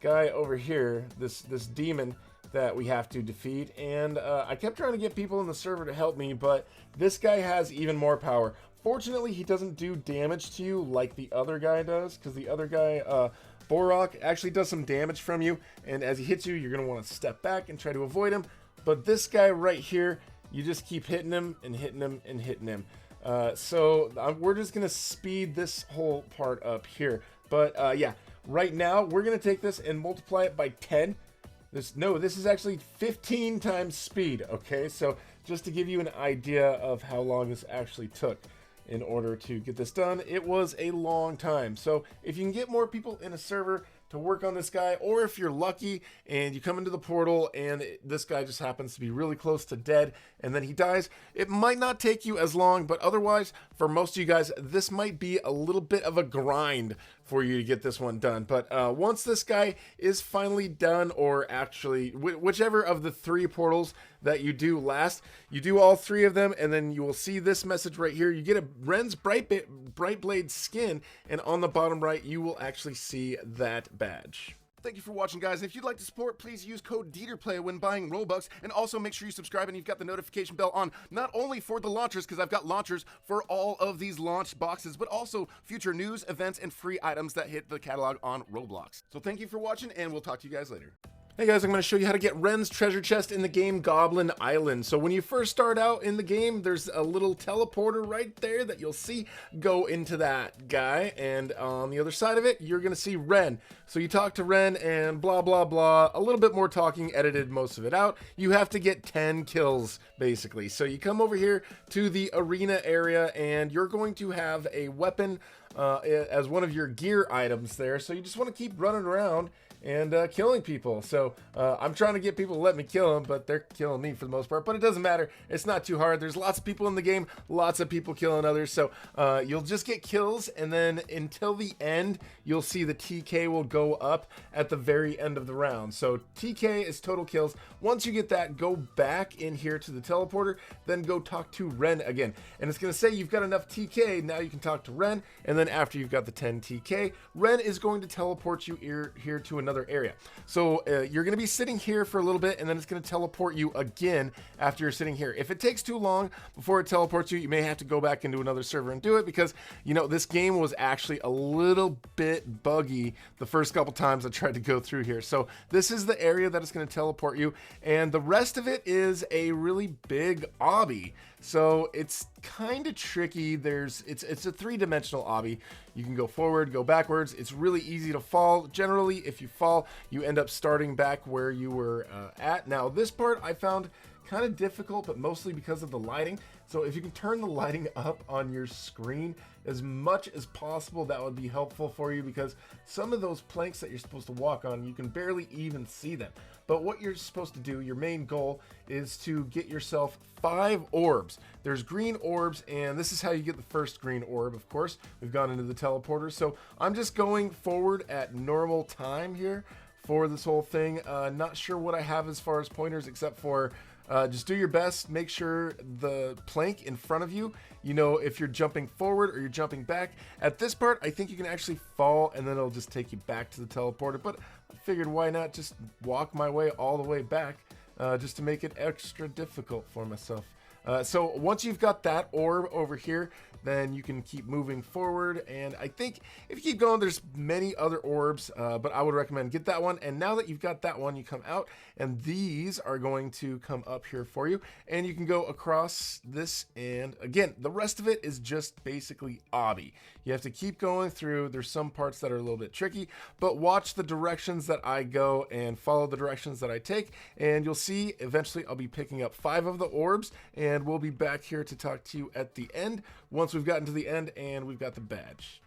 [SPEAKER 1] guy over here, this demon that we have to defeat. And I kept trying to get people in the server to help me, but this guy has even more power. Fortunately, he doesn't do damage to you like the other guy does, because the other guy, Borok, actually does some damage from you. And as he hits you, you're going to want to step back and try to avoid him. But this guy right here, you just keep hitting him and hitting him and hitting him. We're just gonna speed this whole part up here. But yeah, right now we're gonna take this and multiply it by 10. This is actually 15 times speed. Okay, so just to give you an idea of how long this actually took in order to get this done, it was a long time. So if you can get more people in a server to work on this guy, or if you're lucky and you come into the portal and this guy just happens to be really close to dead and then he dies, it might not take you as long, but otherwise for most of you guys this might be a little bit of a grind for you to get this one done. But once this guy is finally done, or actually whichever of the 3 portals that you do last, you do all 3 of them, and then you will see this message right here. You get a Ren's Brightblade skin, and on the bottom right you will actually see that badge. Thank you for watching, guys. And if you'd like to support, please use code DeeterPlay when buying Robux, and also make sure you subscribe and you've got the notification bell on, not only for the launchers, because I've got launchers for all of these launch boxes, but also future news, events, and free items that hit the catalog on Roblox. So thank you for watching, and we'll talk to you guys later. Hey guys, I'm going to show you how to get Ren's treasure chest in the game Goblin Island. So when you first start out in the game, there's a little teleporter right there that you'll see. Go into that guy, and on the other side of it, you're going to see Ren. So you talk to Ren and blah, blah, blah. A little bit more talking, edited most of it out. You have to get 10 kills, basically. So you come over here to the arena area, and you're going to have a weapon as one of your gear items there. So you just want to keep running around and killing people. So I'm trying to get people to let me kill them, but they're killing me for the most part. But it doesn't matter. It's not too hard. There's lots of people in the game, lots of people killing others. So you'll just get kills, and then until the end, you'll see the TK will go up at the very end of the round. So TK is total kills. Once you get that, go back in here to the teleporter, then go talk to Ren again. And it's going to say you've got enough TK. Now you can talk to Ren, and then after you've got the 10 TK, Ren is going to teleport you here to another area. So you're going to be sitting here for a little bit, and then it's going to teleport you again after you're sitting here. If it takes too long before it teleports you, you may have to go back into another server and do it, because you know this game was actually a little bit buggy the first couple times I tried to go through here. So this is the area that is going to teleport you, and the rest of it is a really big obby. So it's kind of tricky. It's a 3-dimensional obby. You can go forward, go backwards. It's really easy to fall. Generally, if you fall, you end up starting back where you were at. Now, this part I found kind of difficult, but mostly because of the lighting. So if you can turn the lighting up on your screen as much as possible, that would be helpful for you, because some of those planks that you're supposed to walk on, you can barely even see them. But what you're supposed to do, your main goal, is to get yourself 5 orbs. There's green orbs, and this is how you get the first green orb, of course. We've gone into the teleporter. So I'm just going forward at normal time here for this whole thing. Not sure what I have as far as pointers, except for just do your best. Make sure the plank in front of you, you know, if you're jumping forward or you're jumping back. At this part, I think you can actually fall, and then it'll just take you back to the teleporter. But I figured, why not just walk my way all the way back, just to make it extra difficult for myself. So once you've got that orb over here, then you can keep moving forward. And I think if you keep going, there's many other orbs, but I would recommend get that one. And now that you've got that one, you come out, and these are going to come up here for you, and you can go across this. And again, the rest of it is just basically obby. You have to keep going through. There's some parts that are a little bit tricky, but watch the directions that I go and follow the directions that I take, and you'll see eventually I'll be picking up 5 of the orbs, and and we'll be back here to talk to you at the end once we've gotten to the end and we've got the badge.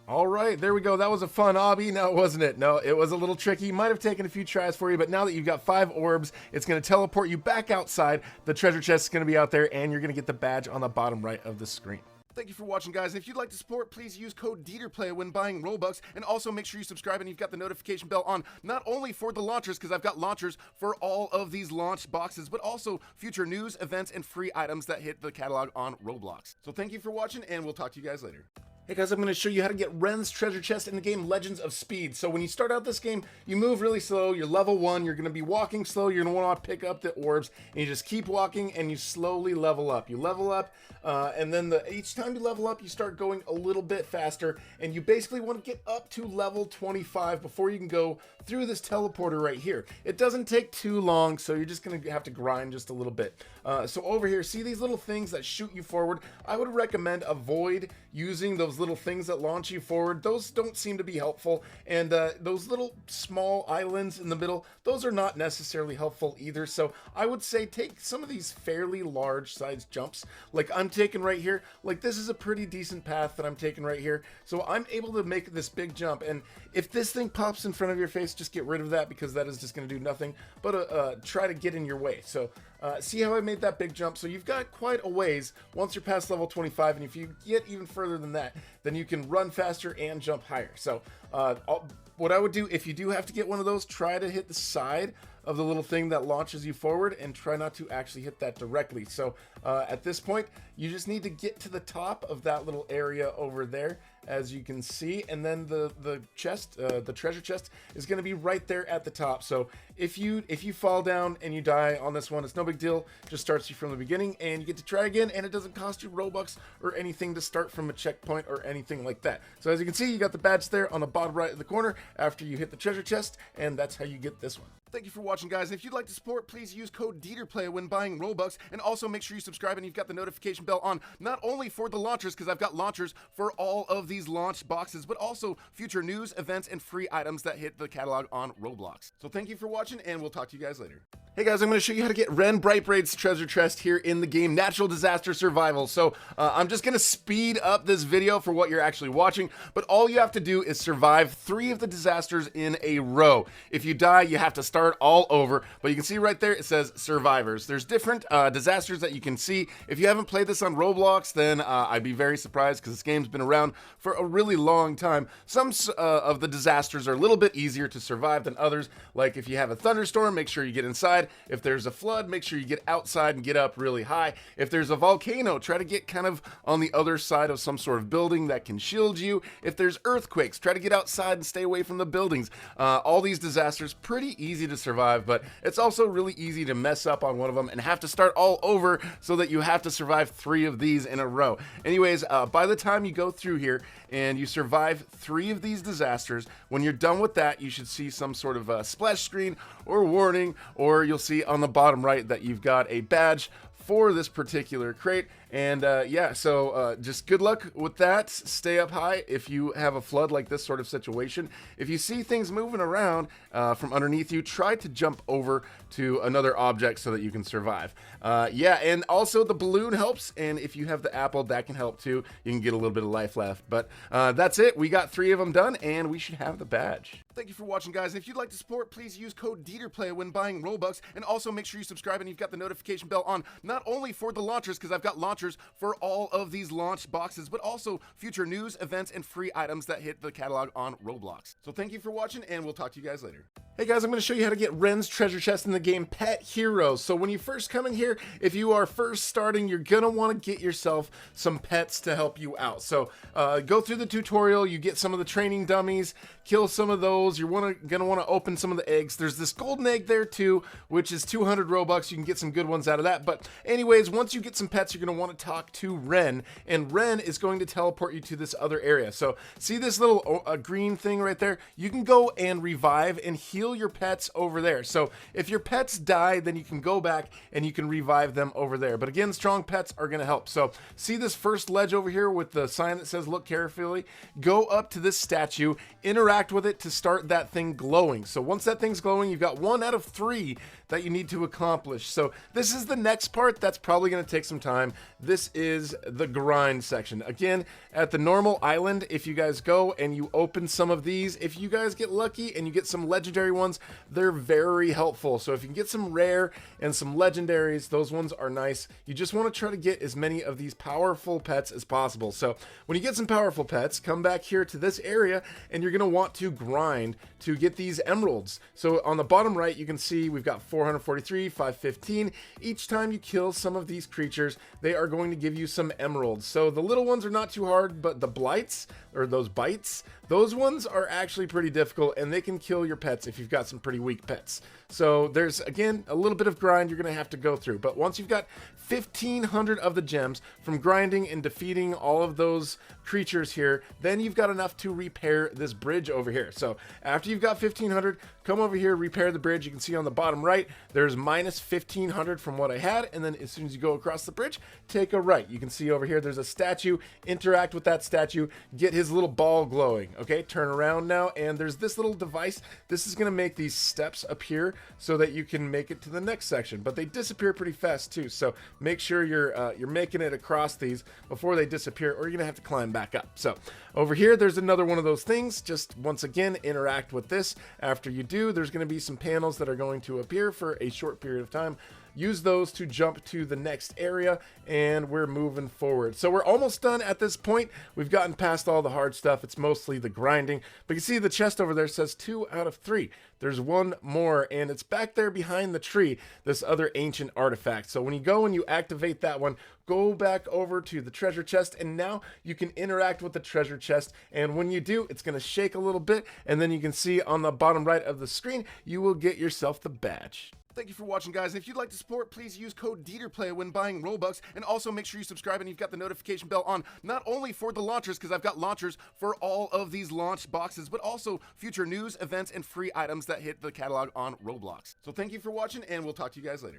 [SPEAKER 1] All right, there we go. That was a fun obby. No, wasn't it? No, it was a little tricky. Might have taken a few tries for you, but now that you've got 5 orbs, it's going to teleport you back outside. The treasure chest is going to be out there, and you're going to get the badge on the bottom right of the screen. Thank you for watching, guys. And if you'd like to support, please use code DeeterPlay when buying Robux. And also make sure you subscribe and you've got the notification bell on, not only for the launchers, because I've got launchers for all of these launch boxes, but also future news, events, and free items that hit the catalog on Roblox. So thank you for watching, and we'll talk to you guys later. Hey guys, I'm going to show you how to get Ren's treasure chest in the game Legends of Speed. So when you start out this game, you move really slow, you're level 1, you're going to be walking slow, you're going to want to pick up the orbs, and you just keep walking and you slowly level up. You level up, and then each time you level up, you start going a little bit faster, and you basically want to get up to level 25 before you can go through this teleporter right here. It doesn't take too long, so you're just going to have to grind just a little bit. So over here, see these little things that shoot you forward? I would recommend avoid using those those little things that launch you forward, those don't seem to be helpful. And those little small islands in the middle, those are not necessarily helpful either. So I would say take some of these fairly large sized jumps like I'm taking right here. Like this is a pretty decent path that I'm taking right here. So I'm able to make this big jump. And if this thing pops in front of your face, just get rid of that, because that is just going to do nothing but try to get in your way. So see how I made that big jump? So you've got quite a ways once you're past level 25, and if you get even further than that, then you can run faster and jump higher. So what I would do, if you do have to get one of those, try to hit the side of the little thing that launches you forward and try not to actually hit that directly. So at this point, you just need to get to the top of that little area over there, as you can see, and then the chest, the treasure chest, is going to be right there at the top. So if you fall down and you die on this one, it's no big deal. Just starts you from the beginning, and you get to try again, and it doesn't cost you Robux or anything to start from a checkpoint or anything like that. So as you can see, you got the badge there on the bottom right of the corner after you hit the treasure chest, and that's how you get this one. Thank you for watching, guys. And if you'd like to support, please use code DeeterPlay when buying Robux, and also make sure you subscribe and you've got the notification bell on, not only for the launchers, because I've got launchers for all of these launch boxes, but also future news, events, and free items that hit the catalog on Roblox. So thank you for watching, and we'll talk to you guys later. Hey guys, I'm going to show you how to get Ren Brightbraid's treasure chest here in the game Natural Disaster Survival. So I'm just going to speed up this video for what you're actually watching, but all you have to do is survive 3 of the disasters in a row. If you die, you have to start all over, but you can see right there it says survivors. There's different disasters that you can see. If you haven't played this on Roblox, then I'd be very surprised, because this game's been around for a really long time. Some of the disasters are a little bit easier to survive than others, like if you have a thunderstorm, make sure you get inside. If there's a flood, make sure you get outside and get up really high. If there's a volcano, try to get kind of on the other side of some sort of building that can shield you. If there's earthquakes, try to get outside and stay away from the buildings. All these disasters, pretty easy to survive, but it's also really easy to mess up on one of them and have to start all over, so that you have to survive 3 of these in a row. Anyways, by the time you go through here and you survive 3 of these disasters, when you're done with that, you should see some sort of splash screen or warning, or you'll see on the bottom right that you've got a badge for this particular crate. And yeah, so just good luck with that. Stay up high if you have a flood like this sort of situation. If you see things moving around from underneath you, try to jump over to another object so that you can survive. Yeah, and also the balloon helps, and if you have the apple, that can help too. You can get a little bit of life left. But that's it. We got 3 of them done, and we should have the badge. Thank you for watching, guys. And if you'd like to support, please use code DeeterPlay when buying Robux, and also make sure you subscribe and you've got the notification bell on, not only for the launchers, because I've got launchers for all of these launch boxes, but also future news, events, and free items that hit the catalog on Roblox. So thank you for watching, and we'll talk to you guys later. Hey guys, I'm going to show you how to get Ren's treasure chest in the game Pet Heroes. So when you first come in here, if you are first starting, you're going to want to get yourself some pets to help you out. So go through the tutorial, you get some of the training dummies, kill some of those. You're going to want to open some of the eggs. There's this golden egg there too, which is 200 Robux. You can get some good ones out of that. But anyways, once you get some pets, you're going to want to talk to Ren, and Ren is going to teleport you to this other area. So see this little green thing right there? You can go and revive and heal your pets over there. So if your pets die, then you can go back and you can revive them over there. But again, strong pets are going to help. So see this first ledge over here with the sign that says look carefully? Go up to this statue, interact with it to start that thing glowing. So once that thing's glowing, you've got 1 out of 3 that you need to accomplish. So this is the next part that's probably going to take some time. This is the grind section. Again, at the normal island, if you guys go and you open some of these, if you guys get lucky and you get some legendary ones, they're very helpful. So if you can get some rare and some legendaries, those ones are nice. You just want to try to get as many of these powerful pets as possible. So when you get some powerful pets, come back here to this area and you're going to want to grind to get these emeralds. So on the bottom right, you can see we've got 443, 515. Each time you kill some of these creatures, they are going to give you some emeralds. So the little ones are not too hard, but the blights, or those bites, Those ones are actually pretty difficult, and they can kill your pets if you've got some pretty weak pets. So there's, again, a little bit of grind you're going to have to go through. But once you've got 1,500 of the gems from grinding and defeating all of those creatures here, then you've got enough to repair this bridge over here. So after you've got 1,500, come over here, repair the bridge. You can see on the bottom right, there's minus 1,500 from what I had. And then as soon as you go across the bridge, take a right. You can see over here, there's a statue. Interact with that statue. Get his little ball glowing. Okay, turn around now. And there's this little device. This is going to make these steps appear so that you can make it to the next section. But they disappear pretty fast too. So make sure you're making it across these before they disappear, or you're going to have to climb back up. So over here, there's another one of those things. Just once again, interact with this. After you do, there's going to be some panels that are going to appear for a short period of time. Use those to jump to the next area, and we're moving forward. So we're almost done at this point. We've gotten past all the hard stuff. It's mostly the grinding. But you see the chest over there says 2 out of 3. There's one more, and it's back there behind the tree, this other ancient artifact. So when you go and you activate that one, go back over to the treasure chest, and now you can interact with the treasure chest. And when you do, it's going to shake a little bit, and then you can see on the bottom right of the screen, you will get yourself the badge. Thank you for watching, guys. And if you'd like to support, please use code DeeterPlay when buying Robux. And also make sure you subscribe and you've got the notification bell on, not only for the launchers, because I've got launchers for all of these launch boxes, but also future news, events, and free items that hit the catalog on Roblox. So thank you for watching, and we'll talk to you guys later.